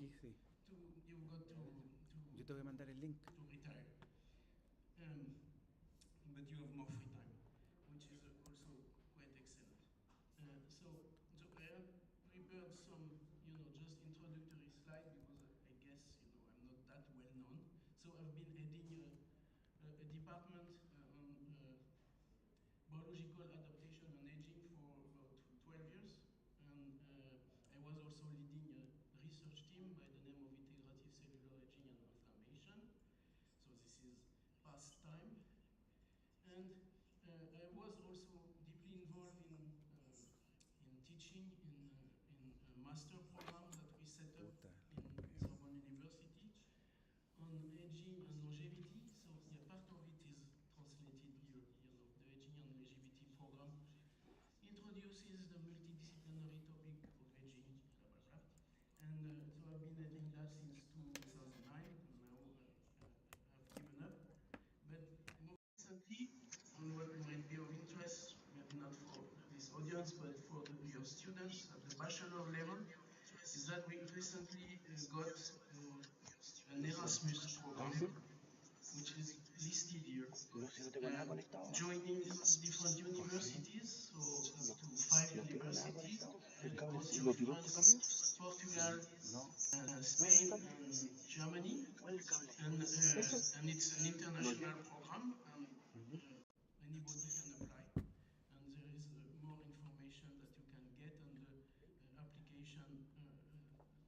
Sí, sí. you've got Yo te voy a mandar el link. to retire. But you have more free time, which is also quite excellent. So I have prepared some, just introductory slides because I guess, I'm not that well known. So I've been heading a department on biological adaptation and aging for about 12 years. And I was also leading a research team by the name of Integrative Cellular Aging and Inflammation. So this is past time. And I was also deeply involved in teaching in a master program that we set up in Sorbonne University on aging and longevity. So yeah, part of it is translated here. The aging and longevity program introduces the multidisciplinary topic of aging, blah blah blah. And so I've been heading that since 2009, and now I've given up. But more recently, on what might be of interest, maybe not for this audience, but for your students at the bachelor level, is that we recently got an Erasmus program, which is listed here, joining different universities, so up to 5 universities, Auditorio, France, Portugal, Spain, and Germany, and it's an international program, and anybody can apply. And there is more information that you can get, and the application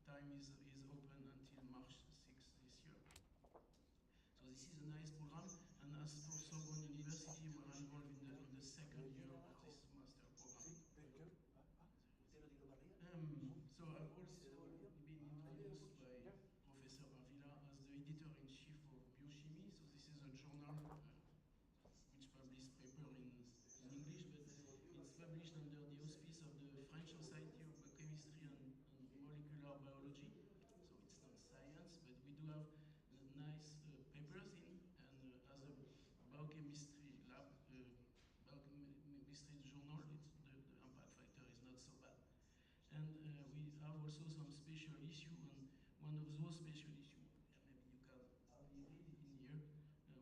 time is open until March 6th this year. So this is a nice program, and as for Sorbonne University, we're involved in the second year of this master program. So I've also been introduced by Professor Avila as the editor-in-chief of Biochemistry. So this is a journal which publishes paper in English, but it's published under the auspice of the French Society of Biochemistry and Molecular Biology. So it's not science, but we do have nice papers in, and as a biochemistry lab, biochemistry journal, the impact factor is not so bad. And we have also some special issue, and one of those special issues, maybe you can hardly read it in here,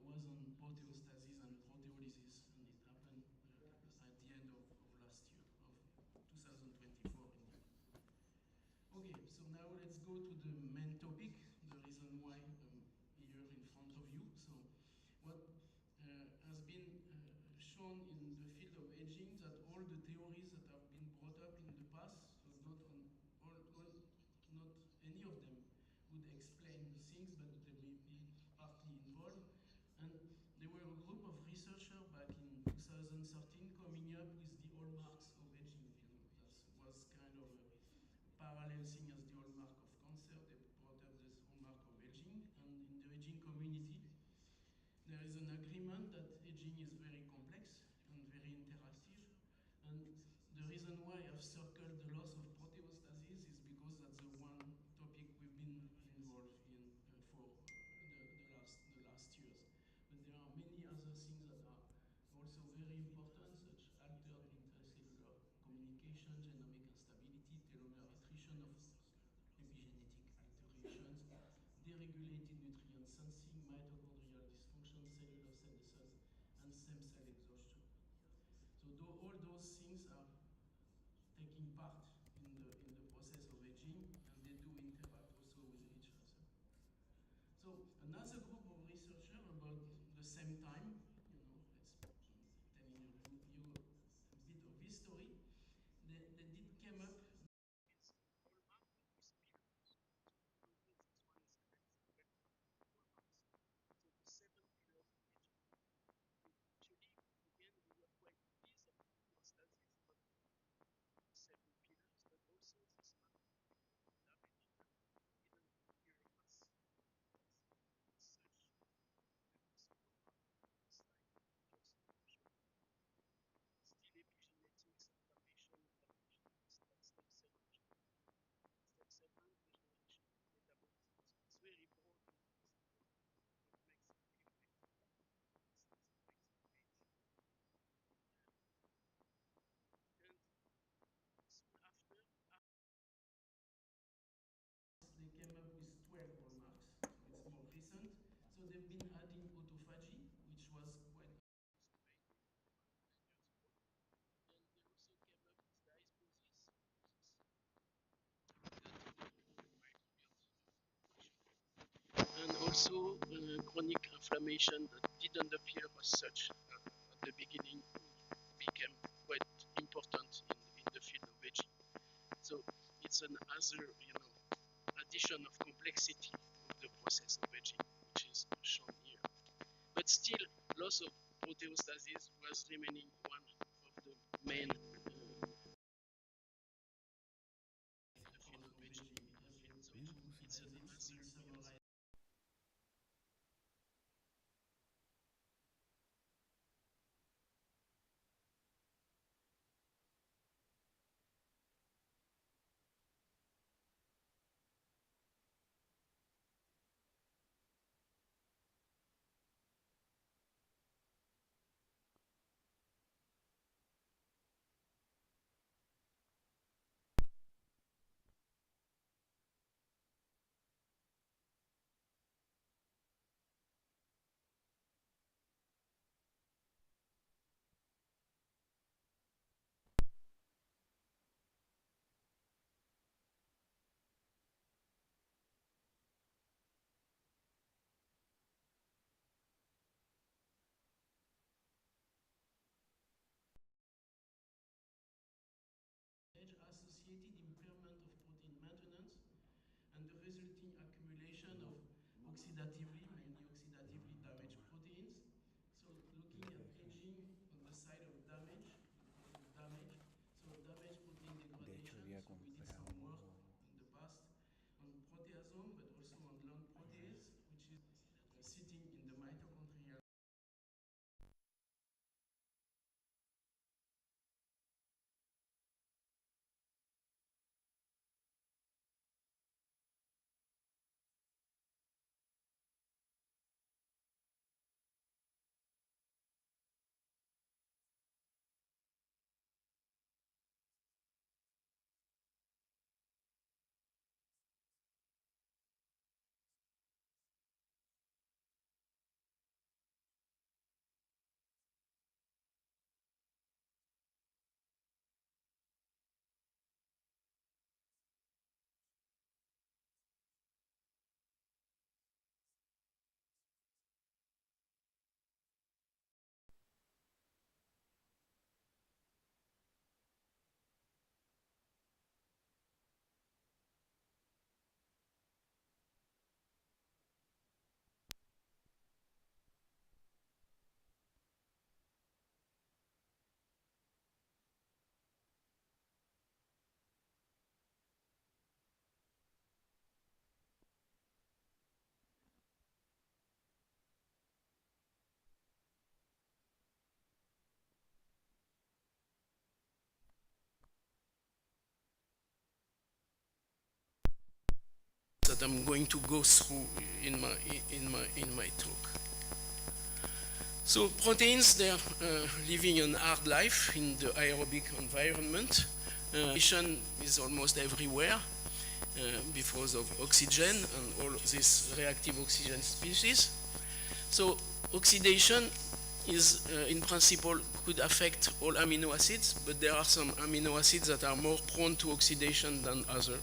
was on proteostasis and proteolysis, and it happened at the end of last year, of 2024 indeed. Okay, so now let's go to the main topic, the reason why I'm here in front of you. So what has been shown in the field of aging, that all the theories that have been brought up in the past, so not any of them would explain things, but they may be partly involved. And there were a group of researchers back in 2013 coming up with the hallmarks of aging. That was kind of a parallel thing as the hallmark of cancer. They brought up this hallmark of aging, and in the aging community, there is an agreement that aging is very complex and very interactive. And the reason why I've circled the loss of proteostasis is because that's the one topic we've been involved in for the last years. But there are many other things that are also very important, such altered intracellular communication, genomic instability, telomere attrition, of course, epigenetic alterations, deregulated nutrient sensing, mitochondrial dysfunction, cellular senescence, and stem cell exhaustion. So all those things are taking part in the process of aging, and they do interact also with each other. So another group of researchers about the same time, it's telling you a bit of history, they did came up with hallmark of these pillars. So this one is hallmarks. So the 7 pillars of aging. And actually, again, we were quite pleased that homeostasis was 7 pillars, but also this one, damage, didn't appear as such in this program. been adding autophagy, which was quite and also chronic inflammation that didn't appear as such at the beginning became quite important in the field of aging. So it's another, addition of complexity of the process of aging, which is shown here. But still, loss of proteostasis was remaining one of the main the field of aging. So it's another summarized. Associated impairment of protein maintenance and the resulting accumulation of oxidatively, mainly oxidatively damaged proteins. So looking at aging on the side of damage, the protein damage, so damaged protein De hecho, degradation, había so we did some work comprado. in the past on proteasome, but also on lung protease, which is sitting in the mitochondrial. That I'm going to go through in my talk. So proteins, they're living a hard life in the aerobic environment. Oxidation is almost everywhere because of oxygen and all these reactive oxygen species. So oxidation is, in principle, could affect all amino acids, but there are some amino acids that are more prone to oxidation than others.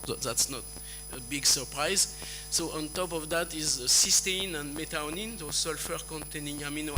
So that's not a big surprise. So on top of that is cysteine and methionine, those sulfur-containing amino acids.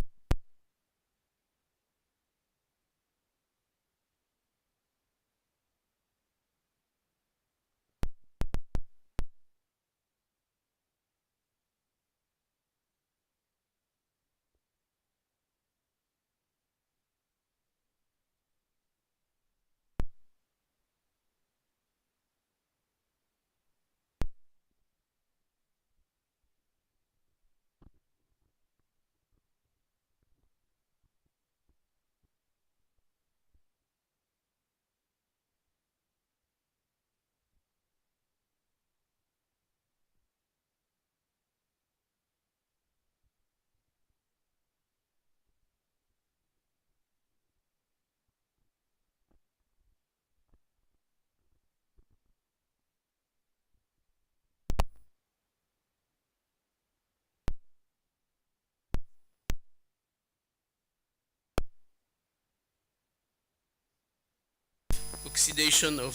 oxidation of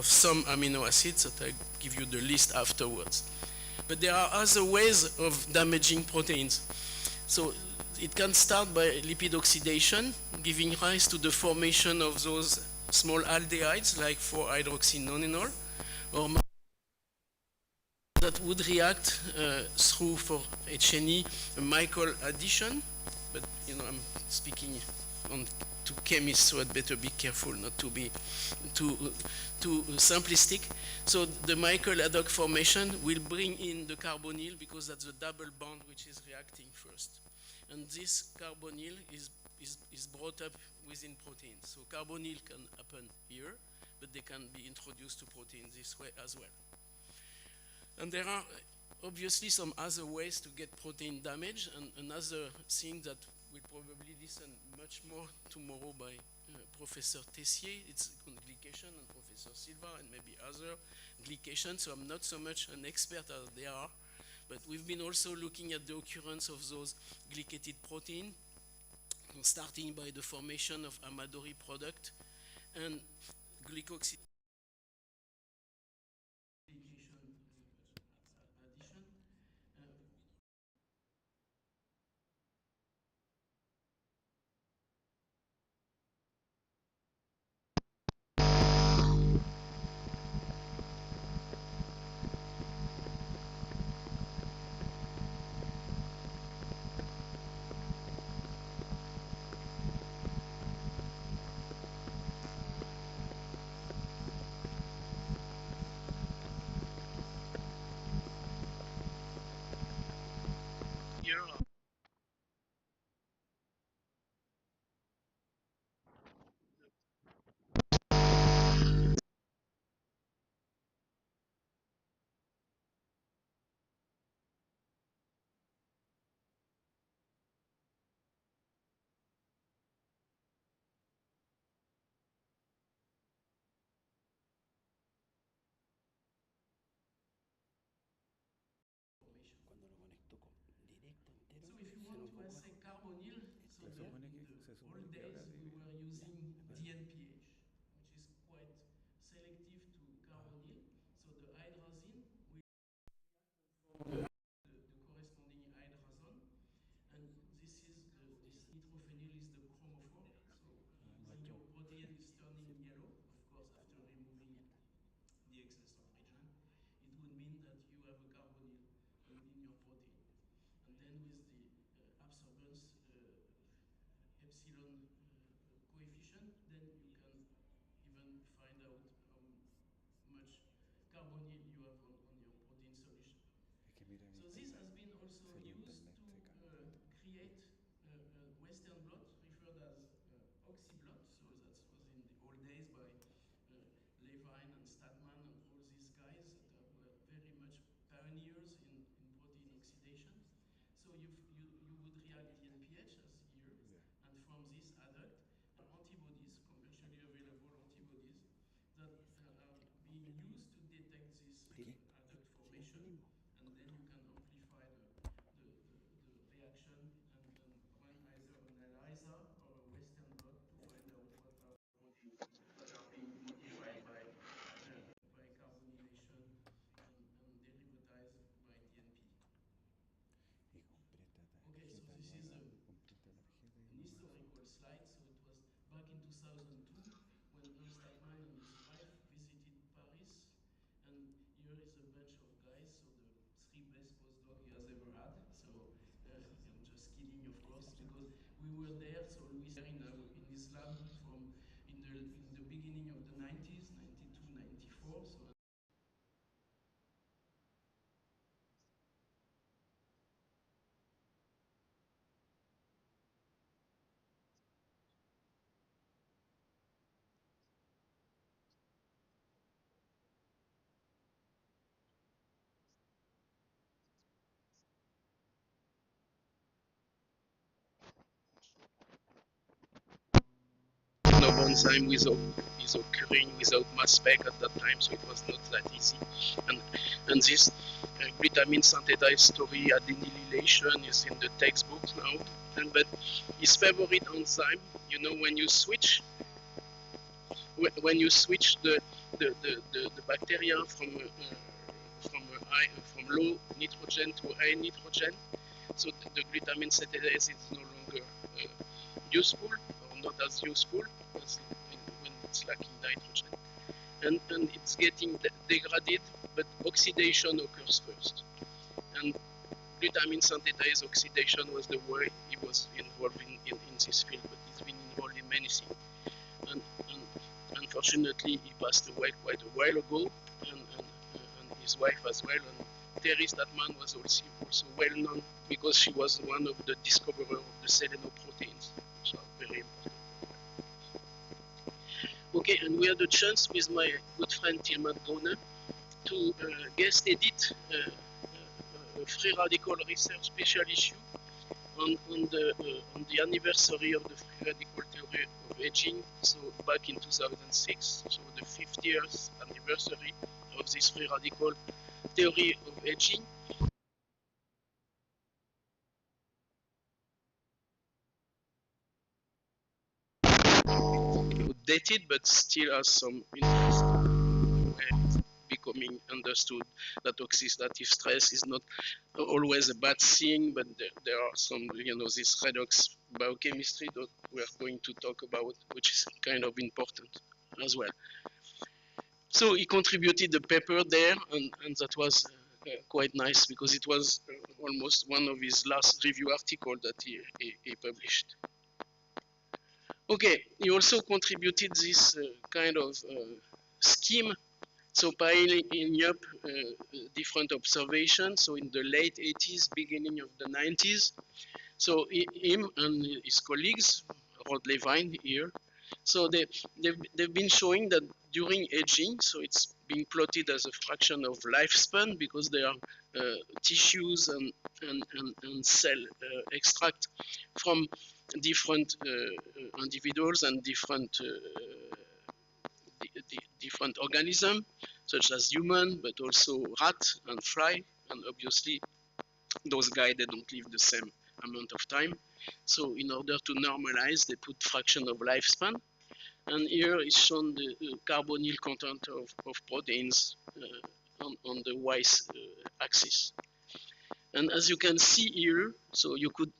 some amino acids that I give you the list afterwards. But there are other ways of damaging proteins. So it can start by lipid oxidation, giving rise to the formation of those small aldehydes like 4-hydroxynonenal, or that would react through, for HNE, a Michael addition. But I'm speaking to chemists, so I'd better be careful not to be too simplistic. So the Michael Haddock formation will bring in the carbonyl because that's the double bond which is reacting first. And this carbonyl is brought up within proteins. So carbonyl can happen here, but they can be introduced to proteins this way as well. And there are obviously some other ways to get protein damage, and another thing that we'll probably listen much more tomorrow by Professor Tessier, it's glycation, and Professor Silva, and maybe other glycation, so I'm not so much an expert as they are, but we've been also looking at the occurrence of those glycated protein, starting by the formation of Amadori product and glycoxy. So if you want to assay carbonyl, so in the old days we were using DNPH, which is quite selective to carbonyl. So the hydrazine will form the corresponding hydrazone, and this nitrophenyl is the chromophore. So when your protein is turning yellow, of course after removing the excess of reagent, it would mean that you have a carbonyl in your protein. And then with the absorbance epsilon coefficient, then you can even find out how much carbonyl you have on your protein solution. So this has been also used to create Western blot referred as oxyblot. So that was in the old days by Levine and Statman and all these guys that were very much pioneers in protein oxidation. So you would react DNPH as here, and from this adduct, antibodies, commercially available antibodies, that are being used to detect this adduct formation, and then you can amplify the reaction and run either an ELISA or a Western blot to find out what are proteins that are being modified by carbonylation and derivatized by DNP. Okay, so this is an historical slide. So it was back in 2002 when Statman and his wife visited Paris. And here is a bunch of guys, so the 3 best postdocs he has ever had. So I'm just kidding, of course, because we were there. So Louis in his lab from in the beginning of the 90s, 92, 94. So of enzyme is occurring without mass spec at that time, so it was not that easy. And this glutamine synthetase story adenylation is in the textbook now. But his favorite enzyme, when you switch when you switch the bacteria from low nitrogen to high nitrogen, so the glutamine synthase is no longer useful or not as useful as when it's lacking nitrogen, and it's getting degraded, but oxidation occurs first, and glutamine synthetase oxidation was the way he was involved in this field, but he's been involved in many things. And unfortunately, he passed away quite a while ago, and his wife as well. And Terry Statman was also well known because she was one of the discoverers of the selenoproteins, which are very important. Okay, and we had a chance with my good friend Tilman Groner to guest edit a free radical research special issue on the anniversary of the free radical theory of aging, so back in 2006, so the 50th anniversary of this free radical theory of aging. Outdated, but still has some interest. Becoming understood that oxidative stress is not always a bad thing, but there are some, this redox biochemistry that we are going to talk about, which is kind of important as well. So he contributed a paper there, and that was quite nice because it was almost one of his last review articles that he published. Okay, he also contributed this kind of scheme, so piling up different observations. So in the late 80s, beginning of the 90s, so him and his colleagues, Rod Levine here, so they've been showing that during aging, so it's being plotted as a fraction of lifespan because there are tissues and cell extract from different individuals and different different organisms, such as human, but also rat and fly, and obviously those guys, they don't live the same amount of time. So in order to normalize, they put fraction of lifespan. And here is shown the carbonyl content of proteins on the y-axis. And as you can see here, so you could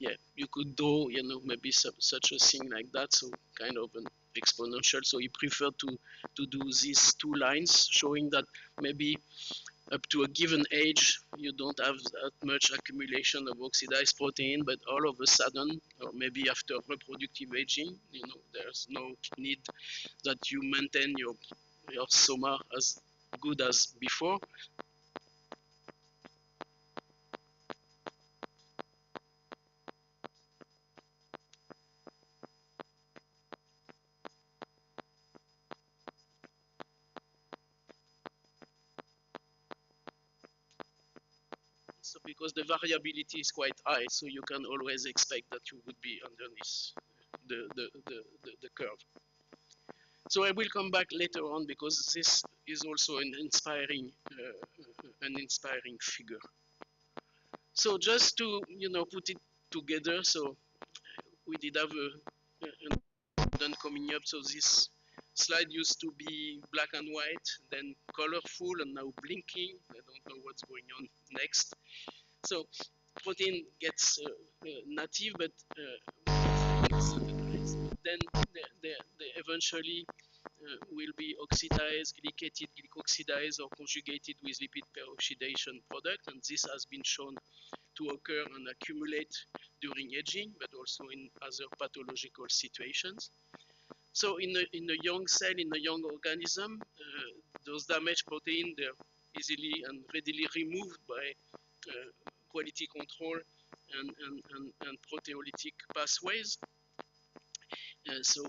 do, maybe such a thing like that, so kind of an exponential. So he preferred to do these two lines, showing that maybe up to a given age, you don't have that much accumulation of oxidized protein, but all of a sudden, or maybe after reproductive aging, there's no need that you maintain your soma as good as before. So because the variability is quite high, so you can always expect that you would be underneath the curve. So I will come back later on because this is also an inspiring figure. So just to put it together, so we did have an coming up. So this slide used to be black and white, then colorful, and now blinking. I don't know what's going on next. So protein gets native, but then they eventually will be oxidized, glycated, glycoxidized, or conjugated with lipid peroxidation product, and this has been shown to occur and accumulate during aging, but also in other pathological situations. So in a young cell, in a young organism, those damaged proteins, they're easily and readily removed by quality control and proteolytic pathways. So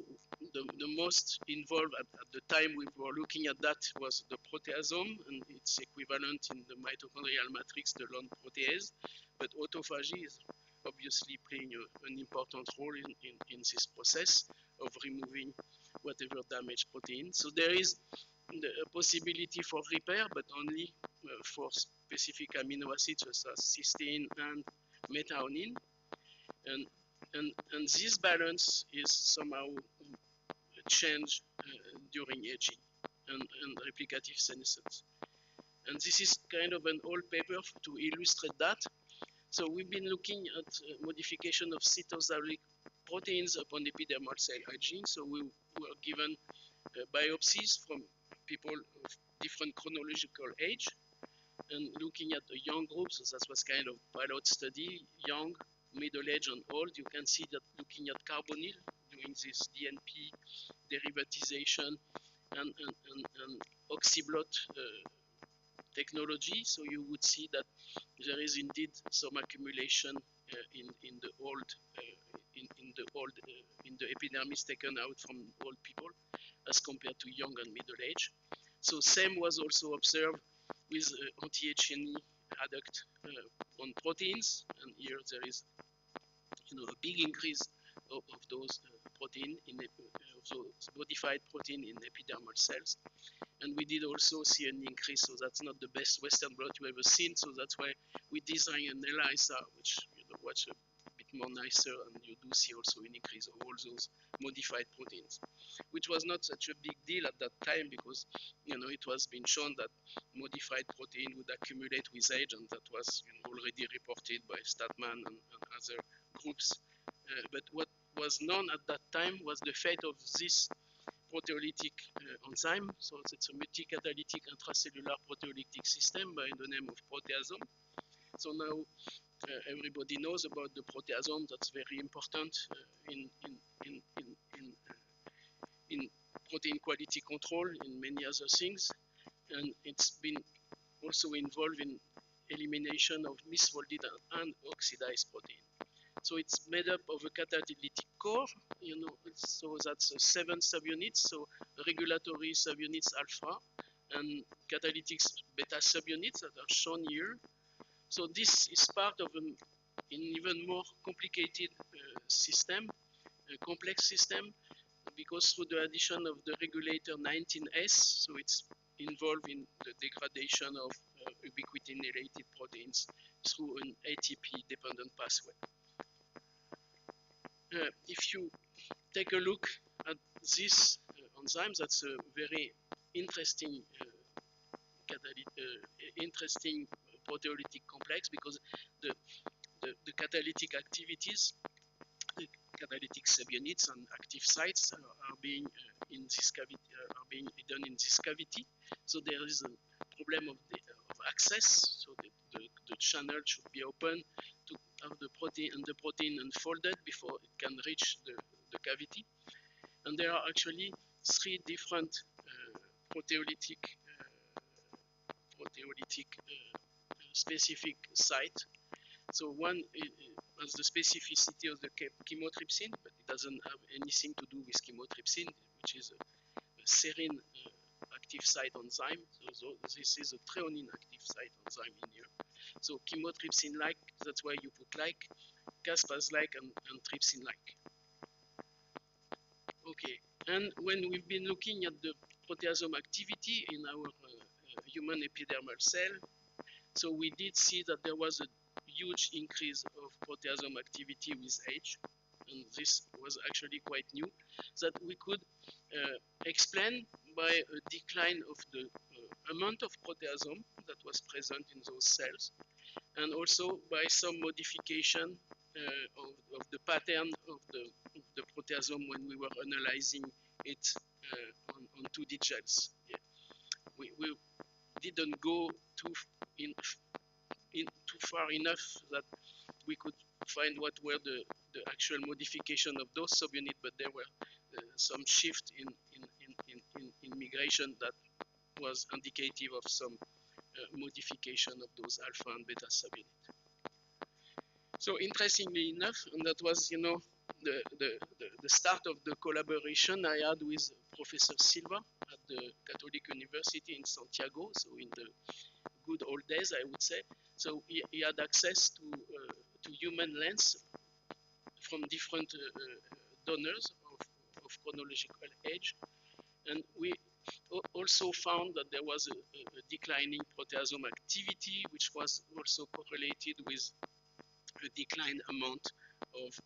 the most involved at the time we were looking at that was the proteasome and its equivalent in the mitochondrial matrix, the lone protease. But autophagy is obviously playing an important role in this process of removing whatever damaged protein. So there is a possibility for repair, but only for specific amino acids such as cysteine and methionine. And this balance is somehow change during aging and replicative senescence. And this is kind of an old paper to illustrate that. So we've been looking at modification of cytosolic proteins upon epidermal cell aging. So we were given biopsies from people of different chronological age and looking at the young groups. So that was kind of pilot study, young, middle age and old. You can see that looking at carbonyl doing this DNP derivatization and oxyblot technology, so you would see that there is indeed some accumulation in the epidermis taken out from old people as compared to young and middle age. So same was also observed with anti-H&E adduct on proteins, and here there is a big increase of those protein in those modified protein in epidermal cells. And we did also see an increase, so that's not the best Western blot you ever seen, so that's why we designed an ELISA, which watch a bit more nicer, and you do see also an increase of all those modified proteins, which was not such a big deal at that time because it was being shown that modified protein would accumulate with age, and that was already reported by Statman and other groups. But what was known at that time was the fate of this proteolytic enzyme. So it's a multi-catalytic intracellular proteolytic system by the name of proteasome. So now everybody knows about the proteasome. That's very important in protein quality control, in many other things. And it's been also involved in elimination of misfolded and oxidized protein. So it's made up of a catalytic core, so that's 7 subunits, so regulatory subunits alpha and catalytic beta subunits that are shown here. So this is part of an even more complicated system, a complex system, because through the addition of the regulator 19S, so it's involved in the degradation of ubiquitin-related proteins through an ATP-dependent pathway. If you take a look at this enzyme, that's a very interesting proteolytic complex because the catalytic activities, the catalytic subunits and active sites are being in this cavity, are being done in this cavity. So there is a problem of access. So the channel should be open to have the protein unfolded before it can reach the cavity. And there are actually 3 different proteolytic specific sites. So one has the specificity of the chymotrypsin, but it doesn't have anything to do with chymotrypsin, which is a serine active site enzyme. So this is a threonine active site enzyme in here. So chymotrypsin-like, that's why you put like, caspase-like, and trypsin-like. Okay, and when we've been looking at the proteasome activity in our human epidermal cell, so we did see that there was a huge increase of proteasome activity with age, and this was actually quite new, that we could explain by a decline of the amount of proteasome that was present in those cells, and also by some modification of the pattern of the proteasome when we were analyzing it on 2D gels. Yeah. We didn't go too far enough that we could find what were the actual modification of those subunits, but there were some shift in migration that was indicative of some modification of those alpha and beta subunits. So interestingly enough, and that was, the start of the collaboration I had with Professor Silva at the Catholic University in Santiago, so in the good old days, I would say. So he had access to human lens from different donors of chronological age, and we also found that there was a declining proteasome activity, which was also correlated with a declined amount of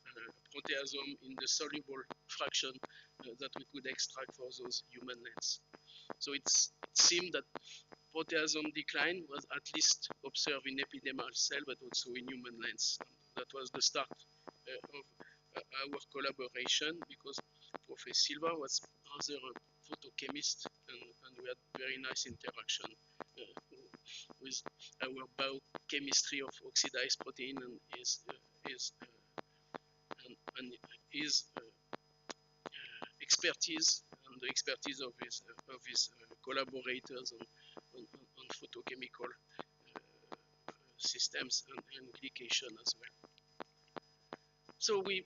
proteasome in the soluble fraction that we could extract for those human lens. So it seemed that proteasome decline was at least observed in epidermal cell, but also in human lens. And that was the start of our collaboration, because Professor Silva was rather a photochemist, and we had very nice interaction with our biochemistry of oxidized protein and his expertise and the expertise of his collaborators on photochemical systems and glycation as well. So we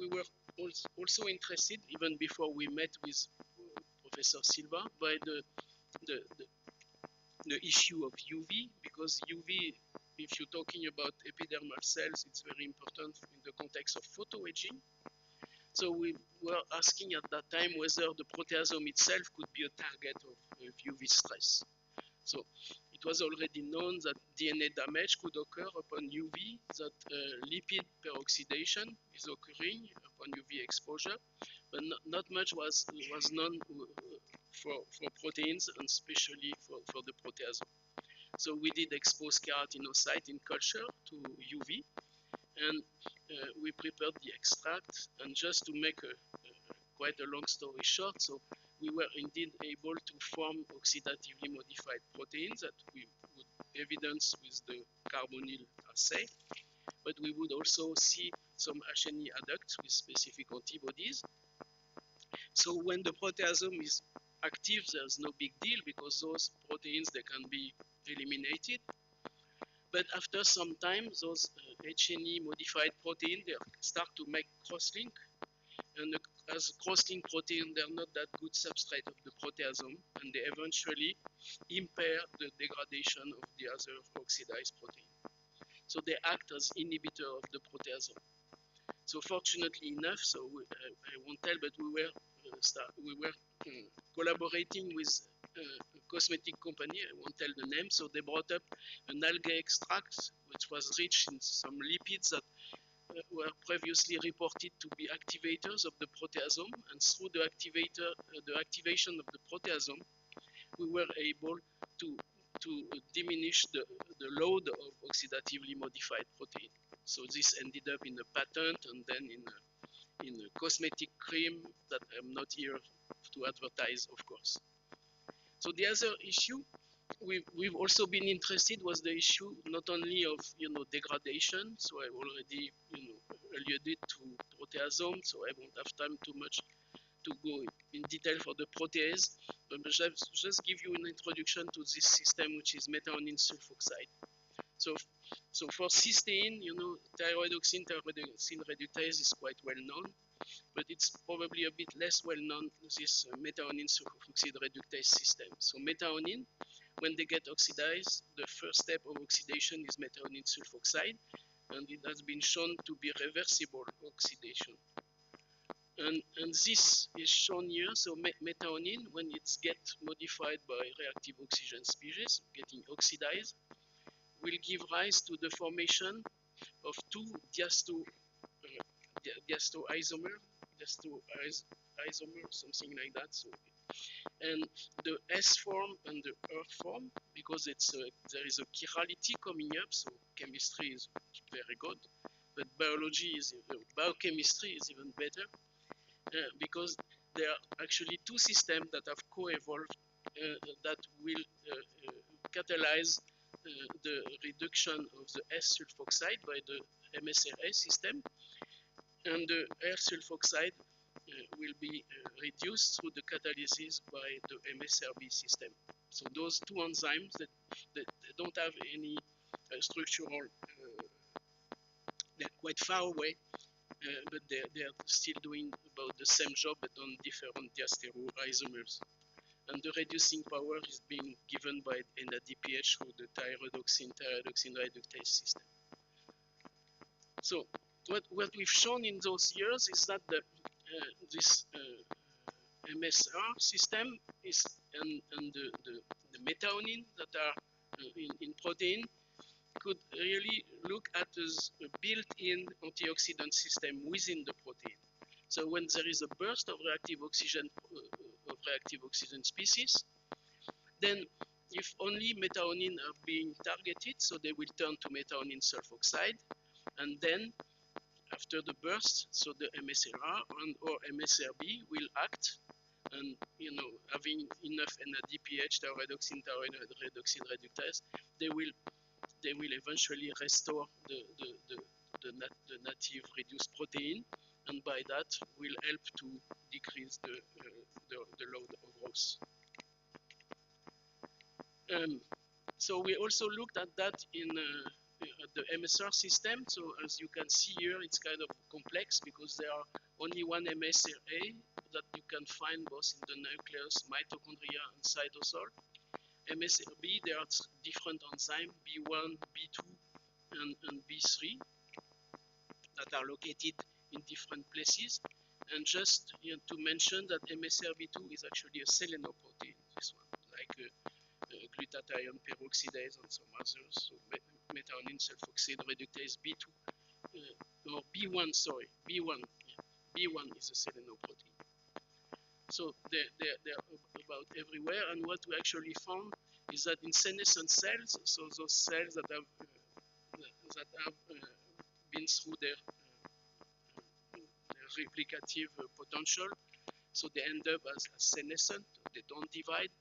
were also interested, even before we met with Professor Silva, by the issue of UV, because UV, if you're talking about epidermal cells, it's very important in the context of photoaging. So we were asking at that time whether the proteasome itself could be a target of UV stress. So it was already known that DNA damage could occur upon UV, that lipid peroxidation is occurring upon UV exposure, but not much was known for proteins, and especially for the proteasome. So we did expose keratinocyte in culture to UV, and we prepared the extract. And just to make quite a long story short, so we were indeed able to form oxidatively modified proteins that we would evidence with the carbonyl assay, but we would also see some H&E adducts with specific antibodies. So when the proteasome is active, there's no big deal, because those proteins, they can be eliminated. But after some time, those H&E modified proteins, they start to make cross-link. And as cross-link protein, they're not that good substrate of the proteasome, and they eventually impair the degradation of the other oxidized protein. So they act as inhibitor of the proteasome. So fortunately enough, so I won't tell, but we were collaborating with a cosmetic company, I won't tell the name. So they brought up an algae extract which was rich in some lipids that were previously reported to be activators of the proteasome, and through the activation of the proteasome, we were able to diminish the load of oxidatively modified protein. So this ended up in a patent, and then in a cosmetic cream that I'm not here to advertise, of course. So the other issue we've also been interested was the issue not only of degradation. So I already alluded to proteasome, so I won't have time too much to go in detail for the protease, but just give you an introduction to this system, which is methionine sulfoxide. So for cysteine, thyroidoxine reductase is quite well known, but it's probably a bit less well known, this methionine sulfoxide reductase system. So methionine, when they get oxidized, the first step of oxidation is methionine sulfoxide, and it has been shown to be reversible oxidation. And this is shown here. So methionine, when it gets modified by reactive oxygen species, getting oxidized, will give rise to the formation of two diastoisomer, something like that. So, and the S form and the R form, because there is a chirality coming up. So chemistry is very good, but biochemistry is even better, because there are actually two systems that have co-evolved that will catalyze the reduction of the S sulfoxide by the MSRA system, and the R sulfoxide will be reduced through the catalysis by the MSRB system. So those two enzymes that don't have any structural, they're quite far away, but they're still doing about the same job, but on different diastereoisomers. And the reducing power is being given by NADPH through the thyroidoxine reductase system. So what we've shown in those years is that this MSR system is and the methionine that are in protein could really look at a built-in antioxidant system within the protein. So when there is a burst of reactive oxygen species, then if only methionine are being targeted, so they will turn to methionine sulfoxide, and then after the burst, so the MSRR and or MSRB will act, and having enough NADPH, thyroidoxine, redoxin reductase, they will eventually restore the native reduced protein, and by that will help to decrease the load of ROS. So we also looked at that in the MSR system. So as you can see here, it's kind of complex because there are only one MSRA that you can find both in the nucleus, mitochondria, and cytosol. MSRB, there are different enzymes, B1, B2, and B3 that are located in different places. And just to mention that MSRB2 is actually a selenoprotein, this one, like glutathione peroxidase and some others, so methionine sulfoxide reductase B2, or B1, sorry, B1. B1 is a selenoprotein. So they're about everywhere, and what we actually found is that in senescent cells, so those cells that have been through their replicative potential, so they end up as senescent, they don't divide,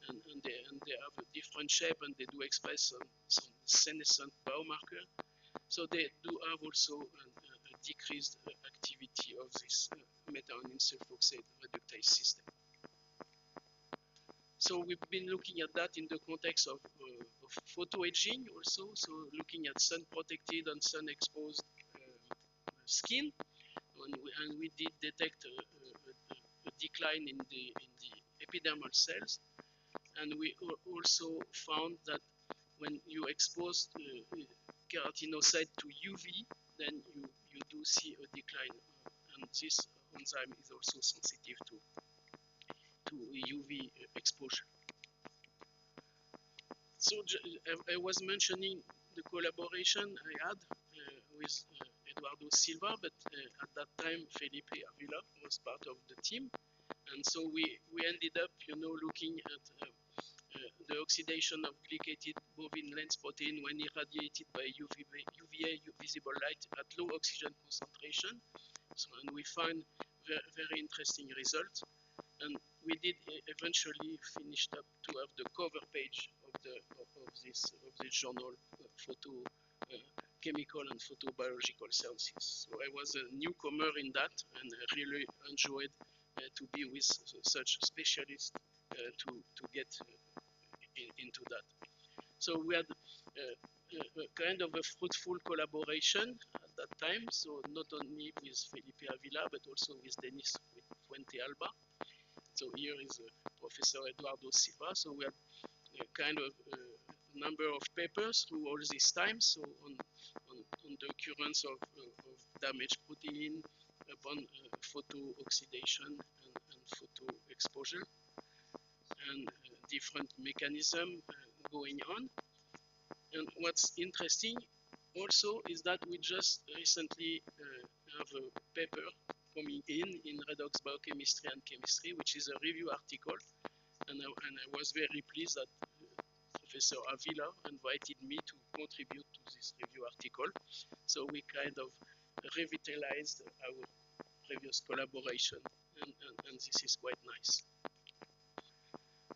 and they have a different shape, and they do express some senescent biomarker. So they do have also a decreased activity of this methionine sulfoxide reductase system. So we've been looking at that in the context of photoaging also, so looking at sun-protected and sun-exposed skin, and we did detect a decline in the epidermal cells, and we also found that when you expose keratinocyte to UV, then you do see a decline, and this enzyme is also sensitive to UV exposure. So I was mentioning the collaboration I had with Eduardo Silva, but at that time Felipe Avila was part of the team, and so we ended up, looking at the oxidation of glycated bovine lens protein when irradiated by UVA visible light at low oxygen concentration. So, and we find very interesting results. And we did eventually finish up to have the cover page of this journal, photo chemical and photobiological sciences. So I was a newcomer in that, and I really enjoyed to be with such specialists to get into that. So we had kind of a fruitful collaboration at that time. So not only with Felipe Avila, but also with Denis Fuente Alba. So here is Professor Eduardo Silva. So we had kind of a number of papers through all this time. So on the occurrence of damaged protein upon photo oxidation and photo exposure, and different mechanism going on. And what's interesting also is that we just recently have a paper coming in Redox Biochemistry and Chemistry, which is a review article, and I was very pleased that Professor Avila invited me to contribute to this review article. So we kind of revitalized our previous collaboration, and this is quite nice.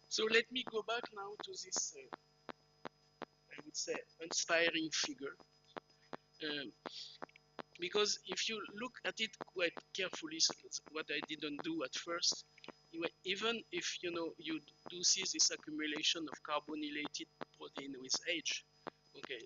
So let me go back now to this, I would say, inspiring figure. Because if you look at it quite carefully, so what I didn't do at first, even if you do see this accumulation of carbonylated protein with age, okay,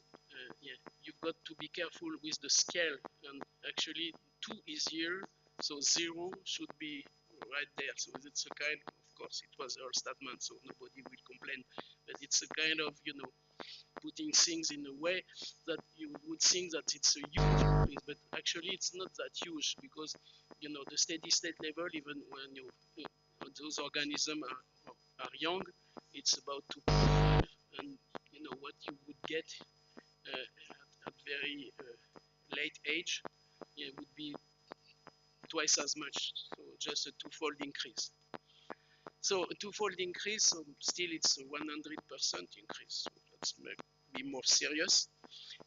you've got to be careful with the scale, and actually 2 is here, so 0 should be right there. So it's a kind, of course, it was our statement, so nobody will complain, but it's a kind of, putting things in a way that you would think that it's a huge increase, but actually it's not that huge, because the steady state level, even when those organisms are young, it's about 2.5, and what you would get at very late age, it would be twice as much, so just a twofold increase. So a twofold increase, so still it's a 100% increase. So that's maybe more serious.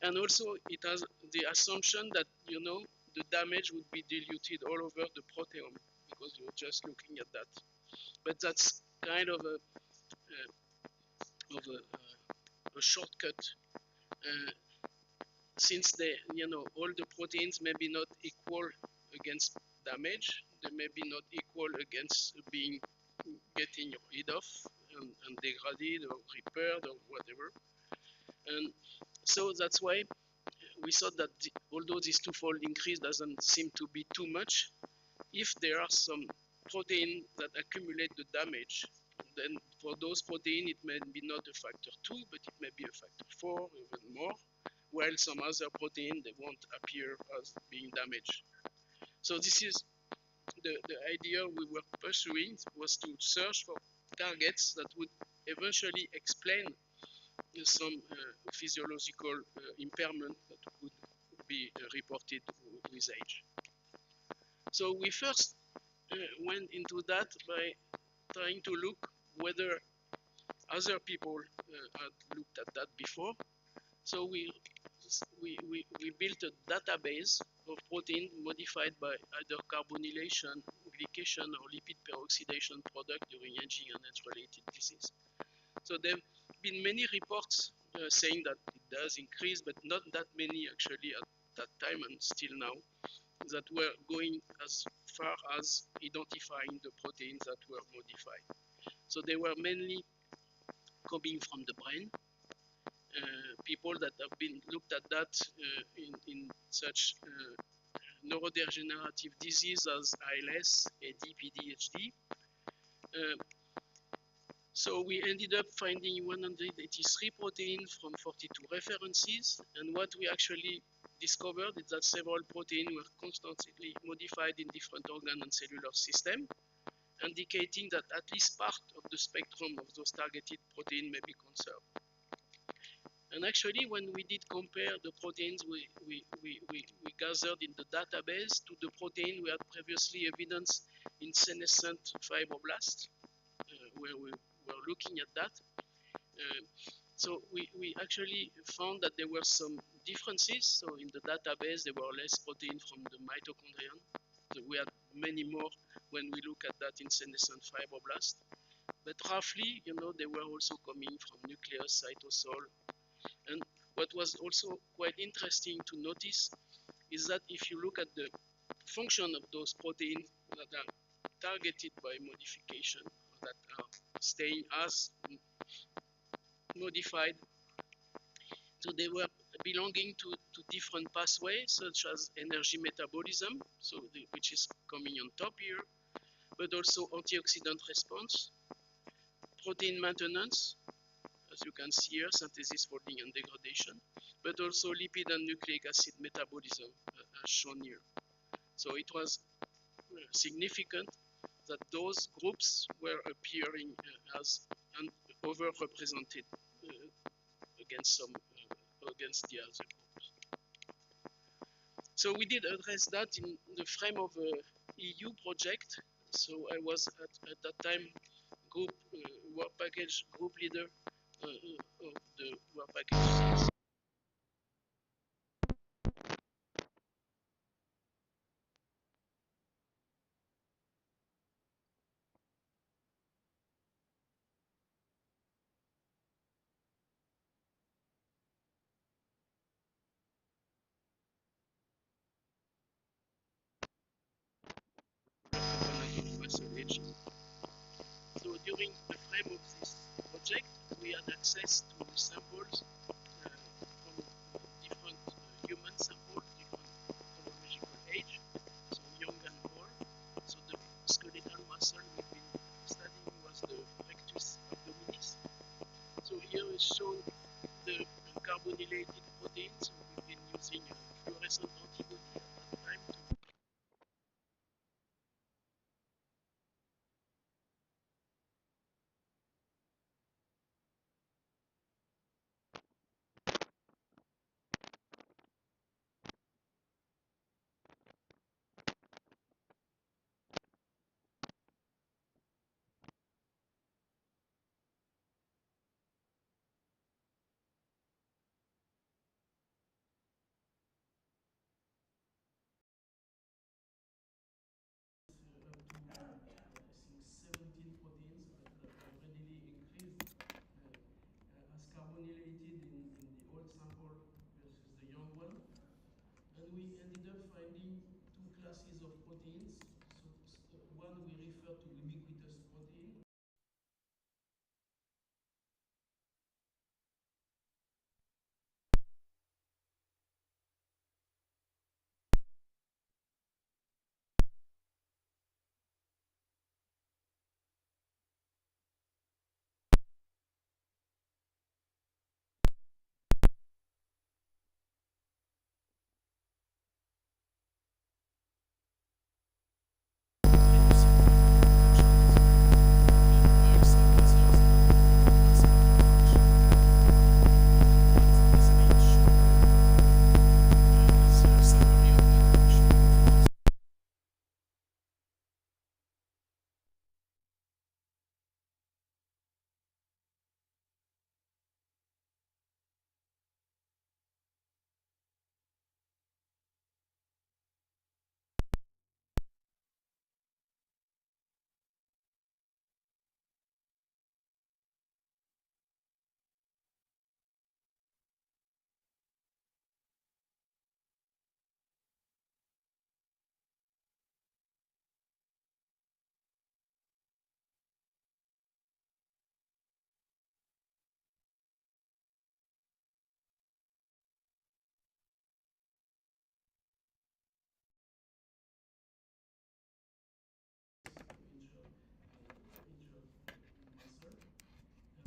And also it has the assumption that, you know, the damage would be diluted all over the proteome because you're just looking at that. But that's kind of a shortcut, since they, you know, all the proteins may be not equal against damage. They may be not equal against getting rid of and degraded or repaired or whatever. And so that's why we thought that although this twofold increase doesn't seem to be too much, if there are some protein that accumulate the damage, then for those proteins it may be not a factor 2, but it may be a factor 4, even more, while some other protein, they won't appear as being damaged. So this is the idea we were pursuing, was to search for targets that would eventually explain some physiological impairment that would be reported with age. So we first went into that by trying to look whether other people had looked at that before. So we built a database of protein modified by either carbonylation, glycation, or lipid peroxidation product during aging and age-related disease. So there have been many reports saying that it does increase, but not that many actually at that time and still now, that were going as far as identifying the proteins that were modified. So they were mainly coming from the brain. People that have been looked at that in such neurodegenerative disease as ALS, AD, PDHD. So we ended up finding 183 proteins from 42 references, and what we actually discovered is that several proteins were constantly modified in different organ and cellular systems, indicating that at least part of the spectrum of those targeted proteins may be conserved. And actually, when we did compare the proteins we gathered in the database to the protein we had previously evidenced in senescent fibroblasts, where we were looking at that, so we actually found that there were some differences. So in the database, there were less protein from the mitochondrion. So we had many more when we look at that in senescent fibroblasts. But roughly, you know, they were also coming from nucleus, cytosol. And what was also quite interesting to notice is that if you look at the function of those proteins that are targeted by modification, that are staying as modified, so they were belonging to different pathways, such as energy metabolism, so which is coming on top here, but also antioxidant response, protein maintenance, as you can see here, synthesis, folding, and degradation, but also lipid and nucleic acid metabolism, as shown here. So it was significant that those groups were appearing as overrepresented against the other groups. So we did address that in the frame of a EU project. So I was at that time work package group leader of the work package 6. So during the frame of this project, we had access to samples from different human samples, different chronological age, so young and old. So the skeletal muscle we've been studying was the rectus abdominis. So here is shown the carbonylated protein. So we've been using a fluorescent antibody at that time to and we ended up finding two classes of proteins. So one we refer to ubiquitous protein. Muscle,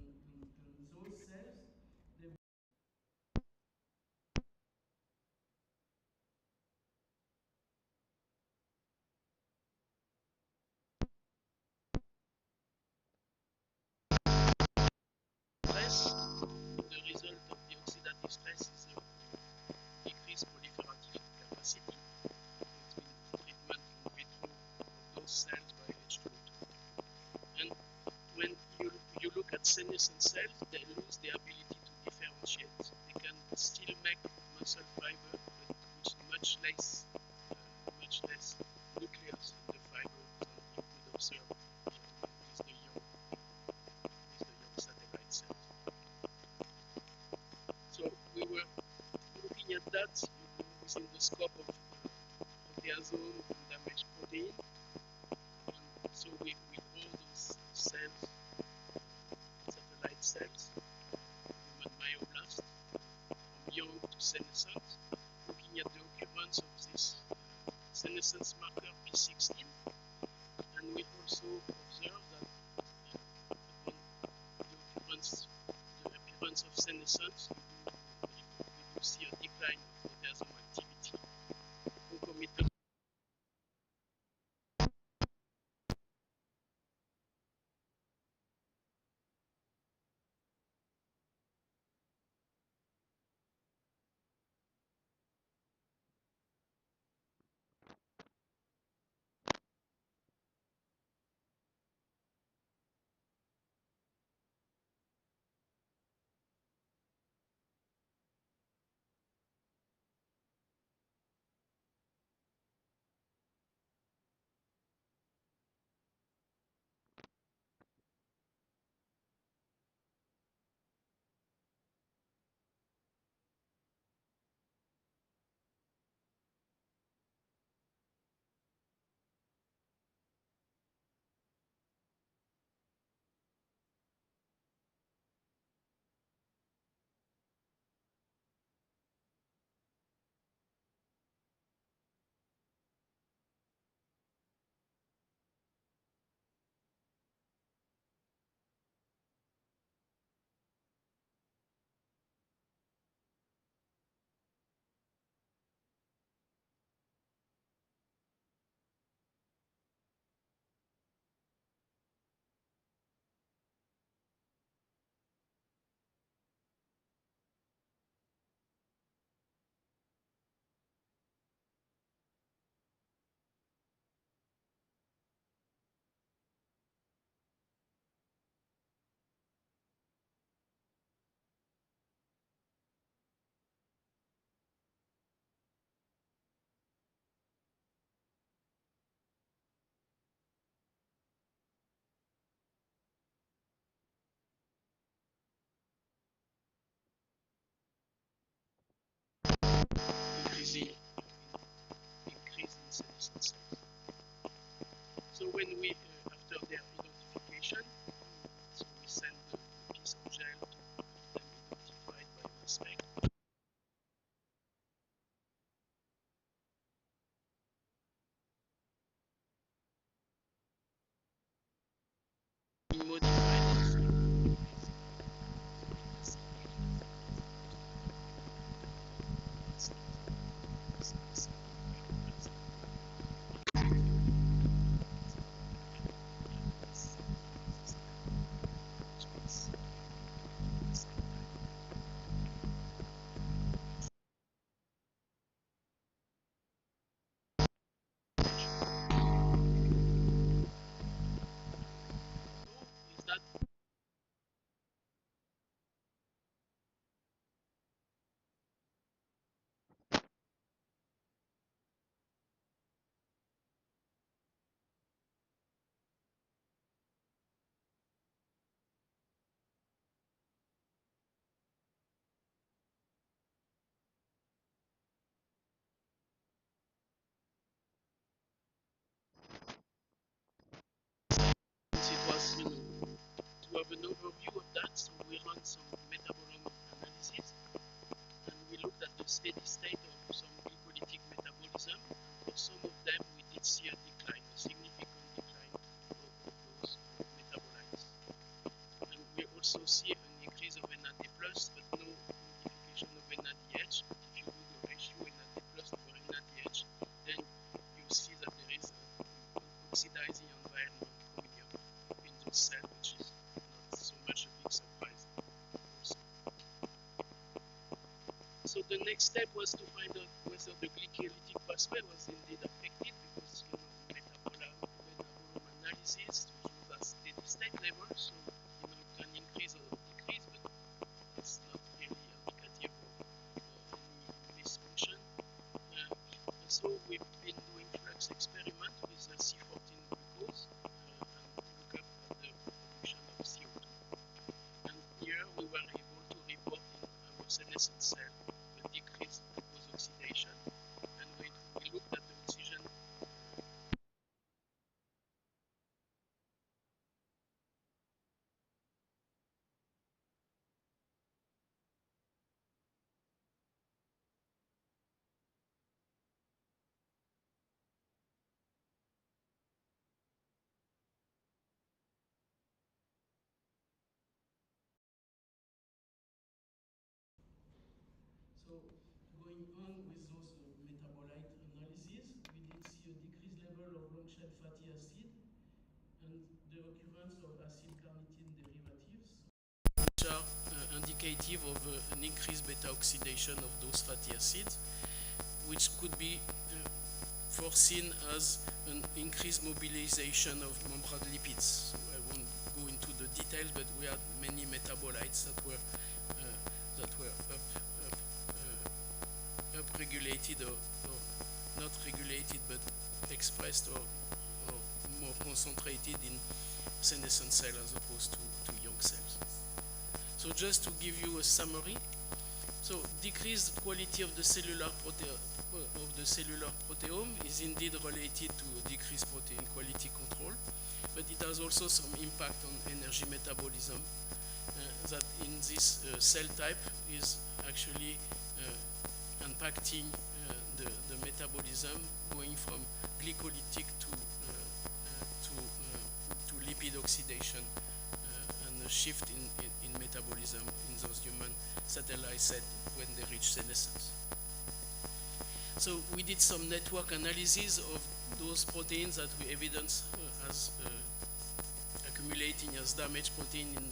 and those cells, they Stress, the result of the oxidative stress is a decreased proliferative capacity. It means treatment in vitro of those cells by H2O2. And when you look at senescent cells, they lose the ability to differentiate. They can still make muscle fiber, but with much less nucleus in the fiber than you could observe with the young satellite cells. So we were looking at that within the scope of proteasome and damaged protein. And so we grow those cells, satellite cells, human myoblasts, from young to senescent, looking at the occurrence of this senescence marker P16. And we also observe that upon the appearance of senescence, you do see a decline of proteasome activity concomitant. Is that it was, to have an overview of that, so we ran some metabolome analysis and we looked at the steady state of some glycolytic metabolism, and for some of them we did see a decline, a significant decline of those metabolites. And we also see an increase of NAD+, but no modification of NADH. If you do the ratio NAD+ over NADH, then you see that there is an oxidizing environment chromium in those cells, which is not so much a big surprise also. So the next step was to find out whether the glycolytic pathway was indeed affected, because metabolome analysis shows at steady state level, so it can increase or decrease, but it's not really indicative of any misfunction. So we've been doing flux experiment with C14 glucose and look up at the production of CO2. And here we were able to report in our senescence cell a decreased glucose oxidation, and we looked at the oxygen. So going on with those metabolite analyses, we did see a decreased level of long-chain fatty acid and the occurrence of acyl-carnitine derivatives. Which are indicative of an increased beta oxidation of those fatty acids, which could be foreseen as an increased mobilization of membrane lipids. So I won't go into the details, but we had many metabolites that were upregulated or not regulated, but expressed or more concentrated in senescent cells as opposed to young cells. So just to give you a summary, so decreased quality of the cellular proteome is indeed related to decreased protein quality control, but it has also some impact on energy metabolism that in this cell type is actually impacting the metabolism, going from glycolytic to lipid oxidation and a shift in metabolism in those human satellite cells when they reach senescence. So we did some network analysis of those proteins that we evidence as accumulating as damaged protein in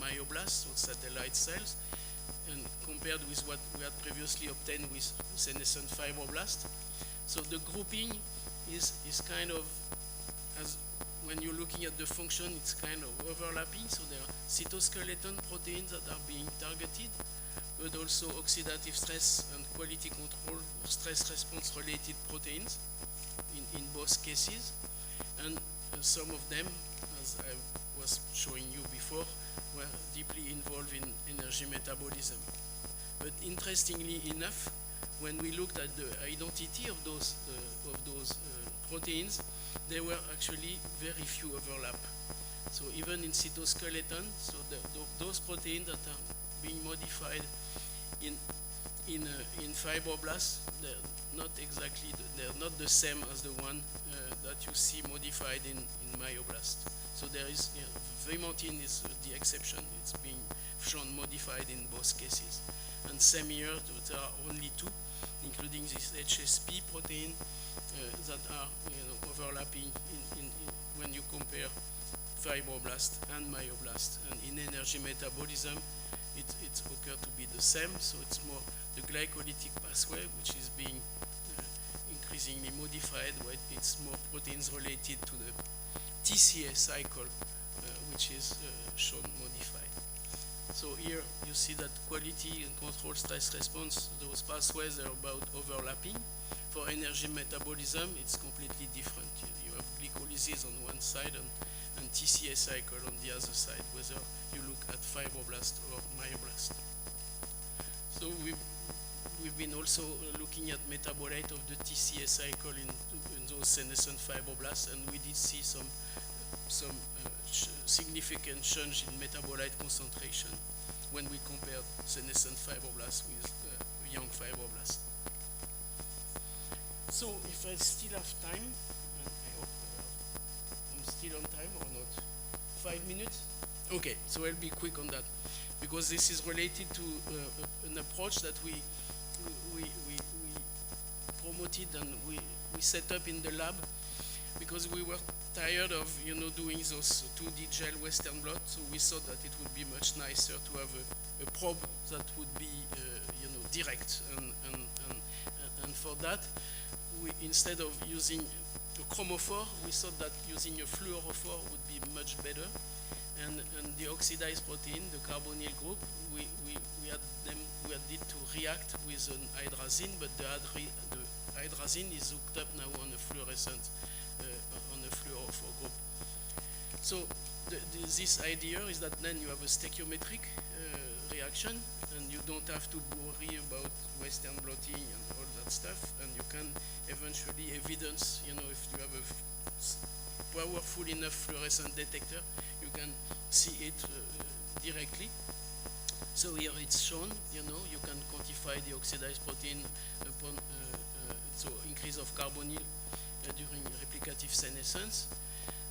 myoblasts, or satellite cells, and compared with what we had previously obtained with senescent fibroblasts. So the grouping is kind of, as when you're looking at the function, it's kind of overlapping. So there are cytoskeleton proteins that are being targeted, but also oxidative stress and quality control or stress response related proteins in both cases. And some of them, as I was showing you before, were deeply involved in energy metabolism. But interestingly enough, when we looked at the identity of those proteins, there were actually very few overlap. So even in cytoskeleton, so those proteins that are being modified in fibroblasts, they're not the same as the one that you see modified in myoblasts. So there is, vimentin is the exception. It's being shown modified in both cases. And same here, there are only two. including this HSP protein that are overlapping when you compare fibroblast and myoblast. And in energy metabolism, it's occurred to be the same, so it's more the glycolytic pathway, which is being increasingly modified, where it's more proteins related to the TCA cycle, which is shown modified. So here you see that quality and control stress response, those pathways are about overlapping. For energy metabolism, it's completely different. You have glycolysis on one side and TCA cycle on the other side, whether you look at fibroblast or myoblast. So we've been also looking at metabolite of the TCA cycle in those senescent fibroblasts, and we did see some significant change in metabolite concentration when we compared senescent fibroblasts with young fibroblasts. So if I still have time, and I hope I'm still on time or not, 5 minutes? Okay, so I'll be quick on that, because this is related to an approach that we promoted and we set up in the lab, because we were tired of doing those 2D gel Western blot, so we thought that it would be much nicer to have a probe that would be direct, and for that we, instead of using a chromophore, we thought that using a fluorophore would be much better, and the oxidized protein, the carbonyl group, we had it to react with an hydrazine, but the hydrazine is hooked up now on a fluorescent on a fluorophore group. So this idea is that then you have a stoichiometric reaction, and you don't have to worry about Western blotting and all that stuff, and you can eventually evidence, if you have a powerful enough fluorescent detector, you can see it directly. So here it's shown, you can quantify the oxidized protein upon so increase of carbonyl during replicative senescence.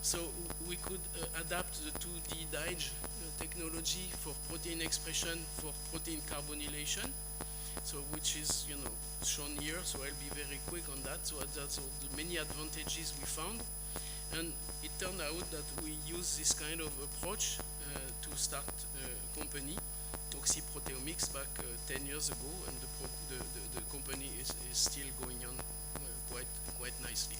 So we could adapt the 2D DIGE technology for protein expression for protein carbonylation, so which is shown here. So I'll be very quick on that. So that's the many advantages we found, and it turned out that we use this kind of approach to start a company, Oxyproteomics, back 10 years ago, and the company is still going on quite nicely.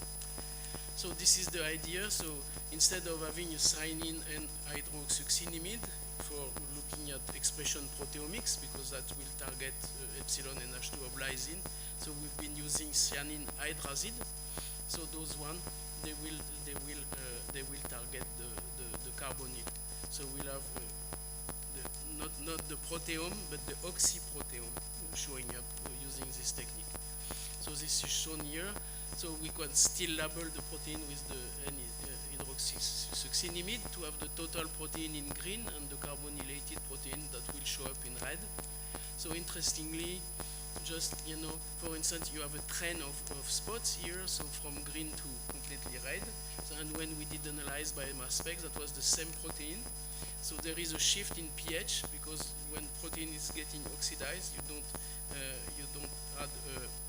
So this is the idea. So instead of having a cyanine and hydroxyxylamide for looking at expression proteomics, because that will target epsilon and H2 of lysine, so we've been using cyanine hydrazide. So those one they will target the carbonyl. So we'll have not the proteome but the oxyproteome showing up using this technique. So this is shown here. So we can still label the protein with the hydroxysuccinimide to have the total protein in green and the carbonylated protein that will show up in red. So interestingly, just, for instance, you have a trend of spots here, so from green to completely red. So, and when we did analyze by mass spec, that was the same protein. So there is a shift in pH, because when protein is getting oxidized, you don't add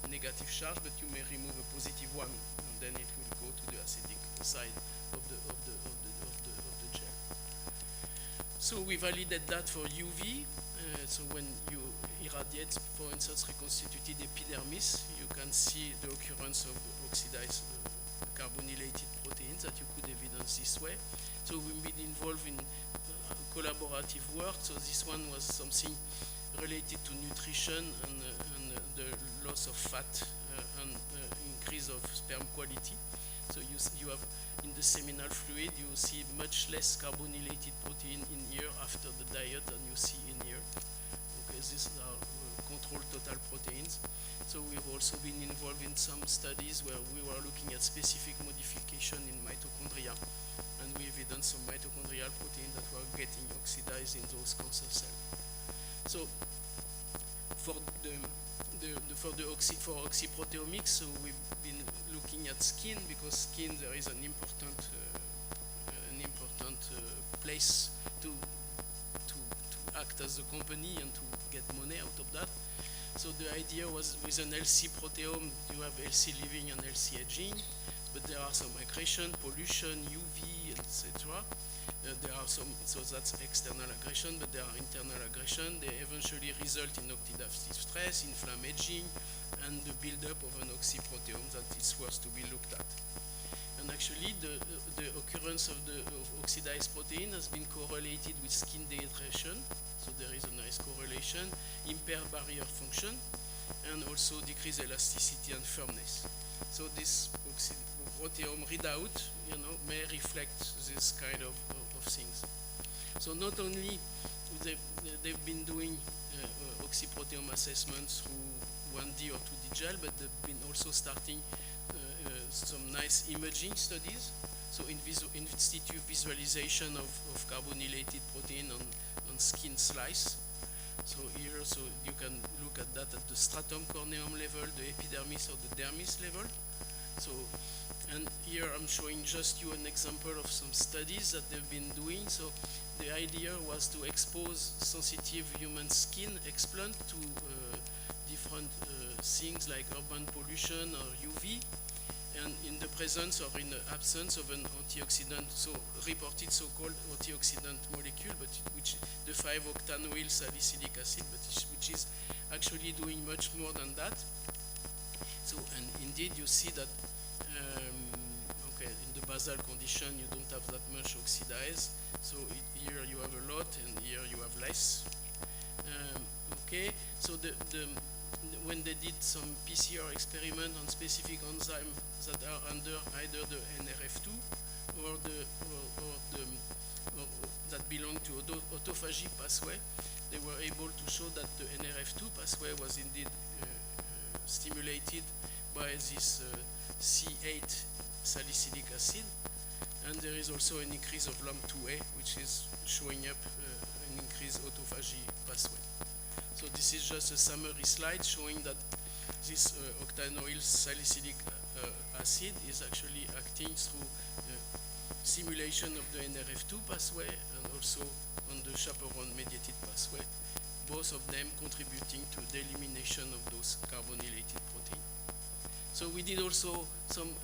a negative charge, but you may remove a positive one, and then it will go to the acidic side of the gel. So we validate that for UV. So when you irradiate, for instance, reconstituted epidermis, you can see the occurrence of oxidized carbonylated proteins that you could evidence this way. So we've been involved in collaborative work. So this one was something related to nutrition and the loss of fat and increase of sperm quality. So you have in the seminal fluid, you see much less carbonylated protein in here after the diet than you see in here. Okay, these are controlled total proteins. So we've also been involved in some studies where we were looking at specific modification in mitochondria, and we evidenced some mitochondrial protein that were getting oxidized in those cancer cells. So for oxyproteomics, so we've been looking at skin, because skin there is an important place to act as a company and to get money out of that. So So the idea was with an LC proteome, you have LC living and LC aging, but there are some aggression, pollution, UV, etc. There are some, so that's external aggression, but there are internal aggression. They eventually result in oxidative stress, inflammation, and the buildup of an oxyproteome that is worth to be looked at. And actually, the occurrence of oxidized protein has been correlated with skin dehydration. So there is a nice correlation, impaired barrier function, and also decreased elasticity and firmness. So this proteome readout, may reflect this kind of things. So not only they've been doing oxyproteome assessments through 1D or 2D gel, but they've been also starting some nice imaging studies. So in situ visualization of carbonylated protein on skin slice. So here, so you can look at that at the stratum corneum level, the epidermis or the dermis level. So, and here I'm showing just you an example of some studies that they've been doing. So the idea was to expose sensitive human skin explant to different things like urban pollution or UV, and in the presence or in the absence of an antioxidant, so reported so-called antioxidant molecule, but which the 5-octanoyl salicylic acid, but which is actually doing much more than that. So, and indeed you see that okay, in the basal condition you don't have that much oxidized. So here you have a lot, and here you have less. Okay, so when they did some PCR experiment on specific enzymes that are under either the NRF2 or that belong to autophagy pathway, they were able to show that the NRF2 pathway was indeed stimulated by this C8 salicylic acid, and there is also an increase of LAMP2A, which is showing up an increased autophagy pathway. So this is just a summary slide showing that this octanoyl salicylic acid is actually acting through simulation of the NRF2 pathway and also on the chaperone-mediated pathway, both of them contributing to the elimination of those carbonylated proteins. So we did also some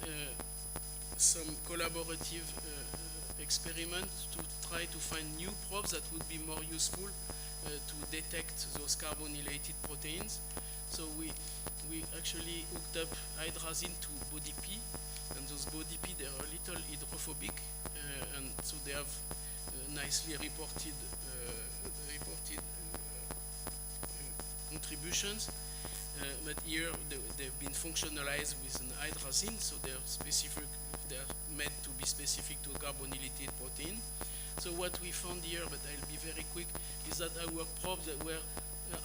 collaborative experiments to try to find new probes that would be more useful to detect those carbonylated proteins. So we actually hooked up hydrazine to body P, and those body P, they are a little hydrophobic, and so they have nicely reported contributions. But here they've been functionalized with an hydrazine, so they are specific. They are meant to be specific to carbonylated protein. So what we found here, but I'll be very quick, is that our probes that were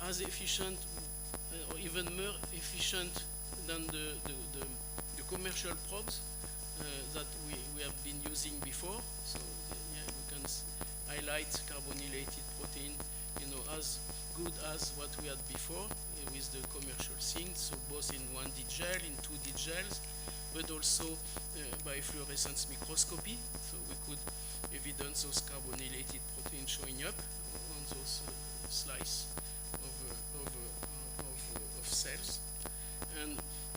as efficient or even more efficient than the commercial probes that we have been using before. So yeah, we can highlight carbonylated protein, as good as what we had before with the commercial things. So both in 1D gel, in 2D gels, but also by fluorescence microscopy. So we could evidence those carbonylated proteins showing up on those slices of cells. And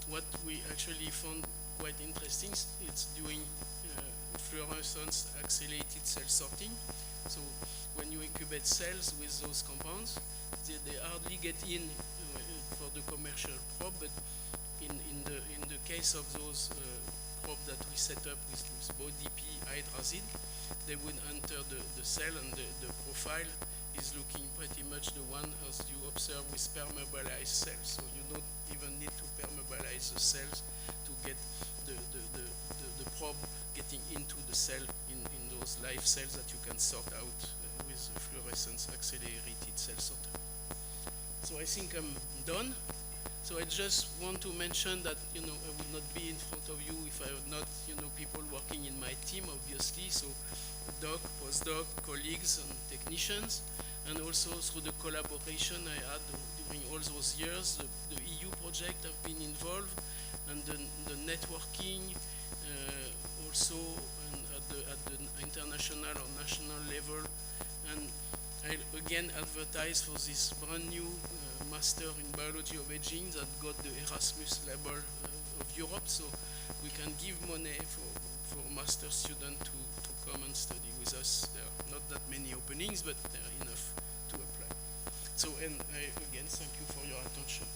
what we actually found quite interesting is doing fluorescence accelerated cell sorting. So when you incubate cells with those compounds, they hardly get in for the commercial probe, but in the case of those probes that we set up with body P hydrazine, they would enter the cell, and the profile is looking pretty much the one as you observe with permeabilized cells. So you don't even need to permeabilize the cells to get the probe getting into the cell in those live cells that you can sort out with fluorescence accelerated cell sorter. So I think I'm done. So I just want to mention that I would not be in front of you if I had not people working in my team, obviously. So doc, postdoc, colleagues and technicians, and also through the collaboration I had during all those years, the EU project I've been involved, and the networking also and at the international or national level. And I again advertise for this brand new master in biology of aging that got the Erasmus label of Europe. So we can give money for master students to come and study with us. There are not that many openings, but there are enough to apply. So, and again, thank you for your attention.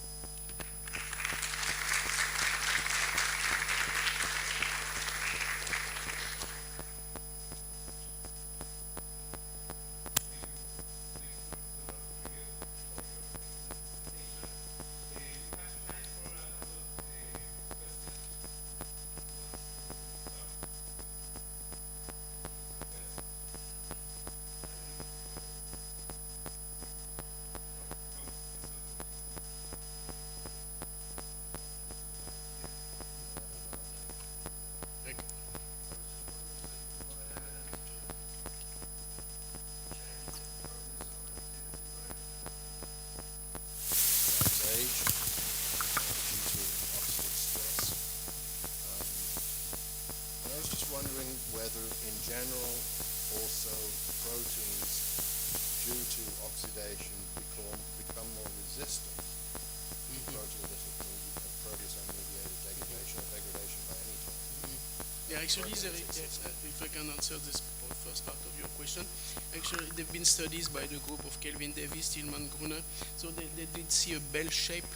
Wondering whether, in general, also proteins, due to oxidation, become more resistant to proteasome-mediated degradation or degradation by any time. Yeah, actually, if I can answer this first part of your question, actually, there have been studies by the group of Kelvin Davis, Tillman Gruner, so they did see a bell shape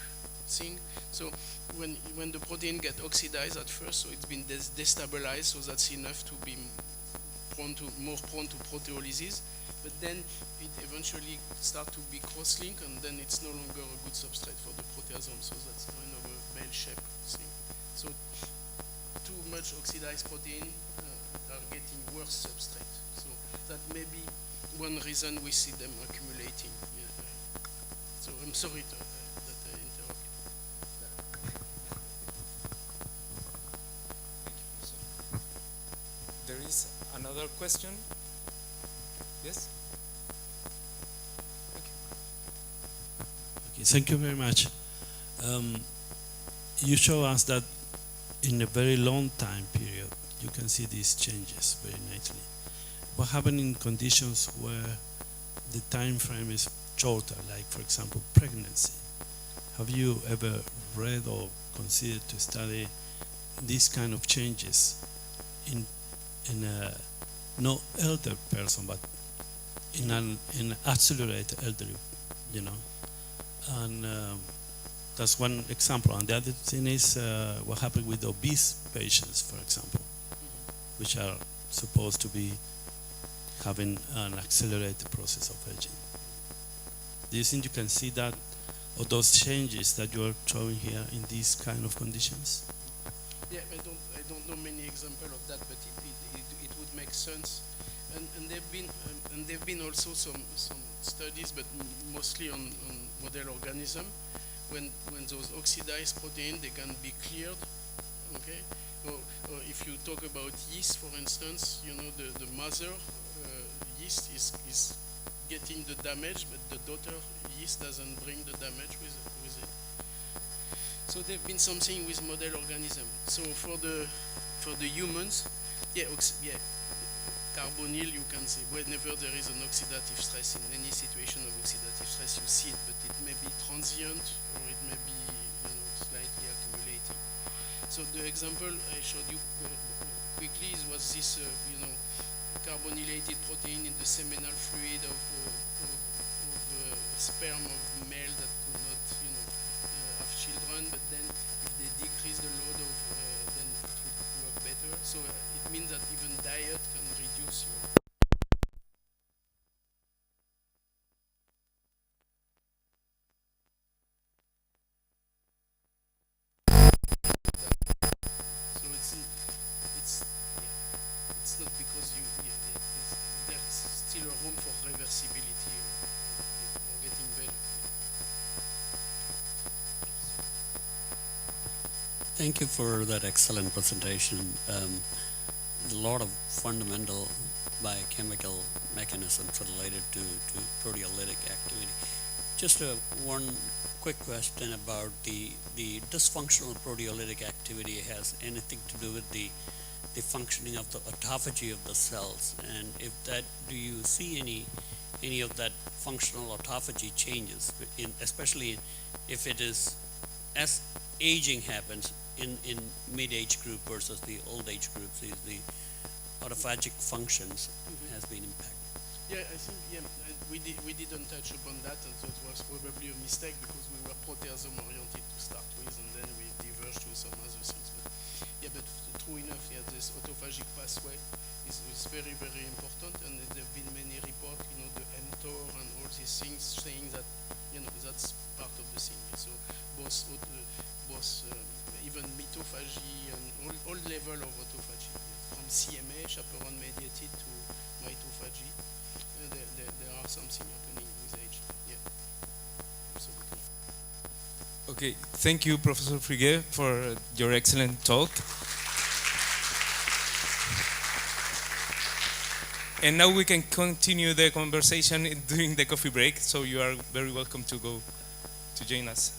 thing. So when the protein get oxidized at first, so it's been destabilized, so that's enough to be more prone to proteolysis. But then it eventually start to be cross-linked, and then it's no longer a good substrate for the proteasome. So that's kind of a bell shape thing. So too much oxidized protein are getting worse substrate. So that may be one reason we see them accumulating. Yeah. So I'm sorry that I interrupt. There is another question. Yes? Okay, thank you very much. You show us that in a very long time period, you can see these changes very nicely. What happens in conditions where the time frame is shorter, like for example pregnancy? Have you ever read or considered to study these kind of changes in a no elder person, but in an accelerated elderly, you know? And that's one example. And the other thing is what happened with obese patients, for example, which are supposed to be having an accelerated process of aging. Do you think you can see that, or those changes that you are showing here in these kind of conditions? Yeah, I don't know many examples of that, but it would make sense. And there've been also some studies, but mostly on model organism, when those oxidized proteins, they can be cleared, okay? Or if you talk about yeast, for instance, you know, the mother yeast is getting the damage, but the daughter yeast doesn't bring the damage with it. So there've been something with model organism. So for the humans, carbonyl, you can say whenever there is an oxidative stress, in any situation of oxidative stress, you see it, but it may be transient or it may be, you know, slightly accumulating. So the example I showed you quickly was this, you know, carbonylated protein in the seminal fluid of sperm of male that could not, you know, have children, but then if they decrease the load of, then it would work better. So it means that even diet can reduce your. So it's not because there is still a room for reversibility or getting better. Thank you for that excellent presentation. A lot of fundamental biochemical mechanisms related to proteolytic activity. Just one quick question about the dysfunctional proteolytic activity. Has anything to do with the functioning of the autophagy of the cells, and if that, do you see any of that functional autophagy changes, especially if it is as aging happens in mid-age group versus the old age groups, the autophagic functions has been impacted. Yeah, I think we didn't touch upon that, and that was probably a mistake because we were proteasome oriented to start with, and then we diverged to some other things. But true enough, this autophagic pathway is very, very important, and there have been many reports, the mTOR and all these things saying that, that's part of the thing. So both even mitophagy and all level of autophagy, from CMA, chaperone mediated, to mitophagy. There are something happening with age. Yeah, absolutely. Okay, thank you, Professor Friguet, for your excellent talk. And now we can continue the conversation during the coffee break, so you are very welcome to go to join us.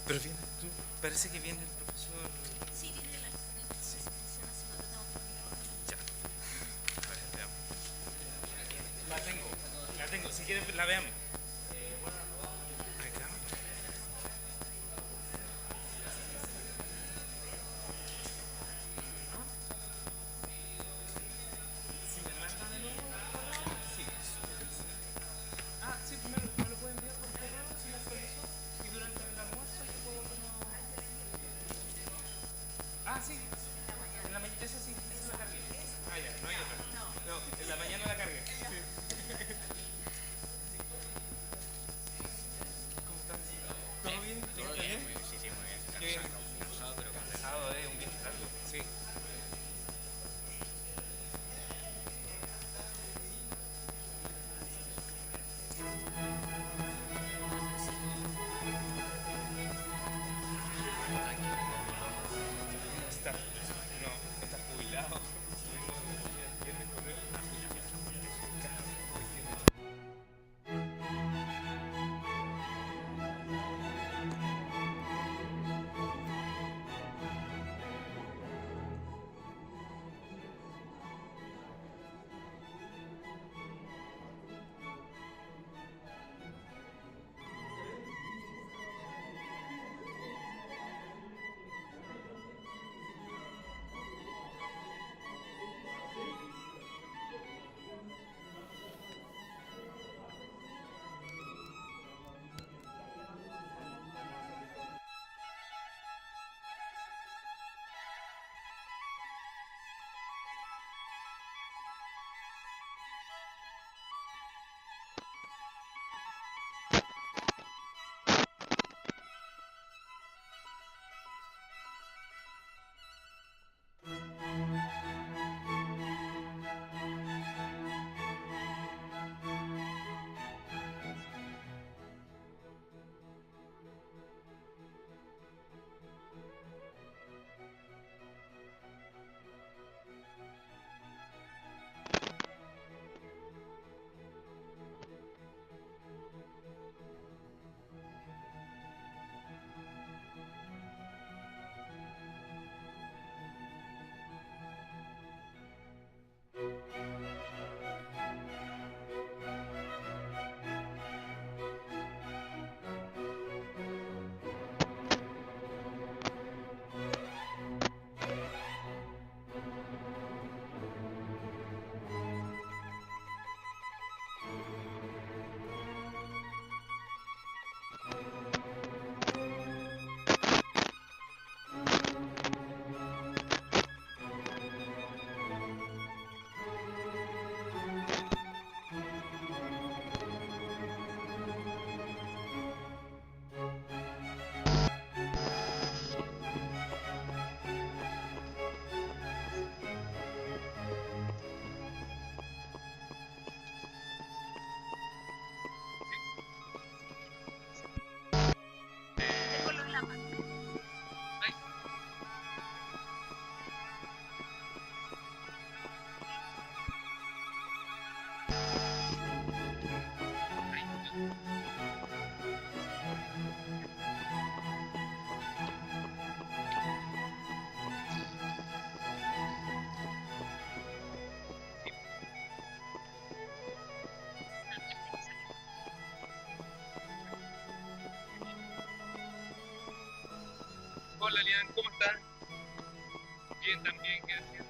Pero viene, parece que viene el profesor. Sí, viene la Ya. A ver, veamos. La tengo, si quieres la veamos. Acá. Si me mandan sí. Sí, primero me lo pueden enviar por correo si me actualizó. Y durante el almuerzo yo puedo tomar. Sí. En la mañana, esa sí, esa la cargué. Ya, no hay otra. No, en la mañana la cargué. Sí. Hola, Lian, ¿cómo estás? Bien, también, gracias.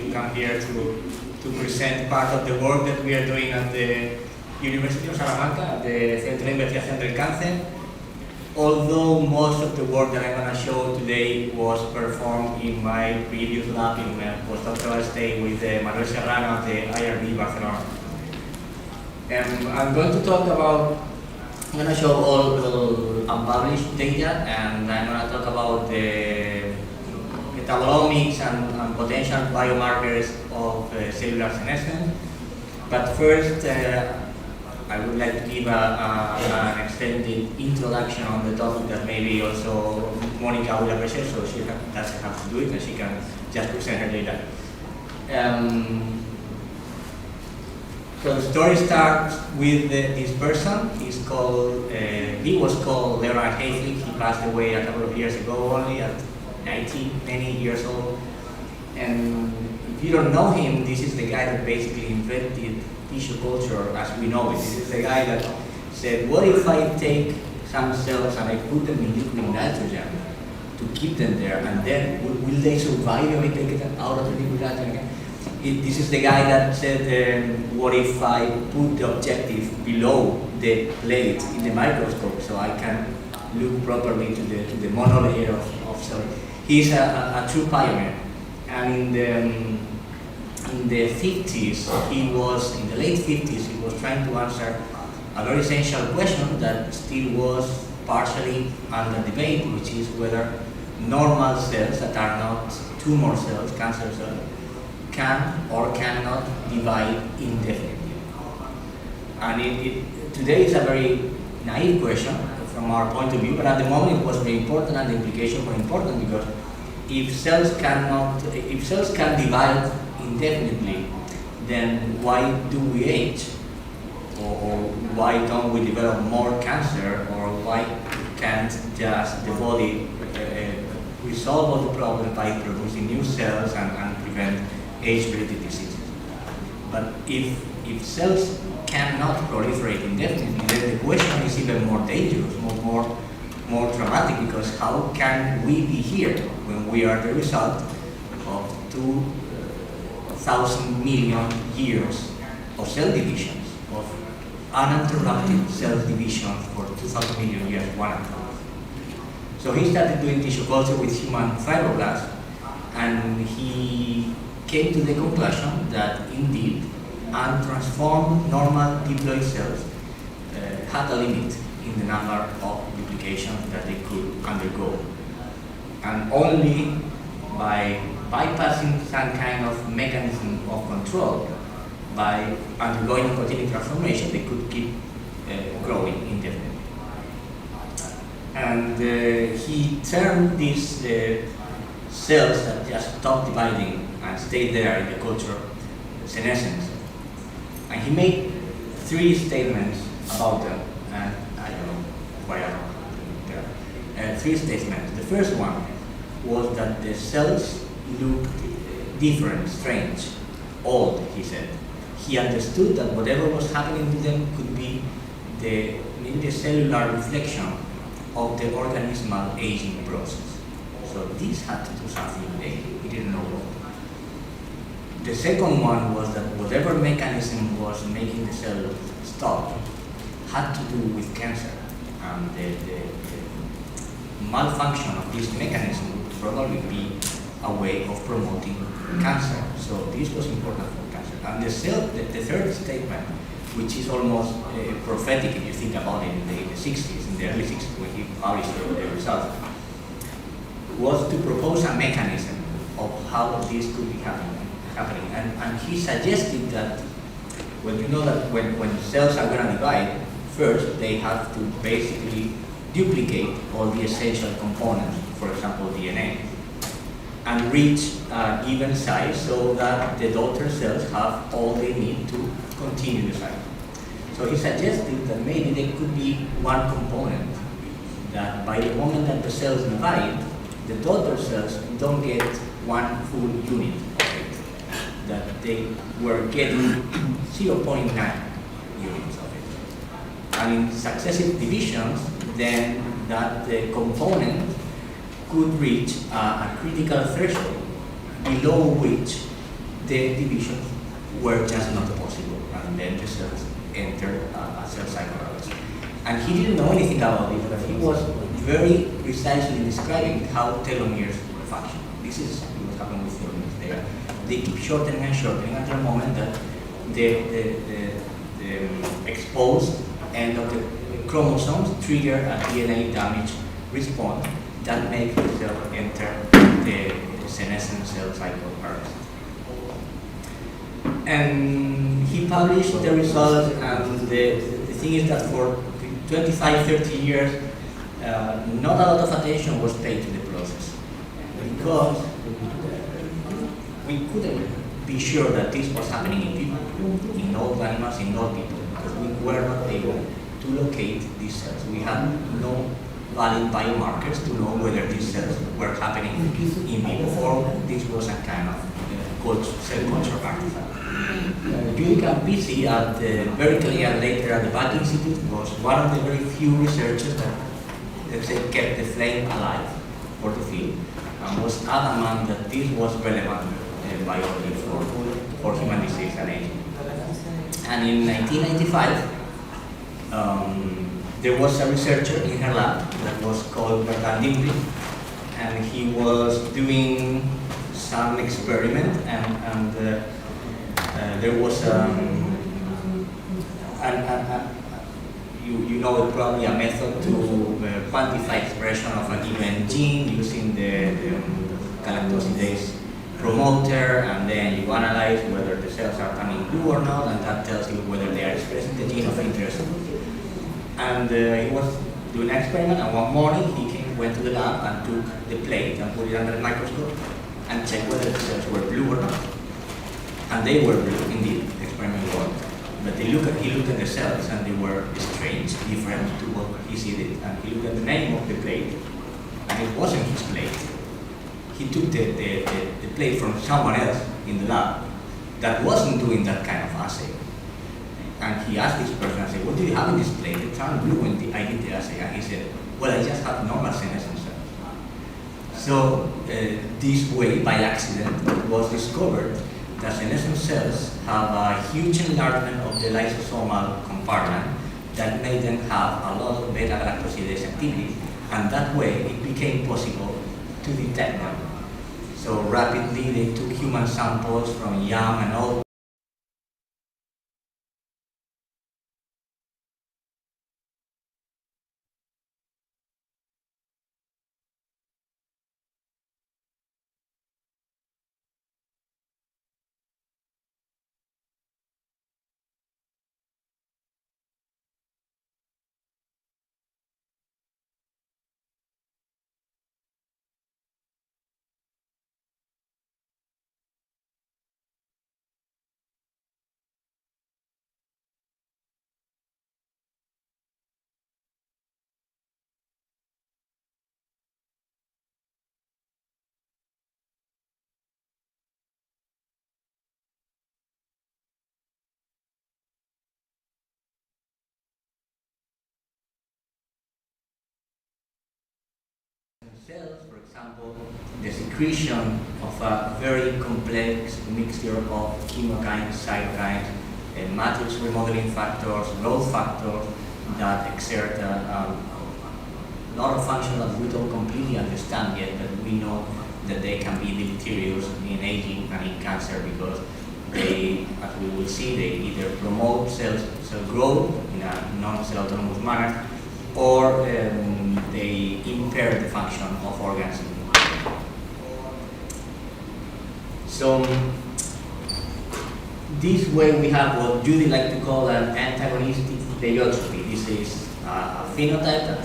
to come here to present part of the work that we are doing at the University of Salamanca, at the Centro de Investigación del Cáncer. Although most of the work that I'm going to show today was performed in my previous lab in a postdoctoral stay with Manuel Serrano at the IRB Barcelona. I'm going to talk about, I'm going to show all unpublished data, and I'm going to talk about the metabolomics and potential biomarkers of cellular senescence. But first, I would like to give an extended introduction on the topic that maybe also Monica will appreciate, so she doesn't have to do it and she can just present her data. So the story starts with this person. He was called Leonard Hazlitt. He passed away a couple of years ago, only at 90 years old. And if you don't know him, this is the guy that basically invented tissue culture as we know it. This is the guy that said, what if I take some cells and I put them in liquid nitrogen to keep them there, and then will they survive if I take them out of the liquid nitrogen? This is the guy that said, what if I put the objective below the plate in the microscope so I can look properly to the monolayer of cells. He's a true pioneer. And in the 50s, in the late 50s, he was trying to answer a very essential question that still was partially under debate, which is whether normal cells that are not tumor cells, cancer cells, can or cannot divide indefinitely. And today it's a very naive question from our point of view, but at the moment it was very important, and the implications were important, because if cells can divide indefinitely, then why do we age? Or why don't we develop more cancer? Or why can't just the body resolve all the problems by producing new cells and prevent age-related diseases? But if cells cannot proliferate indefinitely, then the question is even more dangerous, more dramatic, because how can we be here when we are the result of 2,000 million years of cell divisions, of uninterrupted cell divisions for 2,000 million years, one after another? So he started doing tissue culture with human fibroblasts, and he came to the conclusion that indeed untransformed normal diploid cells had a limit in the number of duplications that they could undergo. And only by bypassing some kind of mechanism of control, by undergoing continuous transformation, they could keep growing indefinitely. And he termed these cells that just stopped dividing and stayed there in the culture senescence. And he made 3 statements about them, and I don't know why I don't. 3 statements. The first one was that the cells looked different, strange, old, he said. He understood that whatever was happening to them could be maybe the cellular reflection of the organismal aging process. So this had to do something with aging. He didn't know what. The second one was that whatever mechanism was making the cell stop had to do with cancer. And the malfunction of this mechanism would probably be a way of promoting cancer. So this was important for cancer. And the third statement, which is almost prophetic if you think about it, in the 60s, in the early 60s, when he published the results, was to propose a mechanism of how this could be happening. And he suggested that, well, you know that when cells are going to divide, first they have to basically duplicate all the essential components, for example DNA, and reach an even size so that the daughter cells have all they need to continue the cycle. So he suggested that maybe there could be one component that by the moment that the cells divide, the daughter cells don't get one full unit of it, that they were getting 0.9 units of it. And in successive divisions, then that the component could reach a critical threshold below which the divisions were just not possible, and then the cells entered a cell cycle arrest. And he didn't know anything about it, but he was very precisely describing how telomeres function. This is what happened with telomeres. They keep shortening and shortening until the moment that the exposed end of the chromosomes trigger a DNA damage response that makes the cell enter the senescent cell cycle arrest. And he published the results, and the thing is that for 25, 30 years, not a lot of attention was paid to the process, because we couldn't be sure that this was happening in people, in old animals, in old people, because we were not able to locate these cells. We had no valid biomarkers to know whether these cells were happening in vivo or this was a kind of cell culture artifact. Judy Campisi at Berkeley and later at the Bach Institute was one of the very few researchers that, let's say, kept the flame alive for the field and was adamant that this was relevant biology for human disease and aging. And in 1995, there was a researcher in her lab that was called Bertrand Dimry, and he was doing some experiment, and there was you know probably a method to quantify expression of a given gene using the galactosidase promoter, and then you analyze whether the cells are turning blue or not, and that tells you whether they are expressing the gene of interest. And he was doing an experiment, and one morning he went to the lab and took the plate and put it under the microscope and checked whether the cells were blue or not. And they were blue, indeed, the experiment worked. But he looked at the cells, and they were strange, different to what he did. And he looked at the name of the plate, and it wasn't his plate. He took the plate from someone else in the lab that wasn't doing that kind of assay. And he asked this person, I said, what do you have in this plate? It turned blue when I did the assay. And he said, well, I just have normal senescent cells. So this way, by accident, it was discovered that senescent cells have a huge enlargement of the lysosomal compartment that made them have a lot of beta-galactosidase activity, and that way it became possible to detect them. So rapidly they took human samples from young and old. Cells, for example, the secretion of a very complex mixture of chemokines, cytokines, matrix remodeling factors, growth factors that exert a lot of function that we don't completely understand yet, but we know that they can be deleterious in aging and in cancer because they, as we will see, they either promote cell growth in a non-cell autonomous manner, or they impair the function of organs. So this way we have what Judy like to call an antagonistic pleiotropy. This is a phenotype that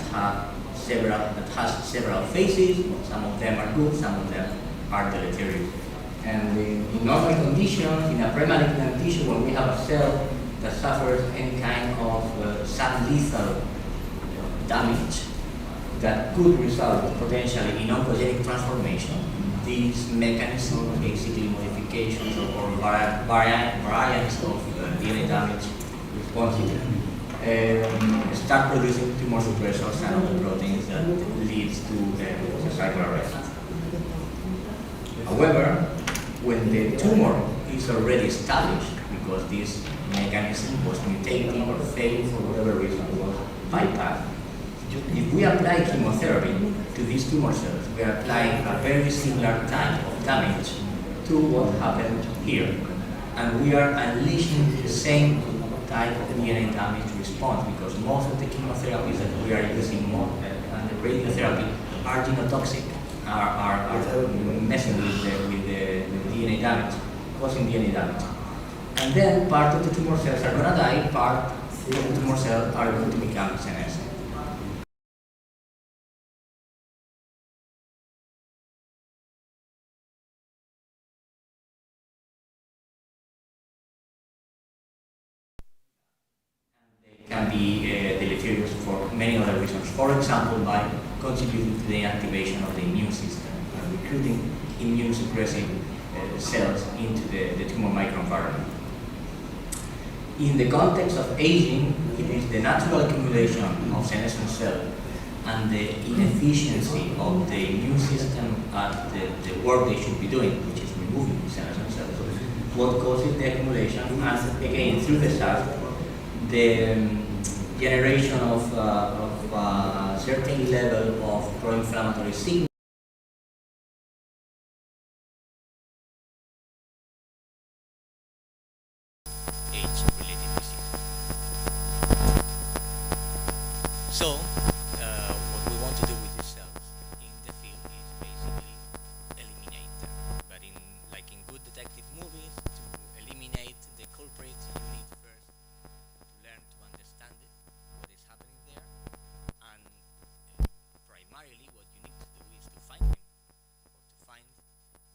has several phases. Some of them are good, some of them are deleterious. And in normal conditions, in a premalignant tissue, when we have a cell that suffers any kind of sublethal damage that could result potentially in oncogenic transformation, these mechanisms, basically modifications or variants of DNA damage responses, start producing tumor suppressors and other proteins that leads to cycle arrest. However, when the tumor is already established because this mechanism was mutating or failing for whatever reason was bypassed. If we apply chemotherapy to these tumor cells, we are applying a very similar type of damage to what happened here. And we are unleashing the same type of DNA damage response because most of the chemotherapies that we are using and the radiotherapy are genotoxic, are messing with the DNA damage, causing DNA damage. And then part of the tumor cells are going to die, part of the tumor cells are going to become senescent. Can be deleterious for many other reasons. For example, by contributing to the activation of the immune system and recruiting immunosuppressive cells into the tumor microenvironment. In the context of aging, it is the natural accumulation of senescent cells and the inefficiency of the immune system at the work they should be doing, which is removing senescent cells, what causes the accumulation, and again, through the cells, the generation of a certain level of pro-inflammatory signal. Age-related disease. So, what we want to do with these cells in the field is basically eliminate them. But in good detective movies, to eliminate the culprits, you need first learn to understand it, what is happening there, and primarily what you need to do is to find him, or to find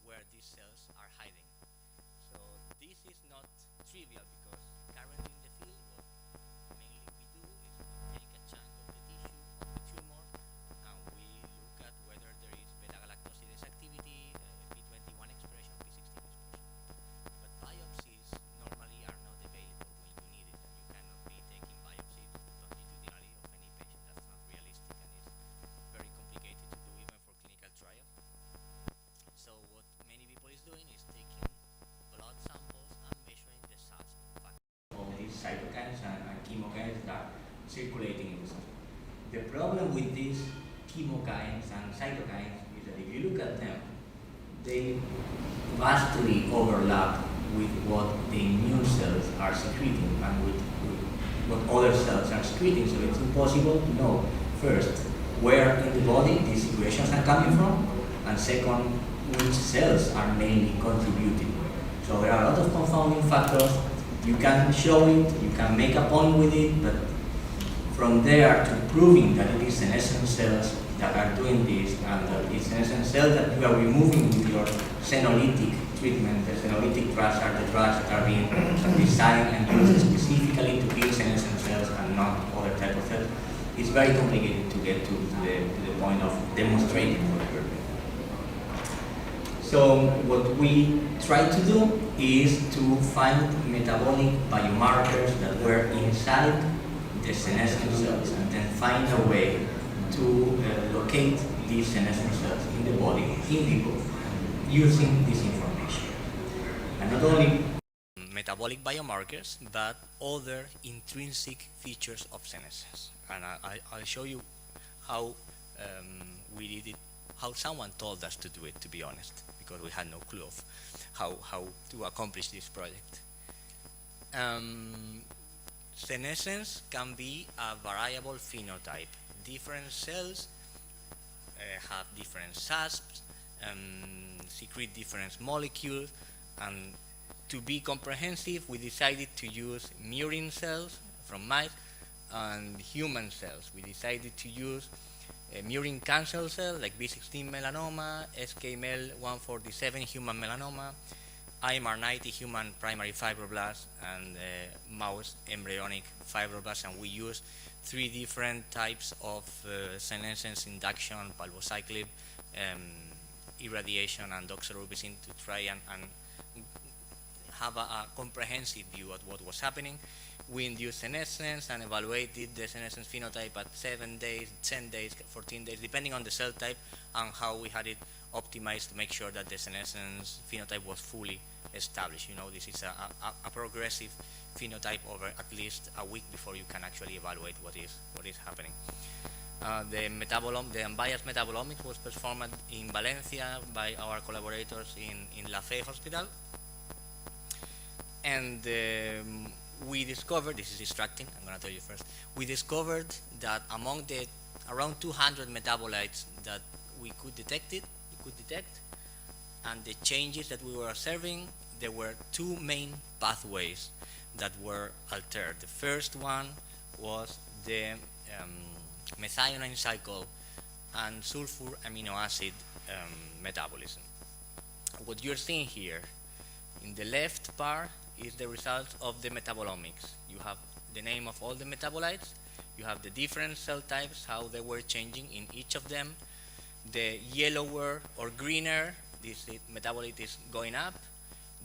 where these cells are hiding. So this is not trivial because currently in the field what mainly we do is we take a chunk of the tissue of the tumor and we look at whether there is beta-galactosidase activity, P21 expression, P16 expression. But biopsies normally are not available when you need it, and you cannot be taking biopsies longitudinally of any patient. That's not realistic and is very complicated to do even for clinical trials. So what many people is doing is taking blood samples and measuring the SASP factor. All these cytokines and chemokines that are circulating in the system. The problem with these chemokines and cytokines is that if you look at them, they vastly overlap with what the immune cells are secreting and with what other cells are secreting. So it's impossible to know, first, where in the body these secretions are coming from, and second, which cells are mainly contributing. So there are a lot of confounding factors. You can show it, you can make a point with it, but from there to proving that it is senescent cells that are doing this, and that it's senescent cells that you are removing with your senolytic treatment. The senolytic drugs are the drugs that are being designed and used specifically to kill senescent cells and not other type of cells. It's very complicated to get to the point of demonstrating whatever. So what we try to do is to find metabolic biomarkers that were inside the senescent cells and then find a way to locate these senescent cells in the body, in vivo, using this information. And not only metabolic biomarkers, but other intrinsic features of senescence. And I'll show you how we did it, how someone told us to do it, to be honest, because we had no clue of how to accomplish this project. Senescence can be a variable phenotype. Different cells have different SASPs, secrete different molecules, and to be comprehensive, we decided to use murine cells from mice and human cells. We decided to use murine cancer cells like B16 melanoma, SKML147 human melanoma, IMR90 human primary fibroblasts, and mouse embryonic fibroblasts, and we use 3 different types of senescence induction, palbociclib, irradiation, and doxorubicin to try and have a comprehensive view of what was happening. We induced senescence and evaluated the senescence phenotype at 7 days, 10 days, 14 days, depending on the cell type and how we had it optimized to make sure that the senescence phenotype was fully established. You know, this is a progressive phenotype over at least a week before you can actually evaluate what is happening. The unbiased metabolomics was performed in Valencia by our collaborators in La Fe Hospital, and we discovered, this is distracting, I'm going to tell you first, we discovered that among the around 200 metabolites that we could detect, and the changes that we were observing, there were two main pathways that were altered. The first one was the methionine cycle and sulfur amino acid metabolism. What you're seeing here in the left part is the result of the metabolomics. You have the name of all the metabolites, you have the different cell types, how they were changing in each of them. The yellower or greener, this metabolite is going up.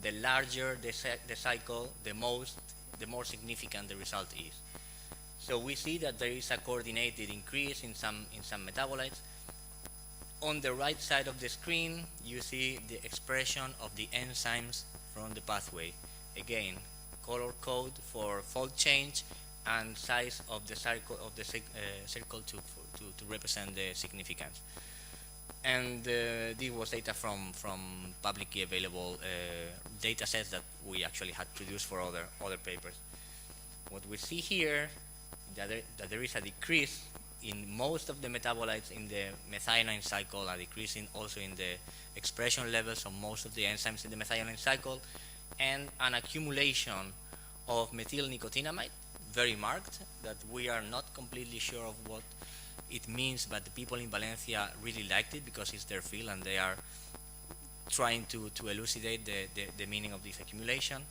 The larger the cycle, the more significant the result is. So we see that there is a coordinated increase in some metabolites. On the right side of the screen, you see the expression of the enzymes from the pathway. Again, color code for fold change and size of the circle to represent the significance. And this was data from publicly available data sets that we actually had produced for other papers. What we see here that there is a decrease in most of the metabolites in the methionine cycle, a decrease also in the expression levels of most of the enzymes in the methionine cycle, and an accumulation of methylnicotinamide, very marked, that we are not completely sure of what it means, but the people in Valencia really liked it because it's their field and they are trying to elucidate the meaning of this accumulation.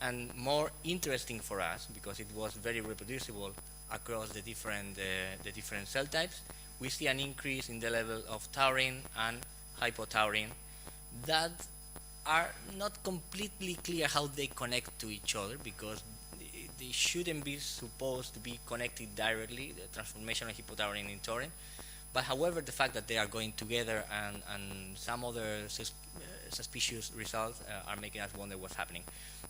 And more interesting for us, because it was very reproducible across the different cell types, we see an increase in the level of taurine and hypotaurine that are not completely clear how they connect to each other, because they shouldn't be supposed to be connected directly, the transformation of hypotaurine in taurine. But however, the fact that they are going together and some other suspicious results are making us wonder what's happening.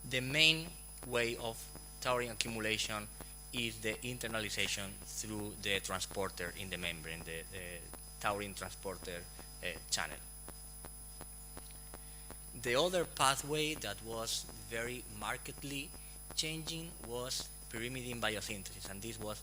The main way of taurine accumulation is the internalization through the transporter in the membrane, the taurine transporter channel. The other pathway that was very markedly changing was pyrimidine biosynthesis, and this was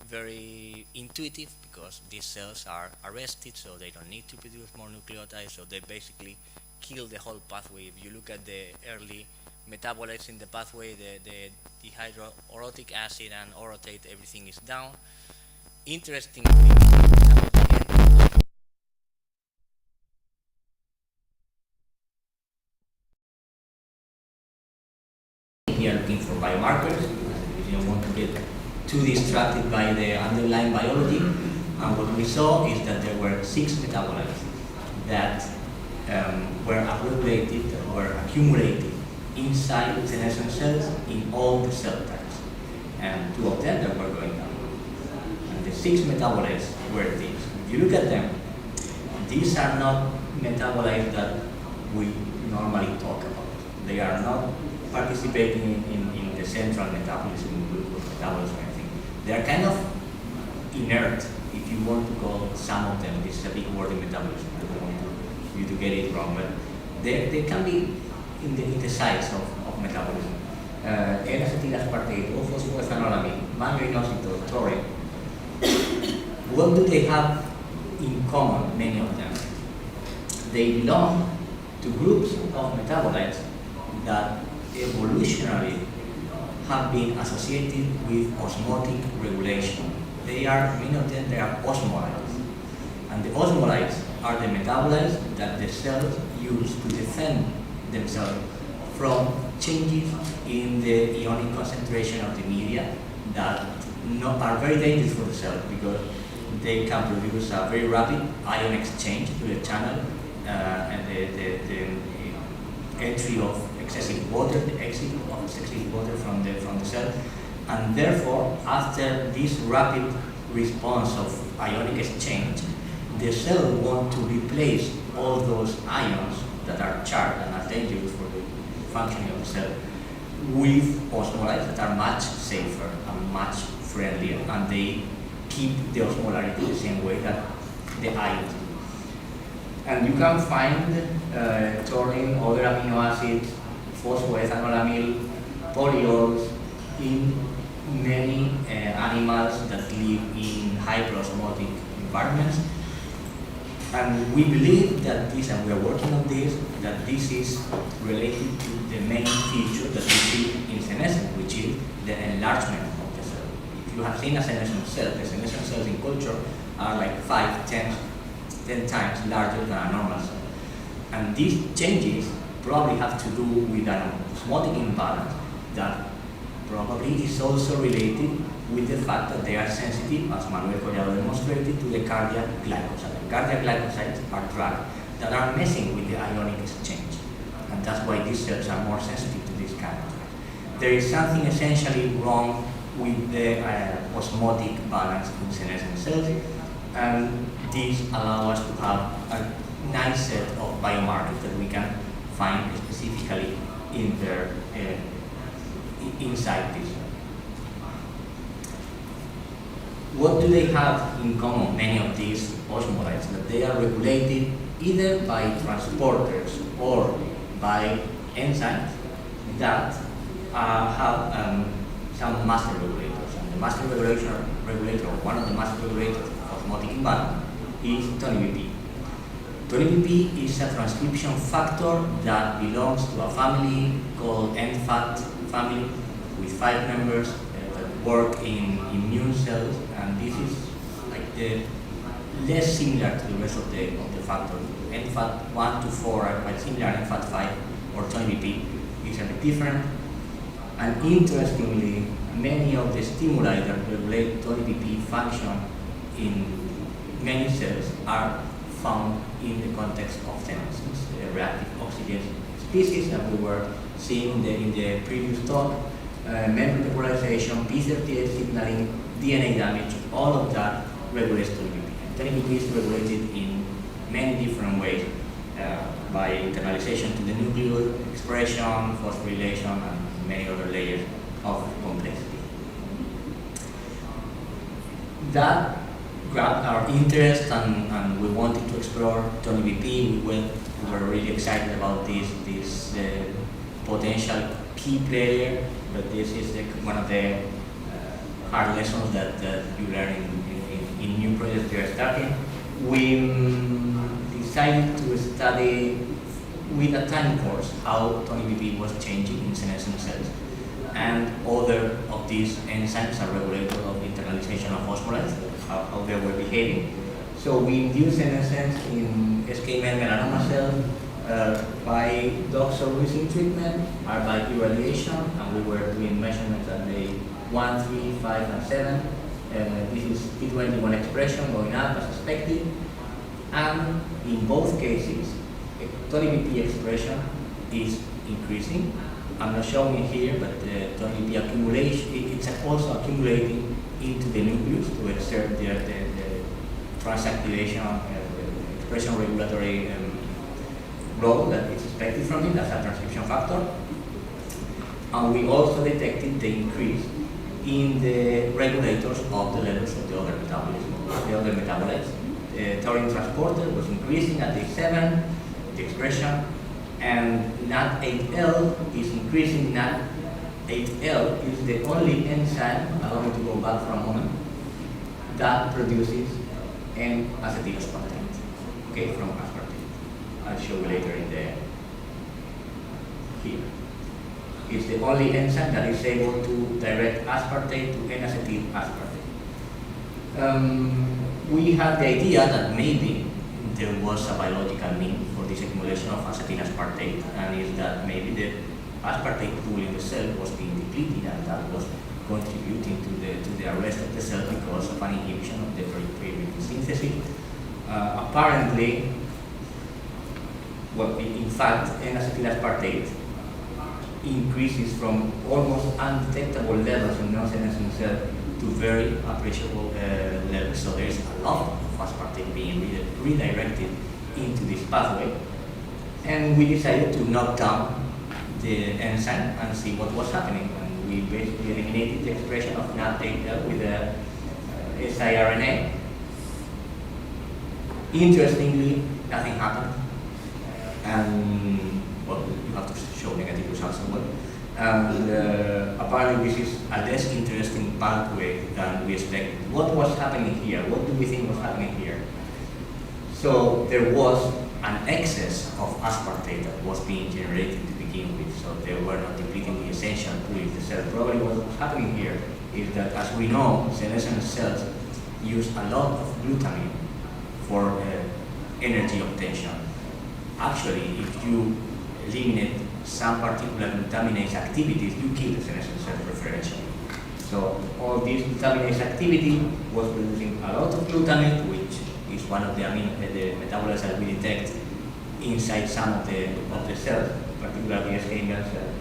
very intuitive because these cells are arrested, so they don't need to produce more nucleotides, so they basically kill the whole pathway. If you look at the early metabolites in the pathway, the dihydroorotic acid and orotate, everything is down. Interestingly, we are looking for biomarkers. We don't want to get too distracted by the underlying biology. And what we saw is that there were 6 metabolites that were upregulated or accumulated inside senescent cells in all the cell types. And 2 of them that were going down. And the 6 metabolites were these. If you look at them, these are not metabolites that we normally talk about. They are not participating in the central metabolism, glucose metabolism or anything. They are kind of inert, if you want to call some of them. This is a big word in metabolism. I don't want you to get it wrong, but they can be in the size of metabolism. N-acetylaspartate, O-phosphoethanolamine, manganose, taurine. What do they have in common, many of them? They belong to groups of metabolites that evolutionarily have been associated with osmotic regulation. They are, many of them, they are osmolites. And the osmolites are the metabolites that the cells use to defend themselves from changes in the ionic concentration of the media that are very dangerous for the cell because they can produce a very rapid ion exchange to the channel and the entry of excessive water, the exit of excessive water from the cell, and therefore, after this rapid response of ionic exchange, the cell wants to replace all those ions that are charged and are dangerous for the functioning of the cell with osmolytes that are much safer and much friendlier, and they keep the osmolarity the same way that the ions do. And you can find taurine, other amino acids, phosphoethanolamine, polyols in many animals that live in hyperosmotic environments. And we believe that this, and we are working on this, that this is related to the main feature that we see in senescence, which is the enlargement of the cell. If you have seen a senescent cell, the senescent cells in culture are like 10 times larger than a normal cell. And these changes probably have to do with an osmotic imbalance that probably is also related with the fact that they are sensitive, as Manuel Collado demonstrated, to the cardiac glycosides. Cardiac glycosides are drugs that are messing with the ionic exchange, and that's why these cells are more sensitive to this kind of drugs. There is something essentially wrong with the osmotic balance in senescent cells, and these allow us to have a nice set of biomarkers that we can find specifically in their inside this. What do they have in common, many of these osmolytes? That they are regulated either by transporters or by enzymes that have some master regulators. And the master regulator, one of the master regulators of osmotic imbalance is 20BP. 20BP is a transcription factor that belongs to a family called NFAT family with 5 members that work in immune cells, and this is like the less similar to the rest of the factors. NFAT 1 to 4 are quite similar, NFAT 5 or 20BP is a bit different. And interestingly, many of the stimuli that regulate 20BP function in many cells are found in the context of senescence, reactive oxygen species that we were seeing in the previous talk, membrane depolarization, P38 signaling, DNA damage, all of that regulates 20BP. 20BP is regulated in many different ways by internalization to the nucleus, expression, phosphorylation, and many other layers of complexity. That grabbed our interest, and we wanted to explore 20BP. We were really excited about this potential key player, but this is one of the hard lessons that you learn in new projects you are starting. We decided to study with a time course how 20BP was changing in senescent cells, and other of these enzymes are regulators of internalization of osmolytes, how they were behaving. So we induced senescence in SKM melanoma cells by doxorubicin treatment or by irradiation, and we were doing measurements at day 1, 3, 5, and 7. This is P21 expression going up as expected, and in both cases, 20BP expression is increasing. I'm not showing it here, but the 20BP accumulation, it's also accumulating into the nucleus to exert the transactivation, expression regulatory role that is expected from it as a transcription factor. And we also detected the increase in the regulators of the levels of the other metabolites. The taurine transporter was increasing at day 7, the expression, and NAT8L is increasing. NAT8L is the only enzyme, allow me to go back for a moment, that produces N-acetylaspartate, okay, from aspartate. I'll show you later here. It's the only enzyme that is able to direct aspartate to N-acetylaspartate. We had the idea that maybe there was a biological mean for this accumulation of acetylaspartate, and is that maybe the aspartate pool in the cell was being depleted, and that was contributing to the arrest of the cell because of an inhibition of the pyrimidine synthesis. Apparently, well, in fact, N-acetylaspartate increases from almost undetectable levels in non-senescent cells to very appreciable levels. So there is a lot of aspartate being redirected into this pathway. And we decided to knock down the enzyme and see what was happening. And we basically eliminated the expression of NAT data with a siRNA. Interestingly, nothing happened. And, well, you have to show negative results as well. And apparently this is a less interesting pathway than we expected. What was happening here? What do we think was happening here? So there was an excess of aspartate that was being generated to begin with, so they were not depleting the essential pool of the cell. Probably what was happening here is that, as we know, senescent cells use a lot of glutamine for energy obtention. Actually, if you eliminate some particular glutaminase activities, you kill the senescent cell preferentially. So all this glutaminase activity was producing a lot of glutamate, which is one of the metabolites that we detect inside some of the cells, particularly ischemic cells.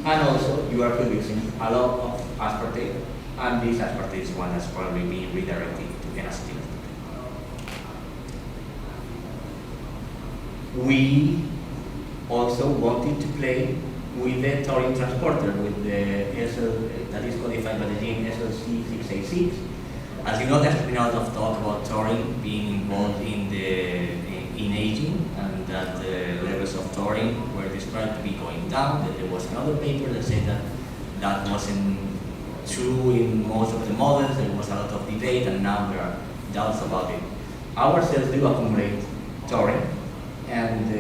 And also, you are producing a lot of aspartate, and this aspartate is one that's probably being redirected to N-acetyl. We also wanted to play with the taurine transporter, with the SL that is codified by the gene SLC6A6. As you know, there's been a lot of talk about taurine being involved in aging, and that the levels of taurine were described to be going down. That there was another paper that said that that wasn't true in most of the models. There was a lot of debate, and now there are doubts about it. Our cells do accumulate taurine, and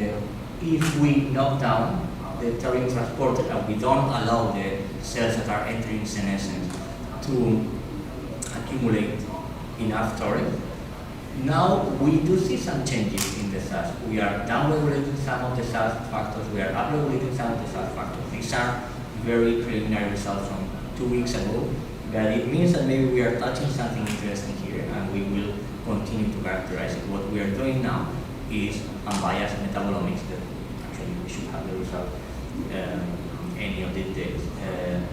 if we knock down the taurine transporter and we don't allow the cells that are entering senescence to accumulate enough taurine, now we do see some changes in the SAS. We are downregulating some of the SAS factors, we are upregulating some of the SAS factors. These are very preliminary results from 2 weeks ago, but it means that maybe we are touching something interesting here, and we will continue to characterize it. What we are doing now is unbiased metabolomics. That actually we should have the result any of these days.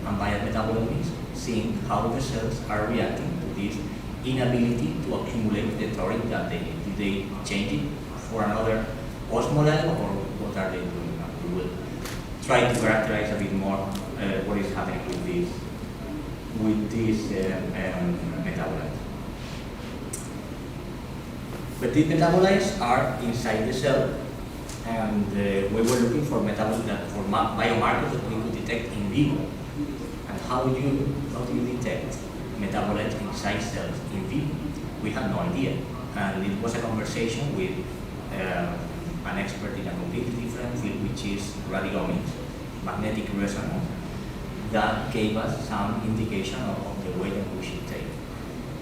Unbiased metabolomics, seeing how the cells are reacting to this inability to accumulate the taurine that they need. Did they change it for another osmolar, or what are they doing now? We will try to characterize a bit more what is happening with these metabolites. But these metabolites are inside the cell, and we were looking for biomarkers that we could detect in vivo. And how do you detect metabolites inside cells in vivo? We had no idea. And it was a conversation with an expert in a completely different field, which is radiomics, magnetic resonance, that gave us some indication of the way that we should take.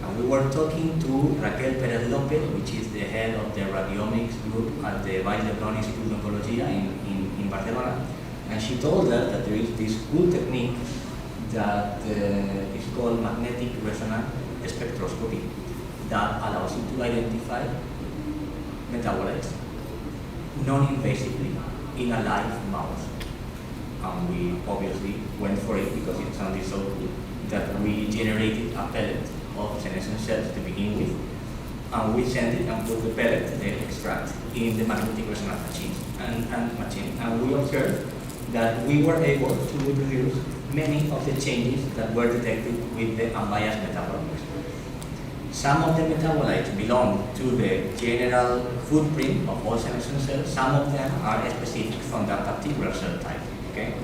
And we were talking to Raquel Pérez López, which is the head of the radiomics group at the Vall d'Hebron Institute of Oncologia in Barcelona. And she told us that there is this cool technique that is called magnetic resonance spectroscopy that allows you to identify metabolites non-invasively in a live mouse. And we obviously went for it because it sounded so cool that we generated a pellet of senescent cells to begin with, and we sent it and put the pellet, the extract, in the magnetic resonance machine. And we observed that we were able to reproduce many of the changes that were detected with the unbiased metabolomics. Some of the metabolites belong to the general footprint of all senescent cells. Some of them are specific from that particular cell type. Okay,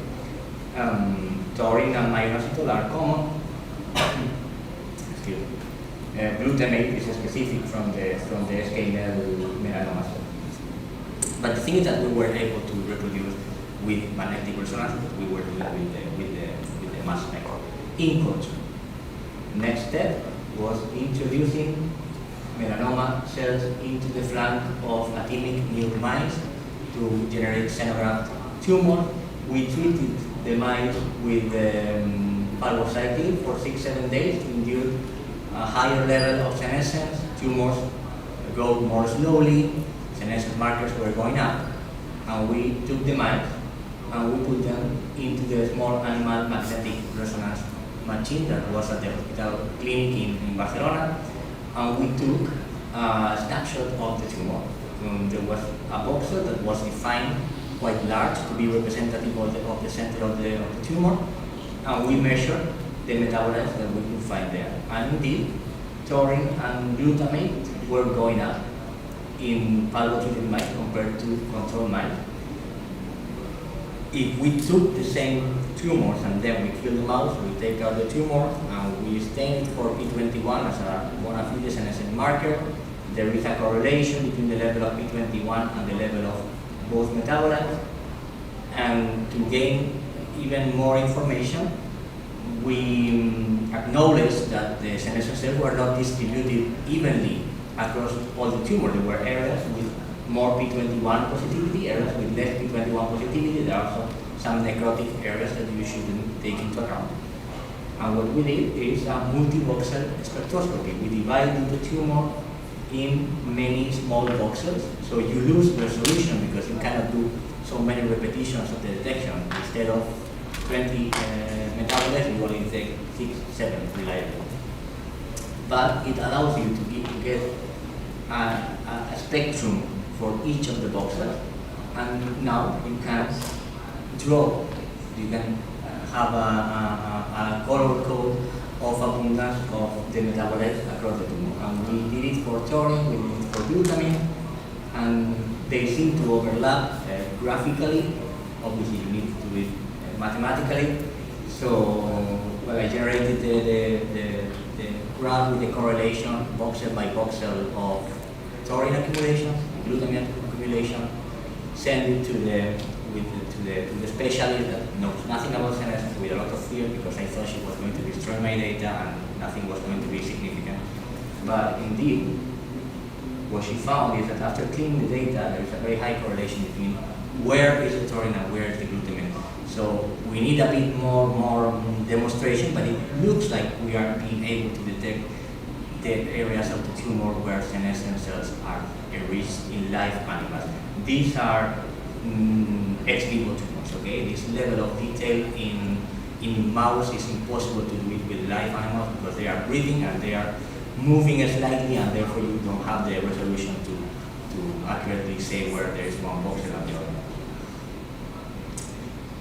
taurine and myoinositol are common. Excuse me. Glutamate is specific from the ischemic melanoma cell. But the thing is that we were able to reproduce with magnetic resonance that we were doing with the mass spec in culture. Next step was introducing melanoma cells into the flank of actinic nude mice to generate xenograft tumor. We treated the mice with palbociclib for 6-7 days to induce a higher level of senescence. Tumors grow more slowly, senescence markers were going up, and we took the mice and we put them into the small animal magnetic resonance machine that was at the hospital clinic in Barcelona, and we took a snapshot of the tumor. there was a voxel that was defined quite large to be representative of the center of the tumor, and we measured the metabolites that we could find there. And indeed, taurine and glutamate were going up in palliative mice compared to control mice. If we took the same tumors and then we kill the mouse, we take out the tumor and we stain it for P21 as a bona fide senescent marker, there is a correlation between the level of P21 and the level of both metabolites. And to gain even more information, we acknowledged that the senescent cells were not distributed evenly across all the tumors. There were areas with more P21 positivity, areas with less P21 positivity. There are also some necrotic areas that you shouldn't take into account. And what we did is a multi-voxel spectroscopy. We divided the tumor in many small voxels, so you lose resolution because you cannot do so many repetitions of the detection. Instead of 20 metabolites, you only take 6, 7 reliably. But it allows you to get a spectrum for each of the voxels, and now you can draw, you can have a color code of abundance of the metabolites across the tumor. And we did it for taurine, we did it for glutamine, and they seem to overlap graphically. Obviously, you need to do it mathematically. So, well, I generated the graph with the correlation voxel by voxel of taurine accumulation, glutamine accumulation, send it to the specialist that knows nothing about senescence with a lot of fear because I thought she was going to destroy my data and nothing was going to be significant. But indeed, what she found is that after cleaning the data, there is a very high correlation between where is the taurine and where is the glutamine. So we need a bit more demonstration, but it looks like we are being able to detect the areas of the tumor where senescent cells are enriched in live animals. These are ex vivo tumors, okay? This level of detail in mouse is impossible to do it with live animals because they are breathing and they are moving slightly, and therefore you don't have the resolution to accurately say where there is one voxel and the other.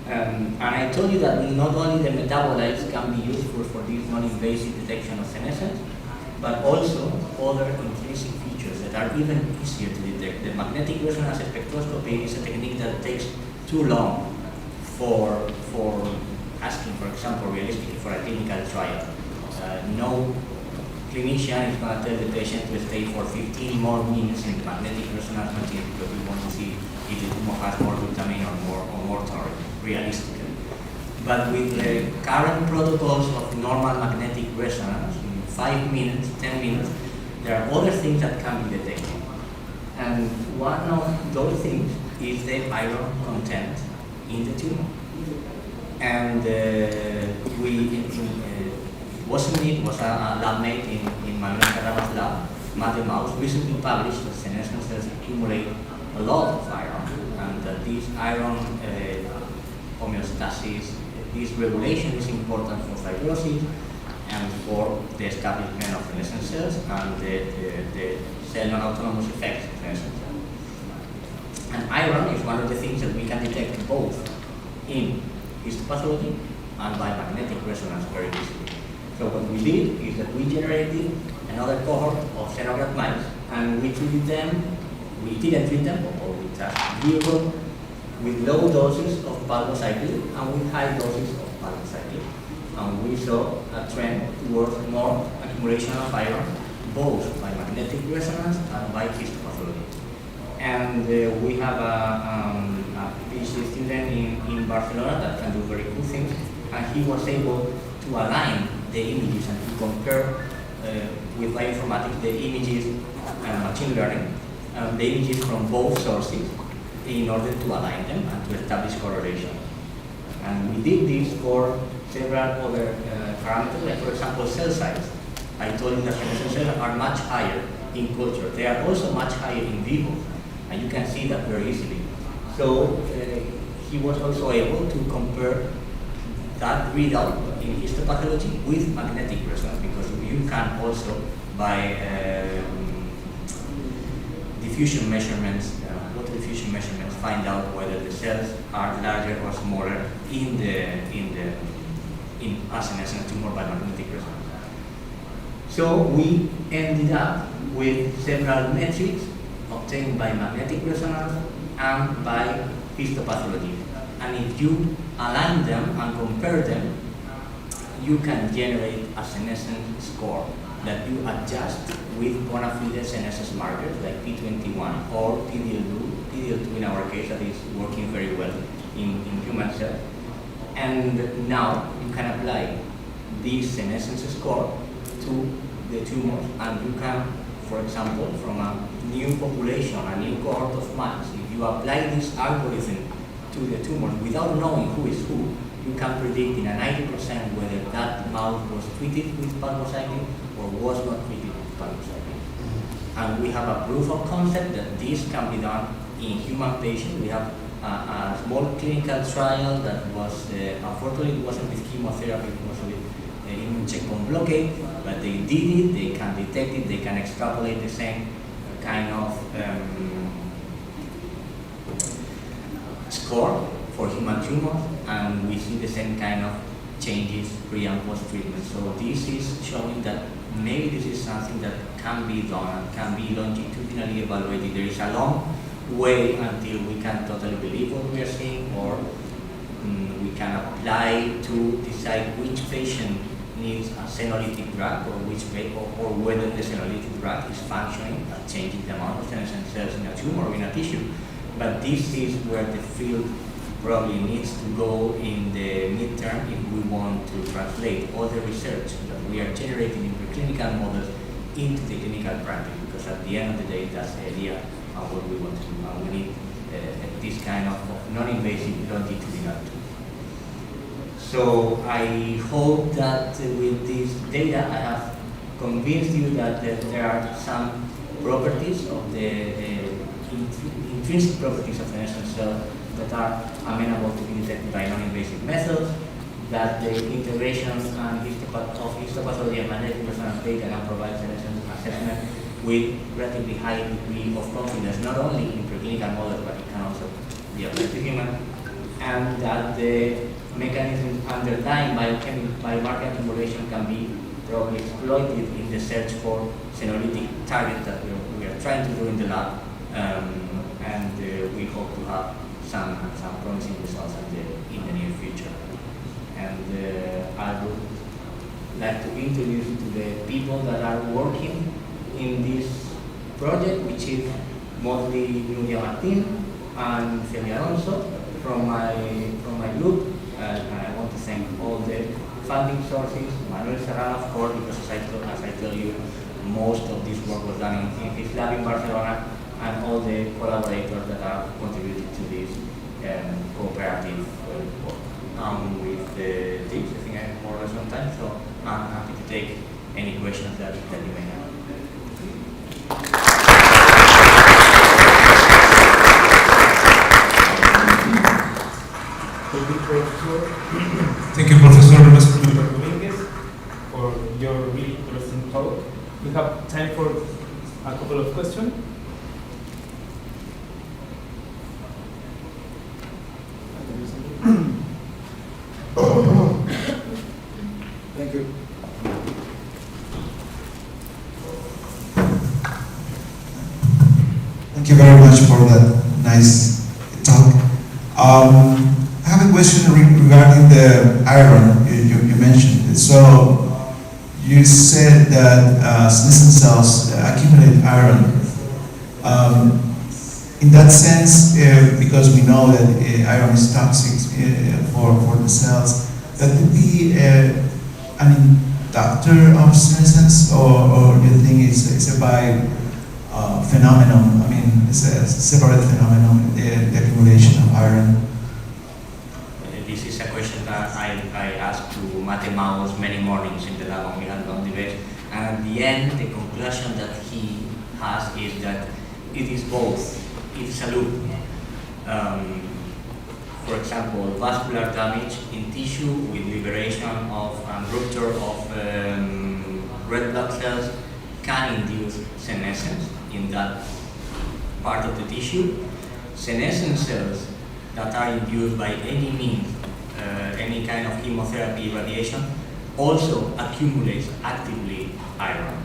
And I told you that not only the metabolites can be useful for this non-invasive detection of senescence, but also other intrinsic features that are even easier to detect. The magnetic resonance spectroscopy is a technique that takes too long for asking, for example, realistically for a clinical trial. No clinician is going to tell the patient to stay for 15 more minutes in the magnetic resonance machine because we want to see if the tumor has more glutamine or more taurine, realistically. But with the current protocols of normal magnetic resonance, in 5 minutes, 10 minutes, there are other things that can be detected. And one of those things is the iron content in the tumor. And it wasn't me, it was a lab mate in Manuel Carrara's lab, Mate Mouse, recently published that senescent cells accumulate a lot of iron, and that this iron homeostasis, this regulation is important for fibrosis and for the establishment of senescent cells and the cell non-autonomous effects of senescent cells. And iron is one of the things that we can detect both in histopathology and by magnetic resonance very easily. So what we did is that we generated another cohort of xenograft mice, and we treated them, we didn't treat them, or we just grew them with low doses of palbociclib and with high doses of palbociclib. And we saw a trend towards more accumulation of iron, both by magnetic resonance and by histopathology. And we have a PhD student in Barcelona that can do very cool things, and he was able to align the images and to compare with bioinformatics the images and machine learning, the images from both sources in order to align them and to establish correlation. And we did this for several other parameters, like for example cell size. I told you that senescent cells are much higher in culture. They are also much higher in vivo, and you can see that very easily. So he was also able to compare that readout in histopathology with magnetic resonance, because you can also, by diffusion measurements, water diffusion measurements find out whether the cells are larger or smaller in a senescent tumor by magnetic resonance. So we ended up with several metrics obtained by magnetic resonance and by histopathology. And if you align them and compare them, you can generate a senescence score that you adjust with bona fide senescence markers like P21 or PDL2 in our case, that is working very well in human cells. And now you can apply this senescence score to the tumors, and you can, for example, from a new population, a new cohort of mice, if you apply this algorithm to the tumors without knowing who is who, you can predict in a 90% whether that mouse was treated with palbociclib or was not treated with palbociclib. And we have a proof of concept that this can be done in human patients. We have a small clinical trial that was, unfortunately it wasn't with chemotherapy, it was with immune checkpoint blockade, but they did it, they can detect it, they can extrapolate the same kind of score for human tumors, and we see the same kind of changes pre and post treatment. So this is showing that maybe this is something that can be done and can be longitudinally evaluated. There is a long way until we can totally believe what we are seeing, or we can apply to decide which patient needs a senolytic drug, or or whether the senolytic drug is functioning and changing the amount of senescent cells in a tumor or in a tissue. But this is where the field probably needs to go in the midterm if we want to translate all the research that we are generating in preclinical models into the clinical practice, because at the end of the day, that's the idea of what we want to do. And we need this kind of non-invasive longitudinal tool. So I hope that with this data, I have convinced you that there are some properties of the intrinsic properties of senescent cells that are amenable to be detected by non-invasive methods, that the integration and histopathology and magnetic resonance data can provide senescence assessment with relatively high degree of confidence, not only in preclinical models, but it can also be applied to human, and that the mechanisms underlying biomarker accumulation can be probably exploited in the search for senolytic targets that we are trying to do in the lab, and we hope to have some promising results in the near future. And I would like to introduce you to the people that are working in this project, which is mostly Nuria Martin and Celia Alonso from my group. And I want to thank all the funding sources, Manuel Serrano, of course, because as I told you, most of this work was done in his lab in Barcelona, and all the collaborators that are contributed to this cooperative work. With this, I think I have more or less on time, so I'm happy to take any questions that you may have. Thank you, Professor Dominguez, for your really interesting talk. We have time for a couple of questions. Thank you. Thank you very much for that nice talk. I have a question regarding the iron you mentioned. So you said that senescent cells accumulate iron. In that sense, because we know that iron is toxic for the cells, that could be an inductor of senescence, or do you think it's a phenomenon? I mean, it's a separate phenomenon, the accumulation of iron. This is a question that I asked to Mate Maus many mornings in the lab when we had long debates, and at the end, the conclusion that he has is that it is both. It's a loop. For example, vascular damage in tissue with liberation of rupture of red blood cells can induce senescence in that part of the tissue. Senescent cells that are induced by any means, any kind of chemotherapy, radiation, also accumulates actively iron.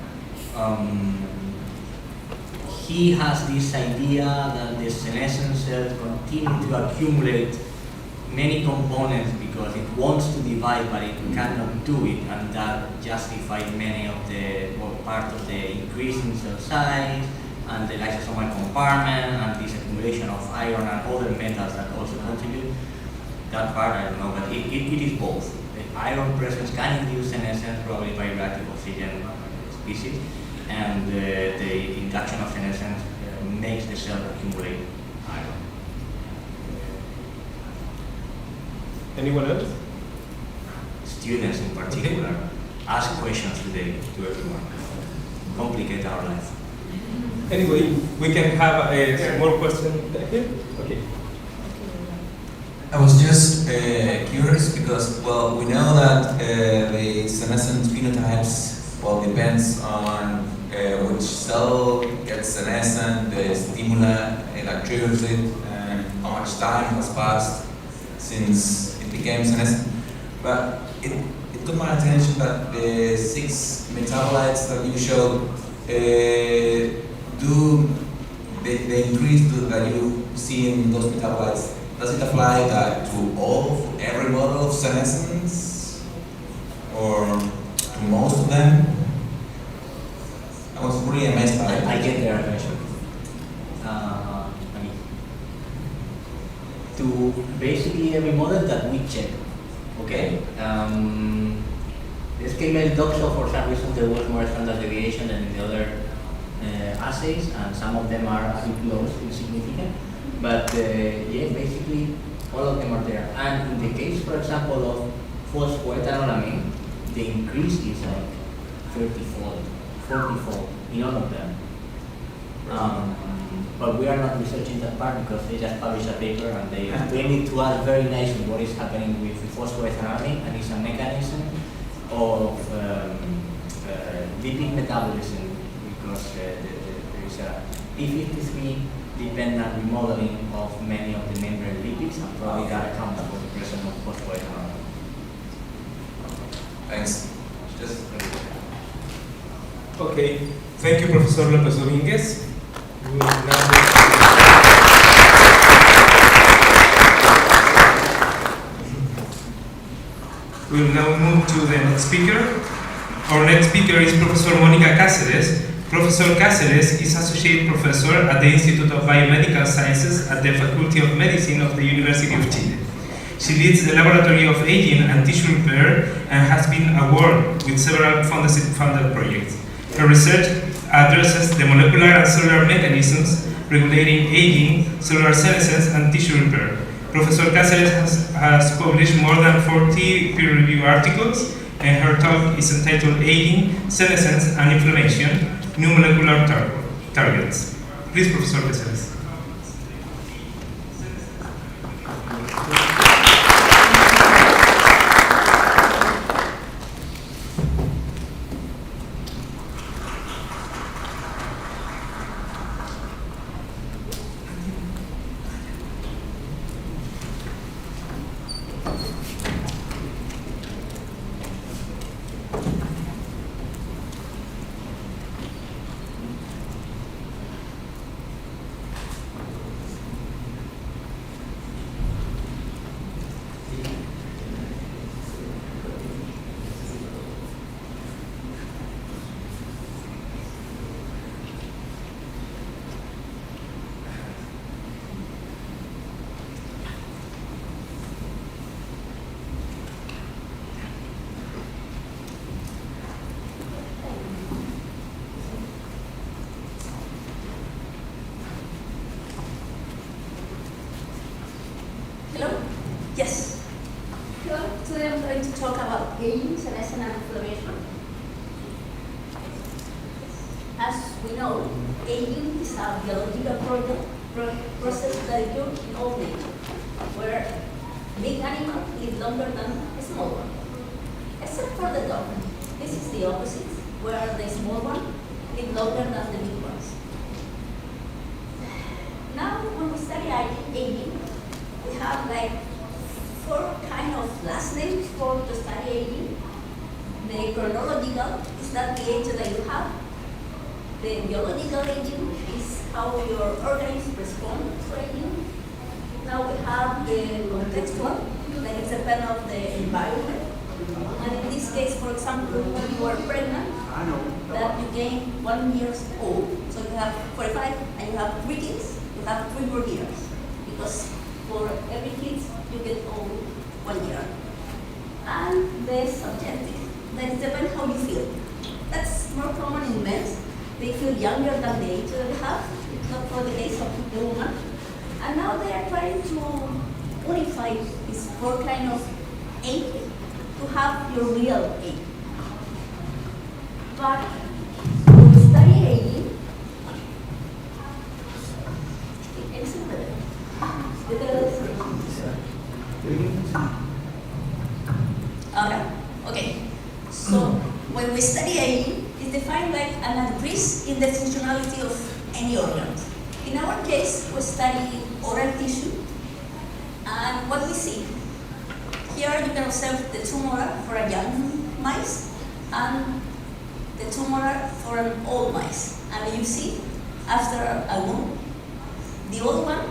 He has this idea that the senescent cells continue to accumulate many components because it wants to divide but it cannot do it, and that justifies many of the, well, part of the increase in cell size and the lysosomal compartment and this accumulation of iron and other metals that also contribute. That part I don't know, but it is both. The iron presence can induce senescence, probably by reactive oxygen species, and the induction of senescence makes the cell accumulate iron. Anyone else? Students in particular ask questions today to everyone. Complicate our life. Anyway, we can have a more question here. Okay. I was just curious because, well, we know that the senescent phenotypes, well, depends on which cell gets senescent, the stimuli that triggers it, and how much time has passed since it became senescent. But it took my attention that the 6 metabolites that you showed, the increase that you see in those metabolites, does it apply that to every model of senescence, or to most of them? I was really amazed by it. I get their attention. To basically every model that we check, okay? The scale doxo, for some reason, there was more standard deviation than in the other assays, and some of them are a bit close, insignificant. But yeah, basically all of them are there. And in the case, for example, of phosphoethanolamine, the increase is like 30-fold, 40-fold in all of them. But we are not researching that part because they just published a paper and they explained it to us very nicely what is happening with phosphoethanolamine, and it's a mechanism of lipid metabolism because there is a P53 dependent remodeling of many of the membrane lipids, and probably that accounts for the presence of phosphoethanolamine. Thanks. Okay. Thank you, Professor Lopez Dominguez. We will now move to the next speaker. Our next speaker is Professor Mónica Cáceres. Professor Cáceres is Associate Professor at the Institute of Biomedical Sciences at the Faculty of Medicine of the University of Chile. She leads the Laboratory of Aging and Tissue Repair and has been awarded with several funded projects. Her research addresses the molecular and cellular mechanisms regulating aging, cellular senescence, and tissue repair. Professor Cáceres has published more than 40 peer-reviewed articles, and her talk is entitled Aging, Senescence, and Inflammation, New Molecular Targets. Please, Professor Cáceres. Yes. Today I'm going to talk about aging, senescence, and inflammation. As we know, aging is a biological process that occurs in old nature, where big animals live longer than a small one. Except for the dog. This is the opposite, where the small one live longer than the big ones. Now, when we study aging, we have like 4 kind of last names for to study aging. The chronological is that the age that you have. The biological aging is how your organisms respond to aging. Now we have the contextual, that is depend of the environment. And in this case, for example, when you are pregnant, that you gain 1 year old, so you have 45 and you have 3 kids, you have 3 more years. Because for every kid, you get old 1 year. And the subjective, that depends how you feel. That's more common in men. They feel younger than the age that they have, not for the case of the woman. And now they are trying to unify these 4 kind of age to have your real age. But when we study aging, okay. So when we study aging, it's defined like an increase in the functionality of any organ. In our case, we study oral tissue, and what we see here, you can observe the tumor for a young mice and the tumor for an old mice. And you see, after a wound, the old one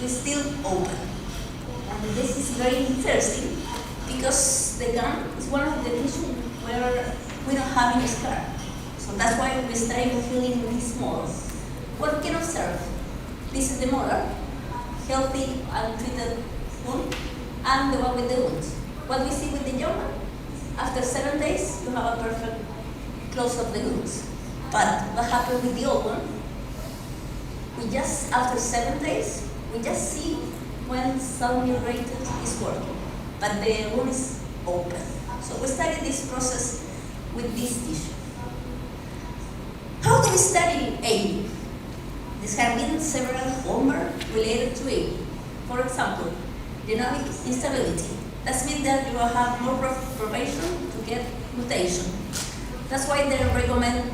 is still open. And this is very interesting because the gum is one of the tissues where we don't have any scar. So that's why we study the healing in these models. What we can observe, this is the molar, healthy, untreated wound, and the one with the wound. What we see with the young one, after 7 days, you have a perfect close of the wounds. But what happened with the old one, after 7 days, we just see when some rated is working, but the wound is open. So we study this process with this tissue. How do we study aging? There have been several hallmarks related to aging. For example, genomic instability. That means that you will have more probation to get mutation. That's why they recommend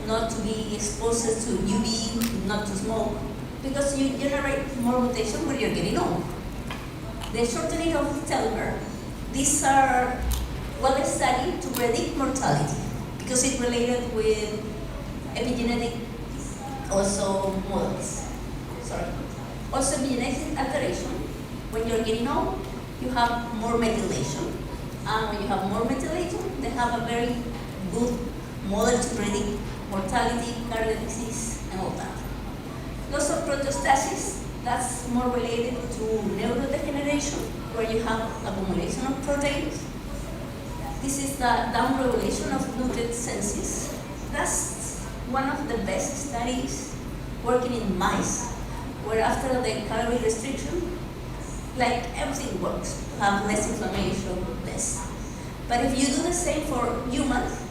not to be exposed to UV, not to smoke, because you generate more mutation when you're getting old. The shortening of telomere, these are well studied to predict mortality because it's related with epigenetic also models. Also epigenetic alteration. When you're getting old, you have more methylation. And when you have more methylation, they have a very good model to predict mortality, cardiac disease, and all that. Loss of proteostasis, that's more related to neurodegeneration, where you have accumulation of proteins. This is the downregulation of nutrient senses. That's one of the best studies working in mice, where after the calorie restriction, like everything works, to have less inflammation, less. But if you do the same for humans,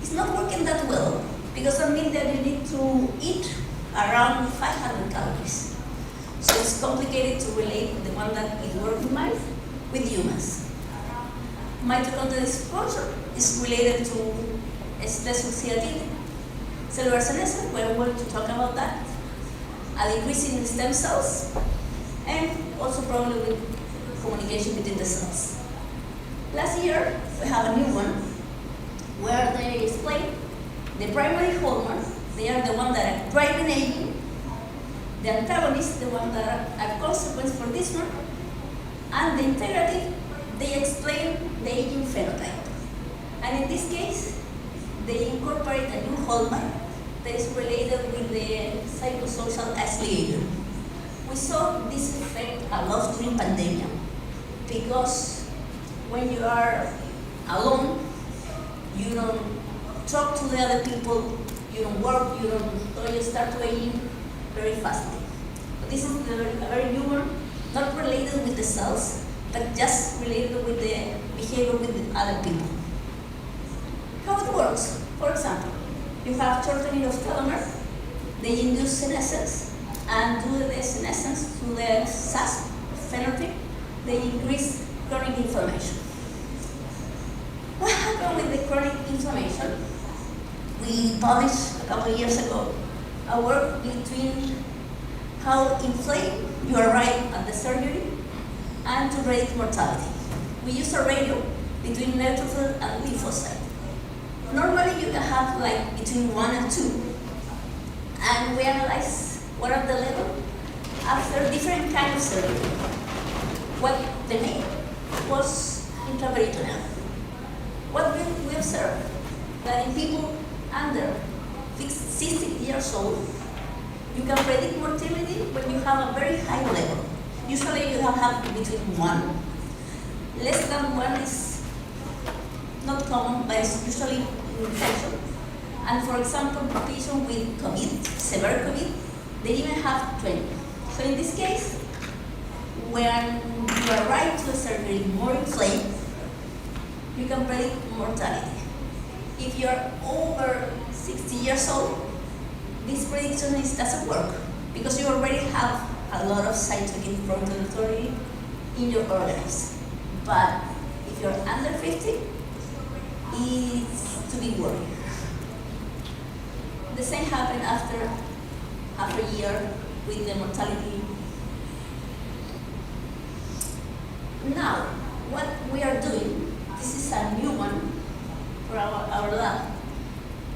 it's not working that well, because that means that you need to eat around 500 calories. So it's complicated to relate the one that is working mice with humans. Mitochondrial exposure is related to stress-oxidative cellular senescence, we're going to talk about that. A decrease in the stem cells, and also probably with communication between the cells. Last year, we have a new one where they explain the primary hallmarks. They are the ones that are driving aging. The antagonists, the ones that are consequence for this one. And the integrative, they explain the aging phenotype. And in this case, they incorporate a new hallmark that is related with the psychosocial affiliation. We saw this effect a lot during pandemic because when you are alone, you don't talk to the other people, you don't work, so you start to aging very fastly. But this is a very new one, not related with the cells, but just related with the behavior with the other people. How it works? For example, you have shortening of telomere, they induce senescence, and due to the senescence, to the SASP phenotype, they increase chronic inflammation. What happened with the chronic inflammation? We published a couple of years ago a work between how inflamed you arrive at the surgery and to predict mortality. We use a ratio between neutrophil and lymphocyte. Normally you can have like between 1 and 2. And we analyze what are the levels after different kind of surgery. What the main was intraperitoneal. What we observed that in people under 60 years old, you can predict mortality when you have a very high level. Usually you have between 1. Less than 1 is not common, but it's usually infection. And for example, patients with COVID, severe COVID, they even have 20. So in this case, when you arrive to a surgery more inflamed, you can predict mortality. If you're over 60 years old, this prediction doesn't work because you already have a lot of cytokine pro-inflammatory in your organism. But if you're under 50, it's to be worried. The same happened after half a year with the mortality. Now, what we are doing, this is a new one for our lab,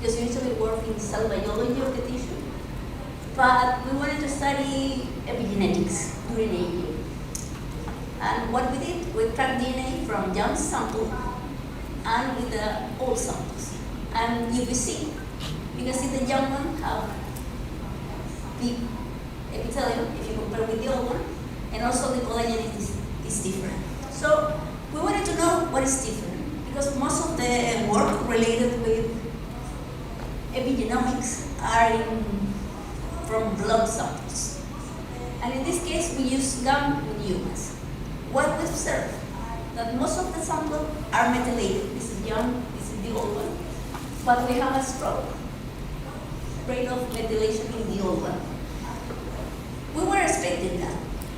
because we usually work in cell biology of the tissue, but we wanted to study epigenetics during aging. And what we did, we tracked DNA from young sample and with the old samples. And you can see the young one have big epithelium if you compare with the old one, and also the collagen is different. So we wanted to know what is different, because most of the work related with epigenomics are from blood samples. And in this case, we use gum in humans. What we observed, that most of the samples are methylated. This is young, this is the old one. But we have a strong rate of methylation in the old one. We were expecting that,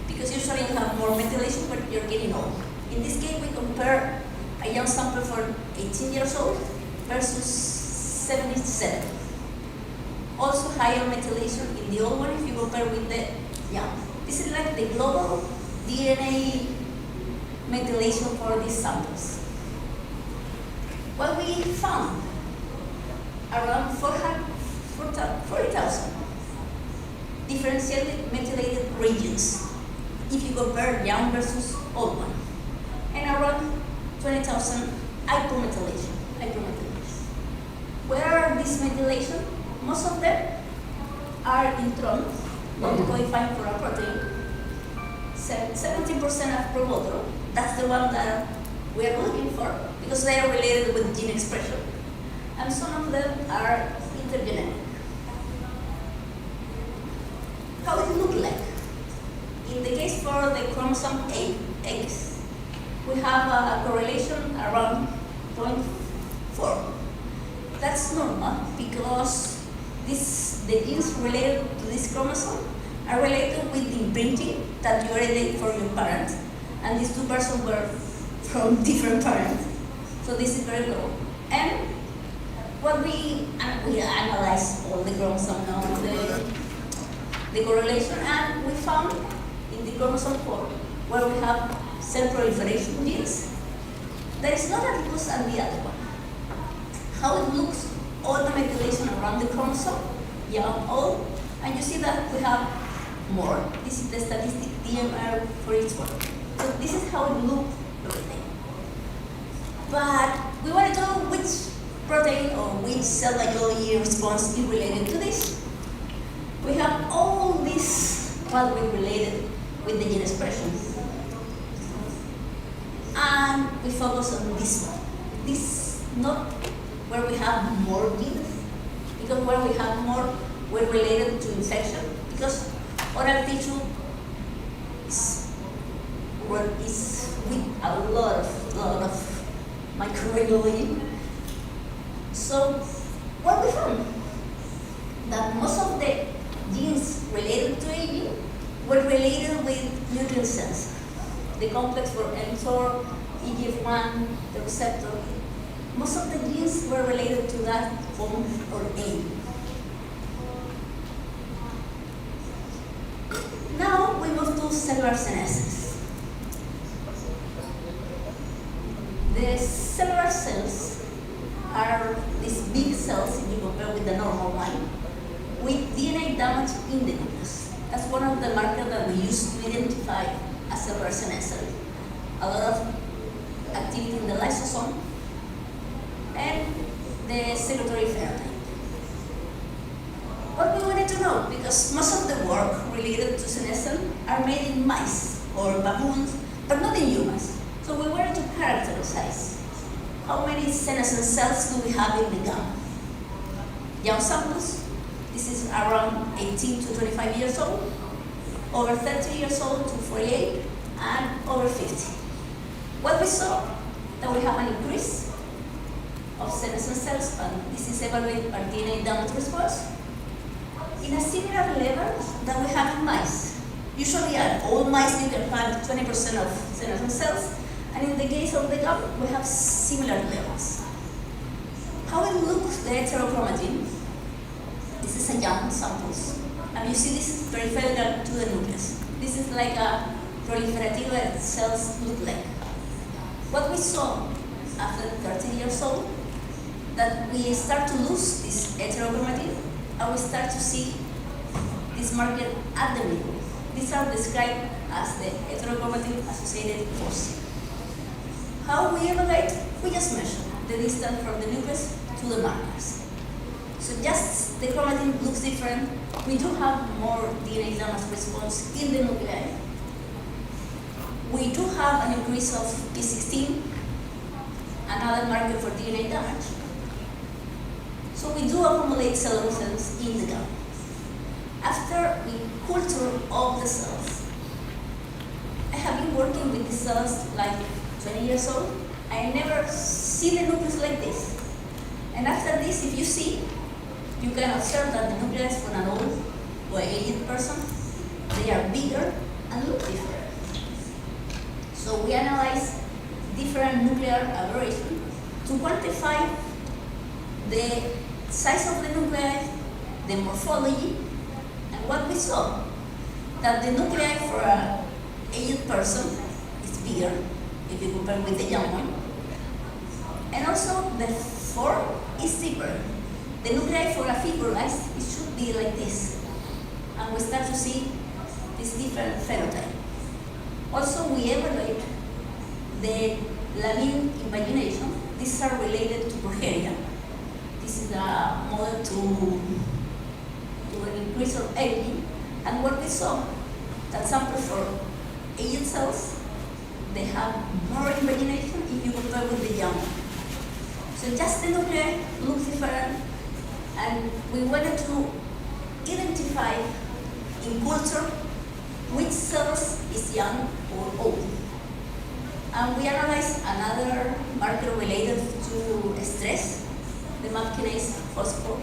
because usually you have more methylation when you're getting old. In this case, we compare a young sample for 18 years old versus 77. Also higher methylation in the old one if you compare with the young. This is like the global DNA methylation for these samples. What we found, around 40,000 differentiated methylated regions if you compare young versus old one, and around 20,000 hypomethylation. Where are these methylation? Most of them are introns, not codifying for a protein. 70% of promoter, that's the one that we are looking for, because they are related with gene expression. And some of them are intergenetic. How it look like? In the case for the chromosome X, we have a correlation around 0.4. That's normal because the genes related to this chromosome are related with the imprinting that you hereded from your parents, and these two persons were from different parents. So this is very low. And what we analyzed all the chromosomes now, the correlation, and we found in the chromosome 4, where we have cell proliferation genes, there is not a difference on the other one. How it looks, all the methylation around the chromosome, young, old, and you see that we have more. This is the statistic DMR for each one. So this is how it looks everything. But we want to know which protein or which cell biology response is related to this. We have all this pathway related with the gene expression. And we focus on this one. This not where we have more genes, because where we have more, we're related to infection, because oral tissue is with a lot of microbiology. So what we found, that most of the genes related to aging were related with nutrient cells. The complex for mTOR, EGF1, the receptor. Most of the genes were related to that form or aging. cellular senescence. The cellular cells are these big cells, if you compare with the normal one, with DNA damage in the nucleus. That's one of the markers that we use to identify a cellular senescence. A lot of activity in the lysosome and the secretory phenotype. What we wanted to know, because most of the work related to senescence are made in mice or baboons, but not in humans. So we wanted to characterize how many senescence cells do we have in the gum. Young samples, this is around 18 to 25 years old, over 30 years old to 48, and over 50. What we saw, that we have an increase of senescence cells, and this is evaluated by DNA damage response, in a similar level that we have in mice. Usually at all mice you can find 20% of senescence cells, and in the case of the gum, we have similar levels. How it looks, the heterochromatin, this is a young samples, and you see this is peripheral to the nucleus. This is like a proliferative cells look like. What we saw after 30 years old, that we start to lose this heterochromatin, and we start to see this marker at the middle. These are described as the heterochromatin associated foci. How we evaluate? We just measure the distance from the nucleus to the markers. So just the chromatin looks different. We do have more DNA damage response in the nuclei. We do have an increase of P16, another marker for DNA damage. So we do accumulate cellular cells in the gum. After we culture all the cells, I have been working with the cells like 20 years old. I never see the nucleus like this. And after this, if you see, you can observe that the nucleus for an old or aged person, they are bigger and look different. So we analyze different nuclear aberrations to quantify the size of the nuclei, the morphology, and what we saw, that the nuclei for an aged person is bigger if you compare with the young one. And also the form is deeper. The nuclei for a fibrillized, it should be like this. And we start to see this different phenotype. Also, we evaluate the lamine invagination. These are related to progeria. This is a model to an increase of aging. And what we saw, that samples for aged cells, they have more invagination if you compare with the young one. So just the nuclei looks different, and we wanted to identify in culture which cells is young or old. And we analyzed another marker related to stress, the MAP kinase phosphor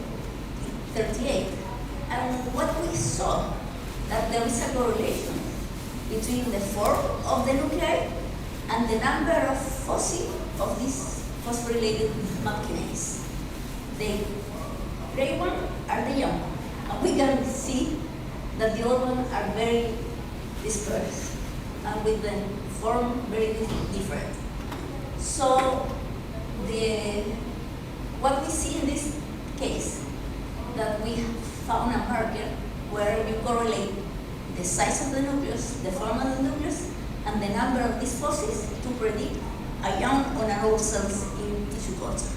38. And what we saw, that there is a correlation between the form of the nuclei and the number of foci of this phosphorylated MAP kinase. The gray one are the young one, and we can see that the old ones are very dispersed and with the form very different. So what we see in this case, that we found a marker where you correlate the size of the nucleus, the form of the nucleus, and the number of these foci to predict a young or an old cells in tissue culture.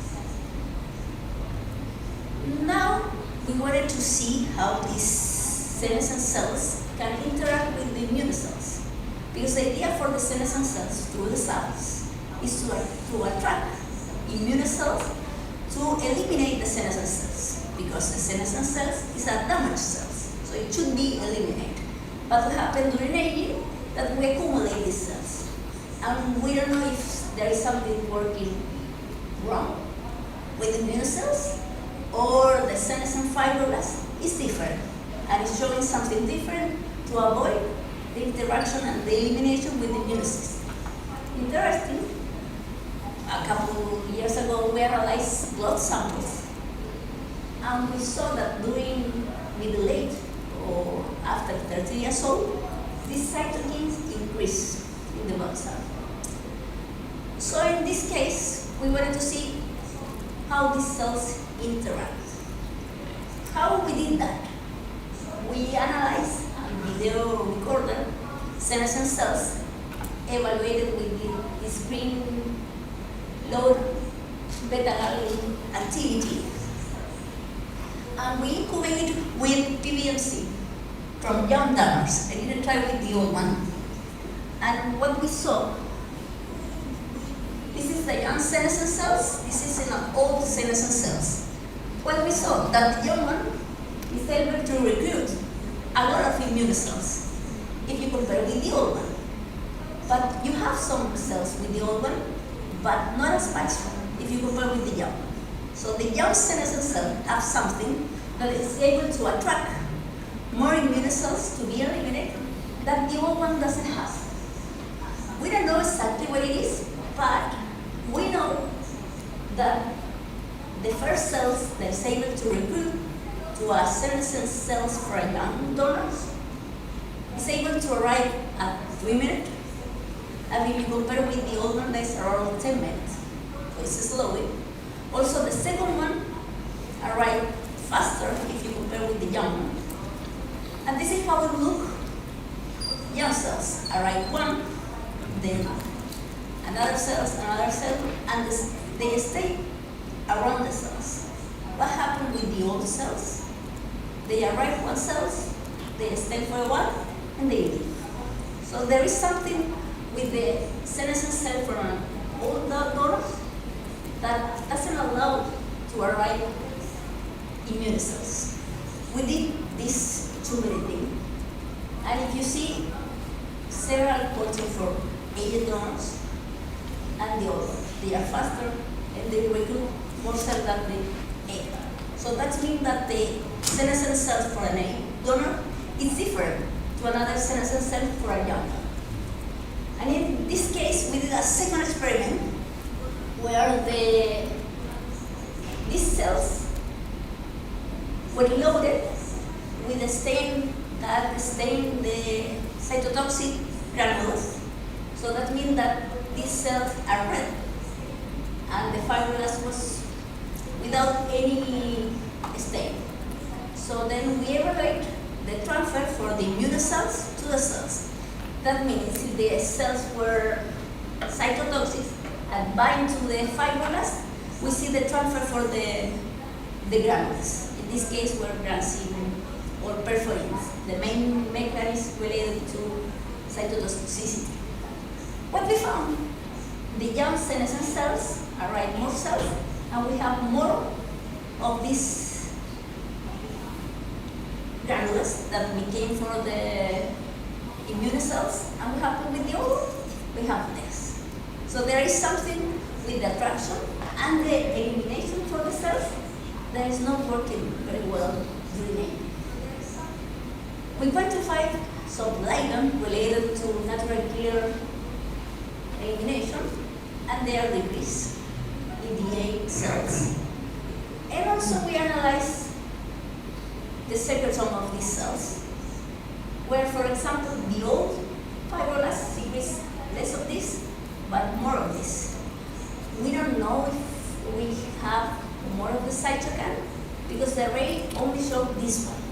Now we wanted to see how these senescent cells can interact with the immune cells. Because the idea for the senescent cells through the cells is to attract immune cells to eliminate the senescent cells. Because the senescent cells is a damaged cells, so it should be eliminated. But what happens during aging, that we accumulate these cells. And we don't know if there is something working wrong with immune cells, or the senescent fibroblast is different and is showing something different to avoid the interaction and the elimination with the immune system. Interesting, a couple of years ago we analyzed blood samples, and we saw that during middle age or after 30 years old, these cytokines increase in the body cell. So in this case, we wanted to see how these cells interact. How we did that? We analyzed and video recorded senescent cells evaluated with the screen low beta-galactosidase activity, and we incubated with PBMC from young donors. I didn't try with the old one. And what we saw, this is the young senescent cells, this is an old senescent cells. What we saw, that the young one is able to recruit a lot of immune cells if you compare with the old one. But you have some cells with the old one, but not as much if you compare with the young. So the young senescent cell have something that is able to attract more immune cells to be eliminated that the old one doesn't have. We don't know exactly what it is, but we know that the first cells that is able to recruit to a senescent cells for a young donor is able to arrive at 3 minutes. And if you compare with the old one, that's around 10 minutes. So it's slowly. Also, the second one arrives faster if you compare with the young one. And this is how it looks. Young cells arrive one, then another cell, and they stay around the cells. What happened with the old cells? They arrive one cells, they stay for a while, and they leave. So there is something with the senescent cell from old donors that doesn't allow to arrive immune cells. We did this two-minute thing, and if you see several cultures for aged donors and the old ones, they are faster and they recruit more cells than the age. So that means that the senescent cells for an aged donor is different to another senescent cell for a young donor. And in this case, we did a second experiment where these cells were loaded with a stain that stain the cytotoxic granules. So that means that these cells are red, and the fibroblasts was without any stain. So then we evaluate the transfer for the immune cells to the cells. That means if the cells were cytotoxic and bind to the fibroblasts, we see the transfer for the granules. In this case, were granzyme or perforins, the main mechanism related to cytotoxicity. What we found, the young senescent cells arrive more cells, and we have more of these granules that became for the immune cells, and we have with the old, we have this. So there is something with the attraction and the elimination for the cells that is not working very well during aging. We quantified some ligand related to natural killer elimination, and they are decreased in the aged cells. And also we analyzed the secretome of these cells, where, for example, the old fibroblasts secrete less of this, but more of this. We don't know if we have more of the cytokine, because the array only showed this one,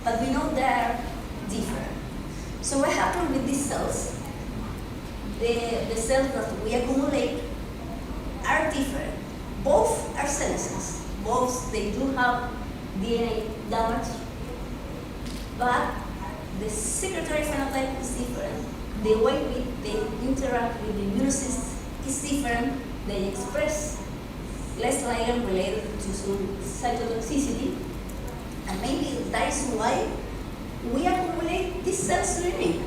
but we know they are different. So what happened with these cells? The cells that we accumulate are different. Both are senescence. Both, they do have DNA damage, but the secretory phenotype is different. The way they interact with the immune system is different. They express less ligand related to cytotoxicity, and maybe that is why we accumulate these cells linearly,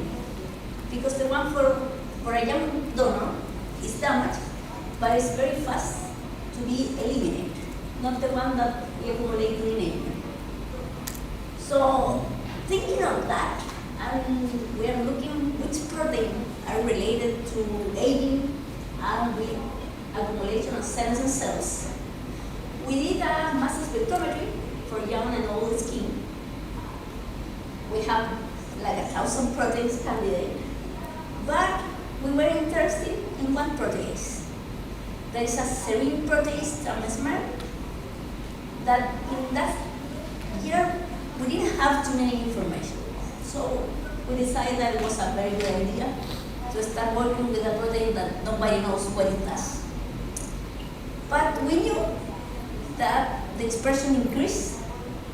because the one for a young donor is damaged, but it's very fast to be eliminated, not the one that we accumulate linearly. So thinking of that, and we are looking which protein are related to aging and with accumulation of senescent cells. We did a mass spectrometry for young and old skin. We have like 1,000 proteins candidate, but we were interested in one protease. There is a serine protease transmer that in that year we didn't have too many information. So we decided that it was a very good idea to start working with a protein that nobody knows what it does. But we knew that the expression increased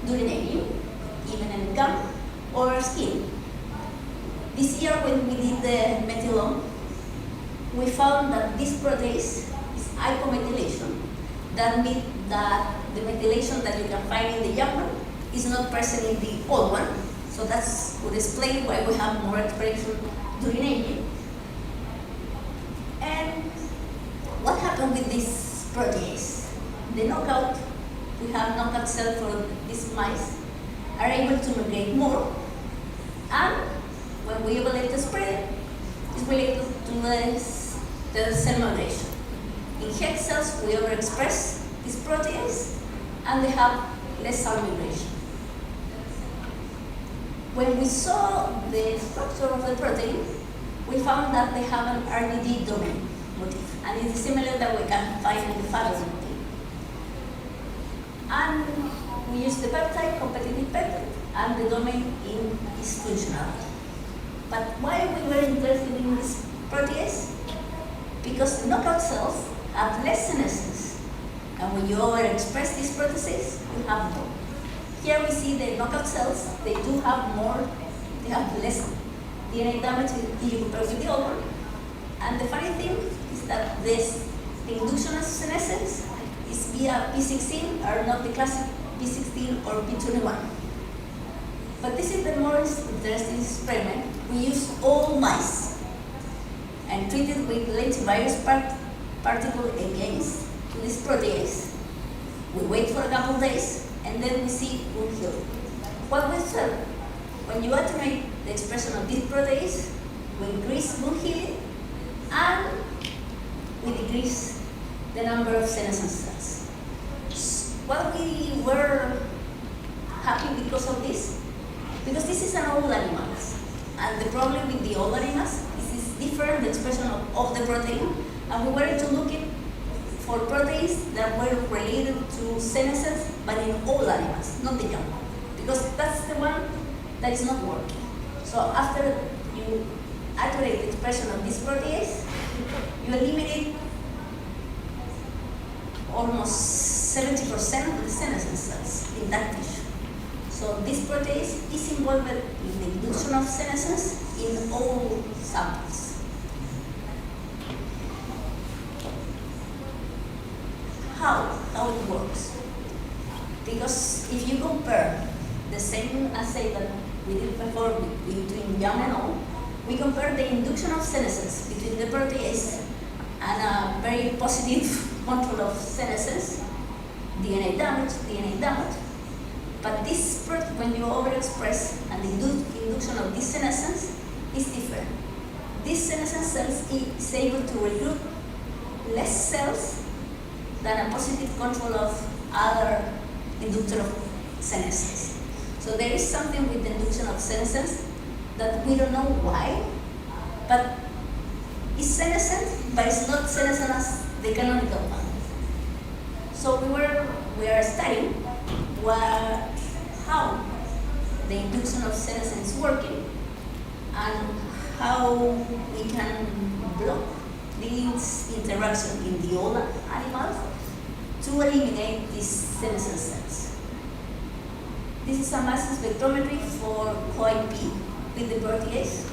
during aging, even in gum or skin. This year when we did the methylome, we found that this protease is hypomethylation. That means that the methylation that you can find in the young one is not present in the old one. So that would explain why we have more expression during aging. And what happened with this protease? The knockout, we have knockout cells for these mice, are able to migrate more. And when we evaluate the spread, it's related to the cell migration. In head cells, we overexpress this protease, and they have less cell migration. When we saw the structure of the protein, we found that they have an RDD domain motif, and it is similar that we can find in the Facultad. And we use the peptide, competitive peptide, and the domain is functional. But why we were interested in this protease? Because the knockout cells have less senescence, and when you overexpress these proteases, you have more. Here we see the knockout cells, they do have more, they have less DNA damage if you compare with the old one. And the funny thing is that the induction of senescence is via P16, or not the classic P16 or P21. But this is the most interesting experiment. We use all mice and treated with lentivirus particle against this protease. We wait for a couple of days, and then we see wound healing. What we observe, when you attenuate the expression of this protease, we increase wound healing, and we decrease the number of senescent cells. Well, we were happy because of this, because this is an old animal, and the problem with the old animals is it's different, the expression of the protein, and we wanted to look for proteins that were related to senescence, but in old animals, not the young one, because that's the one that is not working. So after you attenuate the expression of this protease, you eliminate almost 70% of the senescent cells in that tissue. So this protease is involved in the induction of senescence in all samples. How it works? Because if you compare the same assay that we did before between young and old, we compare the induction of senescence between the protease and a very positive control of senescence, DNA damage. But this, when you overexpress and the induction of this senescence is different. This senescent cells is able to recruit less cells than a positive control of other inductor of senescence. So there is something with the induction of senescence that we don't know why, but it's senescent, but it's not senescent as the canonical one. So we are studying how the induction of senescence is working and how we can block this interaction in the old animals to eliminate these senescent cells. This is a mass spectrometry for CoIP with the protease,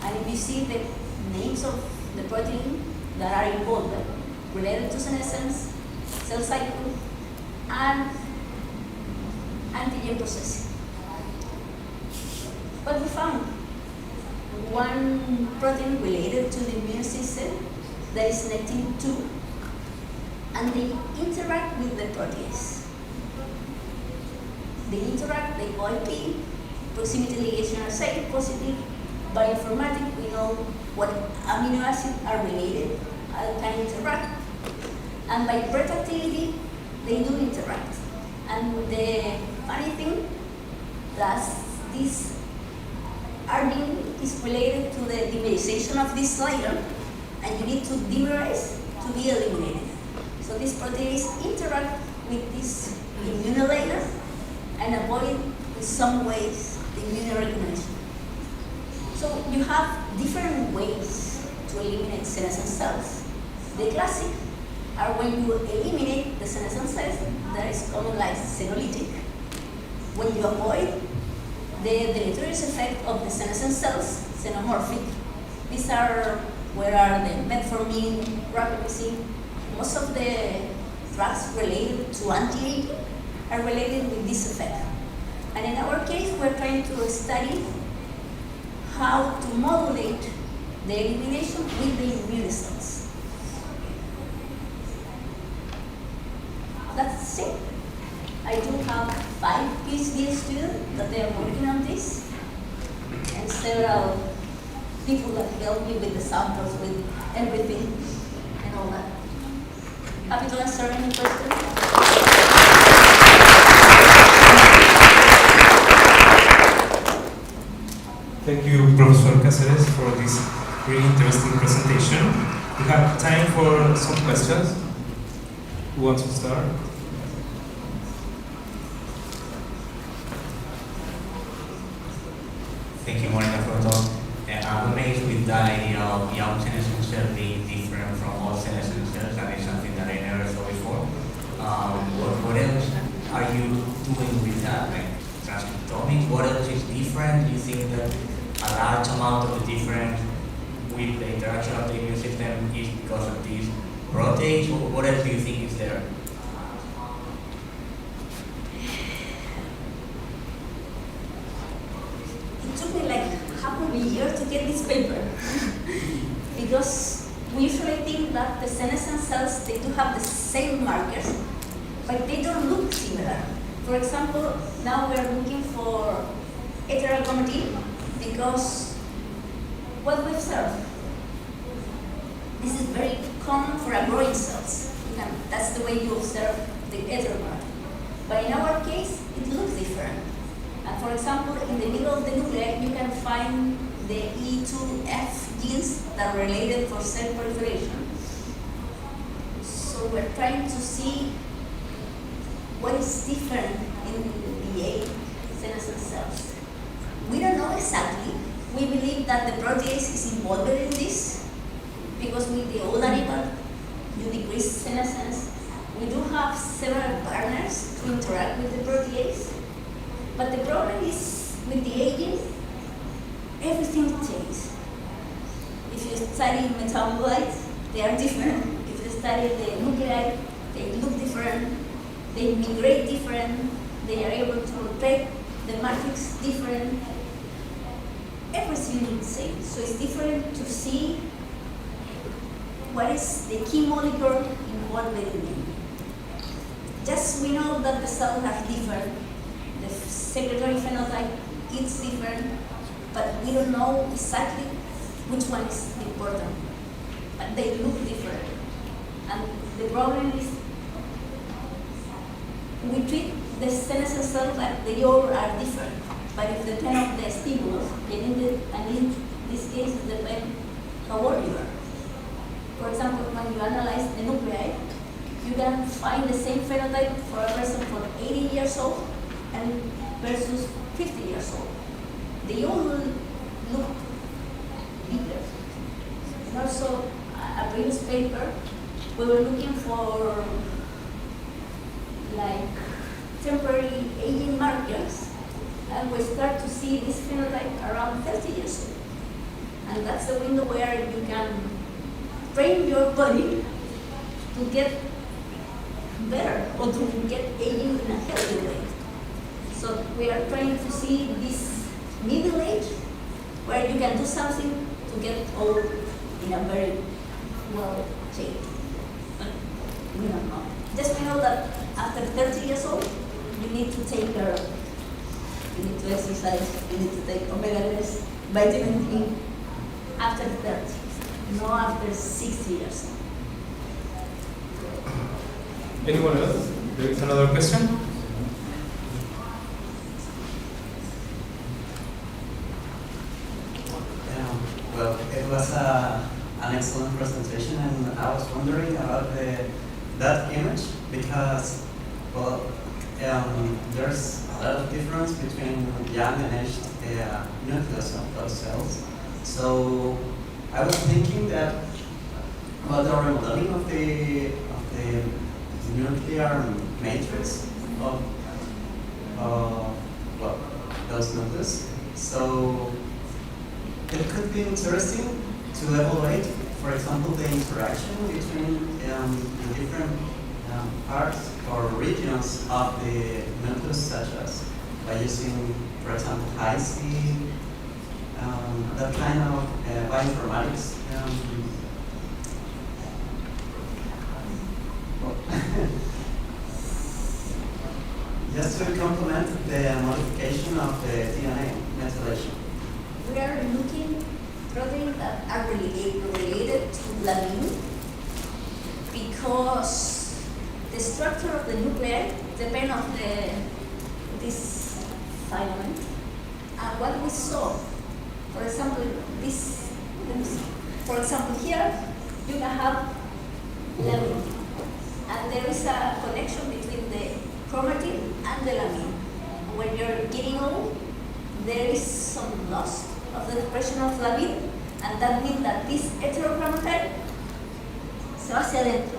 and if you see the names of the protein that are involved related to senescence, cell cycle, and antigen processing. But we found one protein related to the immune system that is nectin-2, and they interact with the protease. They interact, they CoIP, proximity ligation assay, positive. Bioinformatics, we know what amino acids are related and can interact. And by breath activity, they do interact. And the funny thing, that this arginine is related to the dimerization of this layer, and you need to dimerize to be eliminated. So this protease interact with this immune layer and avoid in some ways the immune recognition. So you have different ways to eliminate senescent cells. The classic are when you eliminate the senescent cells that is common like senolytic. When you avoid the deleterious effect of the senescent cells, xenomorphic. These are where are the metformin, rapamycin. Most of the drugs related to anti-aging are related with this effect. And in our case, we're trying to study how to modulate the elimination with the immune cells. That's it. I do have 5 PhD students that they are working on this, and several people that help me with the samples, with everything, and all that. Happy to answer any questions. Thank you, Professor Cáceres, for this really interesting presentation. We have time for some questions. Who wants to start? Thank you, Monica, for the talk. I'm amazed with the idea of young senescent cells being different from all senescent cells, and it's something that I never saw before. What else are you doing with that? Like transcriptomics, what else is different? Do you think that a large amount of the difference with the interaction of the immune system is because of these proteins? What else do you think is there? It took me like half of a year to get this paper because we usually think that the senescent cells, they do have the same markers, but they don't look similar. For example, now we're looking for ethereal chromatin because what we observe, this is very common for growing cells. That's the way you observe the ethereal chromatin. But in our case, it looks different. And for example, in the middle of the nuclei, you can find the E2F genes that are related for cell proliferation. So we're trying to see what is different in the 8 senescent cells. We don't know exactly. We believe that the protease is involved in this because with the old animal, you decrease senescence. We do have several partners to interact with the protease. But the problem is with the aging, everything changes. If you study metabolites, they are different. If you study the nuclei, they look different. They migrate different. They are able to rotate the matrix different. Everything is the same. So it's different to see what is the key molecule involved in it. Just we know that the cells are different. The secretory phenotype is different, but we don't know exactly which one is important. But they look different. And the problem is we treat the senescent cells like they all are different. But it depends on the stimulus, and in this case it depends how old you are. For example, when you analyze the nuclei, you can find the same phenotype for a person from 80 years old and versus 50 years old. They all look bigger. And also, a previous paper, we were looking for like temporary aging markers, and we start to see this phenotype around 30 years old. And that's the window where you can train your body to get better or to get aging in a healthy way. So we are trying to see this middle age where you can do something to get old in a very well shape. We don't know. Just we know that after 30 years old, you need to take care of it. You need to exercise, you need to take omega-3, vitamin D after 30, not after 60 years old. Anyone else? There is another question? an excellent presentation, and I was wondering about that image because, well, there's a lot of difference between young and aged nucleus of those cells. So I was thinking that about the remodeling of the nuclear matrix of well, those nucleus. So it could be interesting to evaluate, for example, the interaction between the different parts or regions of the nucleus, such as by using, for example, high-C, that kind of bioinformatics. Just to complement the modification of the DNA methylation. We are looking proteins that are related to lamine because the structure of the nuclei depends on this filament. And what we saw, for example, this, for example, here you can have lamine, and there is a connection between the chromatin and the lamine. When you're getting old, there is some loss of the expression of lamine, and that means that this heterochromatide se va hacia adentro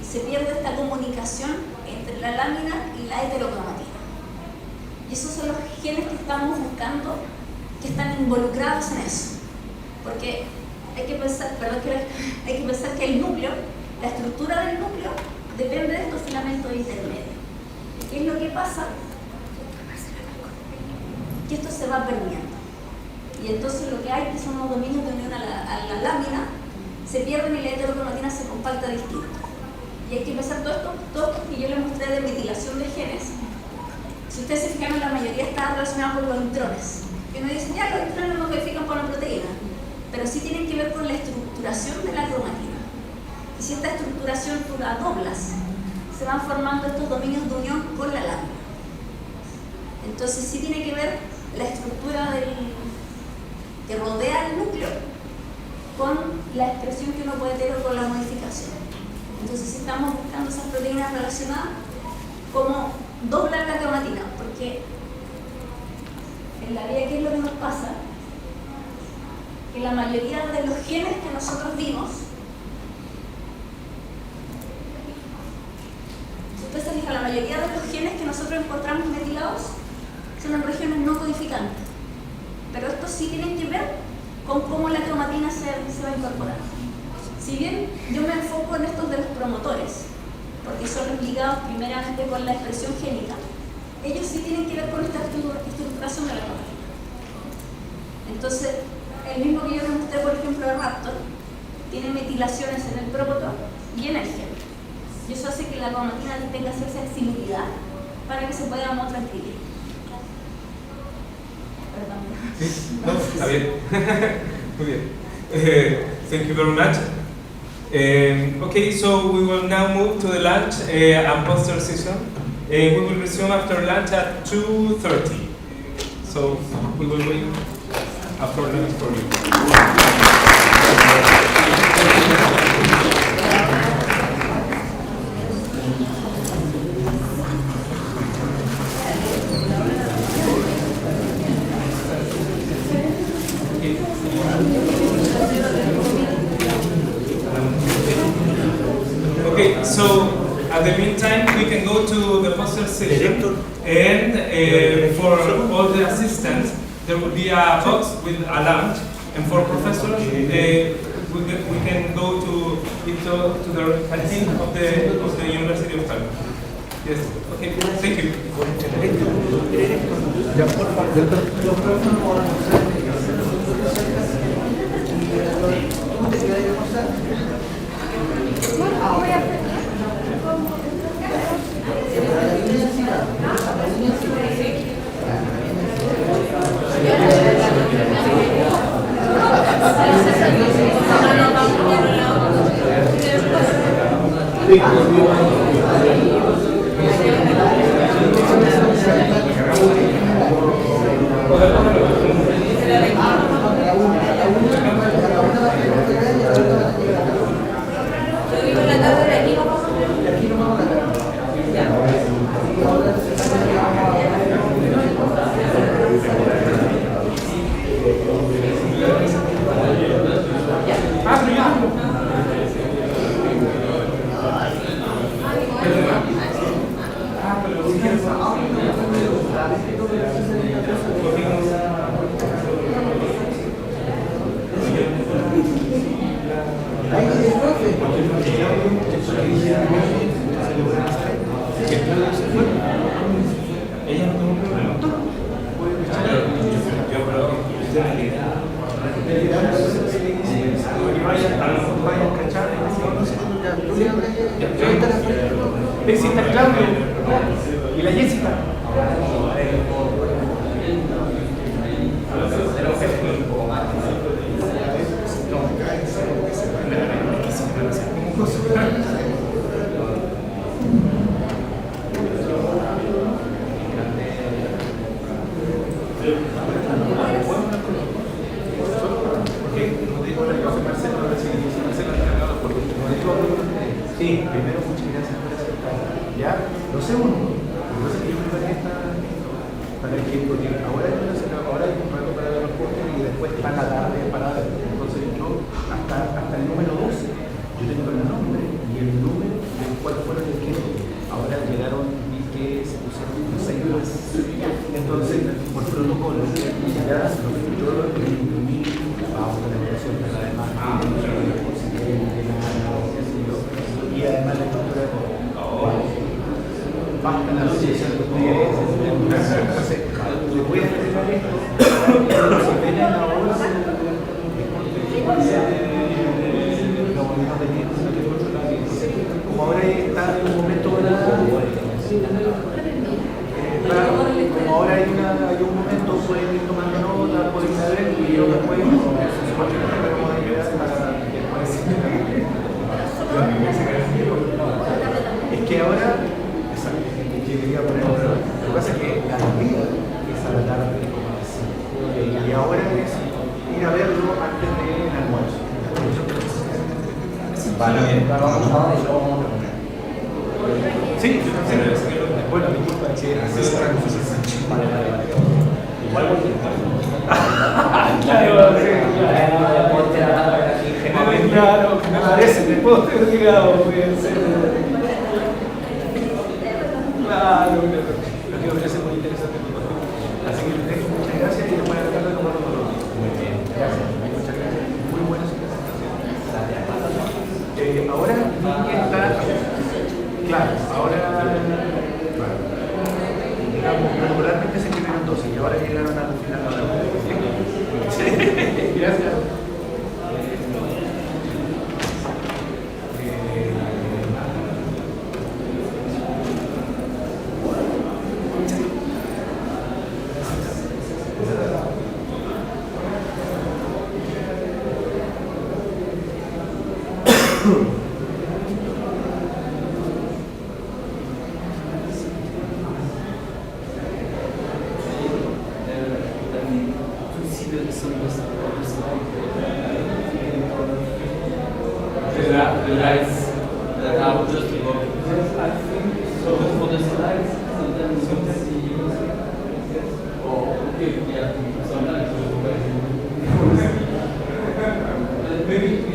y se pierde esta comunicación entre la lámina y la heterocromatina. Y esos son los genes que estamos buscando, que están involucrados en eso. Porque hay que pensar, hay que pensar que el núcleo, la estructura del núcleo, depende de estos filamentos intermedios. ¿Qué es lo que pasa? Que esto se va perdiendo. Y entonces lo que hay que son los dominios de unión a la lámina, se pierden y la heterocromatina se compacta distinto. Y hay que pensar todo esto que yo les mostré de metilación de genes. Si ustedes se fijan, la mayoría está relacionada con los intrones. Que uno dice, ya, los intrones no codifican por una proteína, pero sí tienen que ver con la estructuración de la cromatina. Y si esta estructuración tú la doblas, se van formando estos dominios de unión con la lámina. Entonces sí tiene que ver la estructura que rodea el núcleo con la expresión que uno puede tener con la modificación. Entonces si estamos buscando esas proteínas relacionadas, como doblar la cromatina, porque en la vida, ¿qué es lo que nos pasa? Que la mayoría de los genes que nosotros vimos, si usted se fija, la mayoría de los genes que nosotros encontramos metilados son en regiones no codificantes. Pero estos sí tienen que ver con cómo la cromatina se va a incorporar. Si bien yo me enfoco en estos de los promotores, porque son los ligados primeramente con la expresión génica, ellos sí tienen que ver con esta estructuración de la cromatina. Entonces, el mismo que yo les mostré, por ejemplo, de Raptor, tiene metilaciones en el promotor y en el gen. Y eso hace que la cromatina tenga esa sensibilidad para que se pueda transcribir. Sí, no, está bien. Muy bien. Thank you very much. Okay, so we will now move to the lunch and poster session. We will resume after lunch at 2:30. So we will wait after lunch for you. Okay, so at the meantime, we can go to the poster session, and for all the assistants, there will be a box with a lunch, and for professors, we can go to the canteen of the University of Talca. Yes. Okay. Thank you. Está Claudio y la Jessica. Sí, primero muchas gracias por aceptar. Ya, lo segundo, lo que yo preparé para que, porque ahora hay un rato para ver los postres y después para la tarde para ver. Entonces yo, hasta el número 12, yo tengo el nombre y el número del cual fueron elegidos. Ahora llegaron y que se pusieron los sellos. Entonces, por protocolo, ya lo que yo imprimí, vamos a la evaluación de la demás, y además la estructura de basta la asociación de ustedes, entonces le voy a entregar esto para que si ven en la bolsa es porque como ahora está en un momento como ahora hay un momento pueden ir tomando nota, pueden saber y yo después vamos a ayudar para que es que ahora, quería poner, lo que pasa es que la comida es a la tarde, y ahora es ir a verlo antes del almuerzo. Vale, vamos ahora y luego vamos a preguntar. Sí, bueno, disculpa, que es otra cosa. Igual voy claro, me parece, te puedo estar obligado, puede ser. Claro, lo que ofrece es muy interesante. Así que les dejo muchas gracias y después de la tomar otro. Muy bien, gracias, muchas gracias. Muy buena su presentación. Ahora está, claro, ahora, digamos, regularmente se escribieron 12 y ahora llegaron al final de la gracias. The lights that are just above. Yes, I think so. For the slides, sometimes you don't see. Oh, okay, yeah. Sometimes maybe.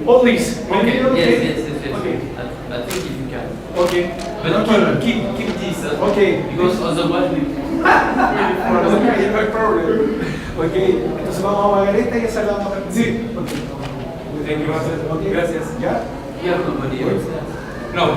All this. Okay, yes. Okay. I think if you can. Okay. But keep this. Okay. Because otherwise we. Okay, no problem. Okay, entonces vamos a apagar esta y esa la vamos a ver. Sí. Okay. Thank you. Okay. Gracias. ¿Ya? You have nobody else. No.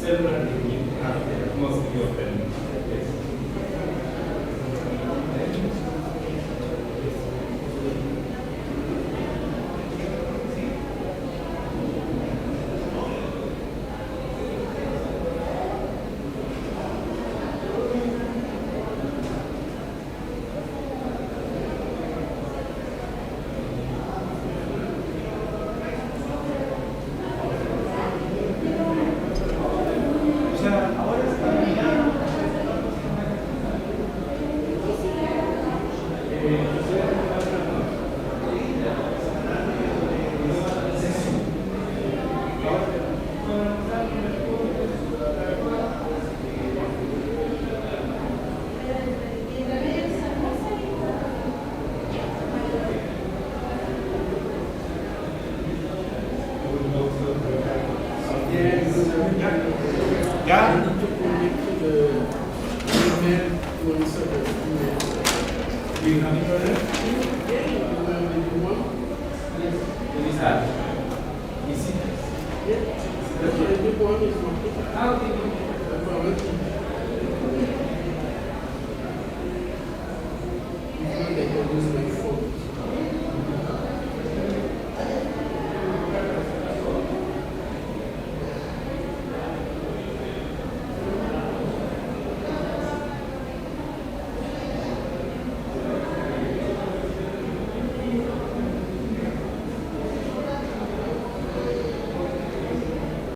Cellular mostly of them. Yes. That's what I do.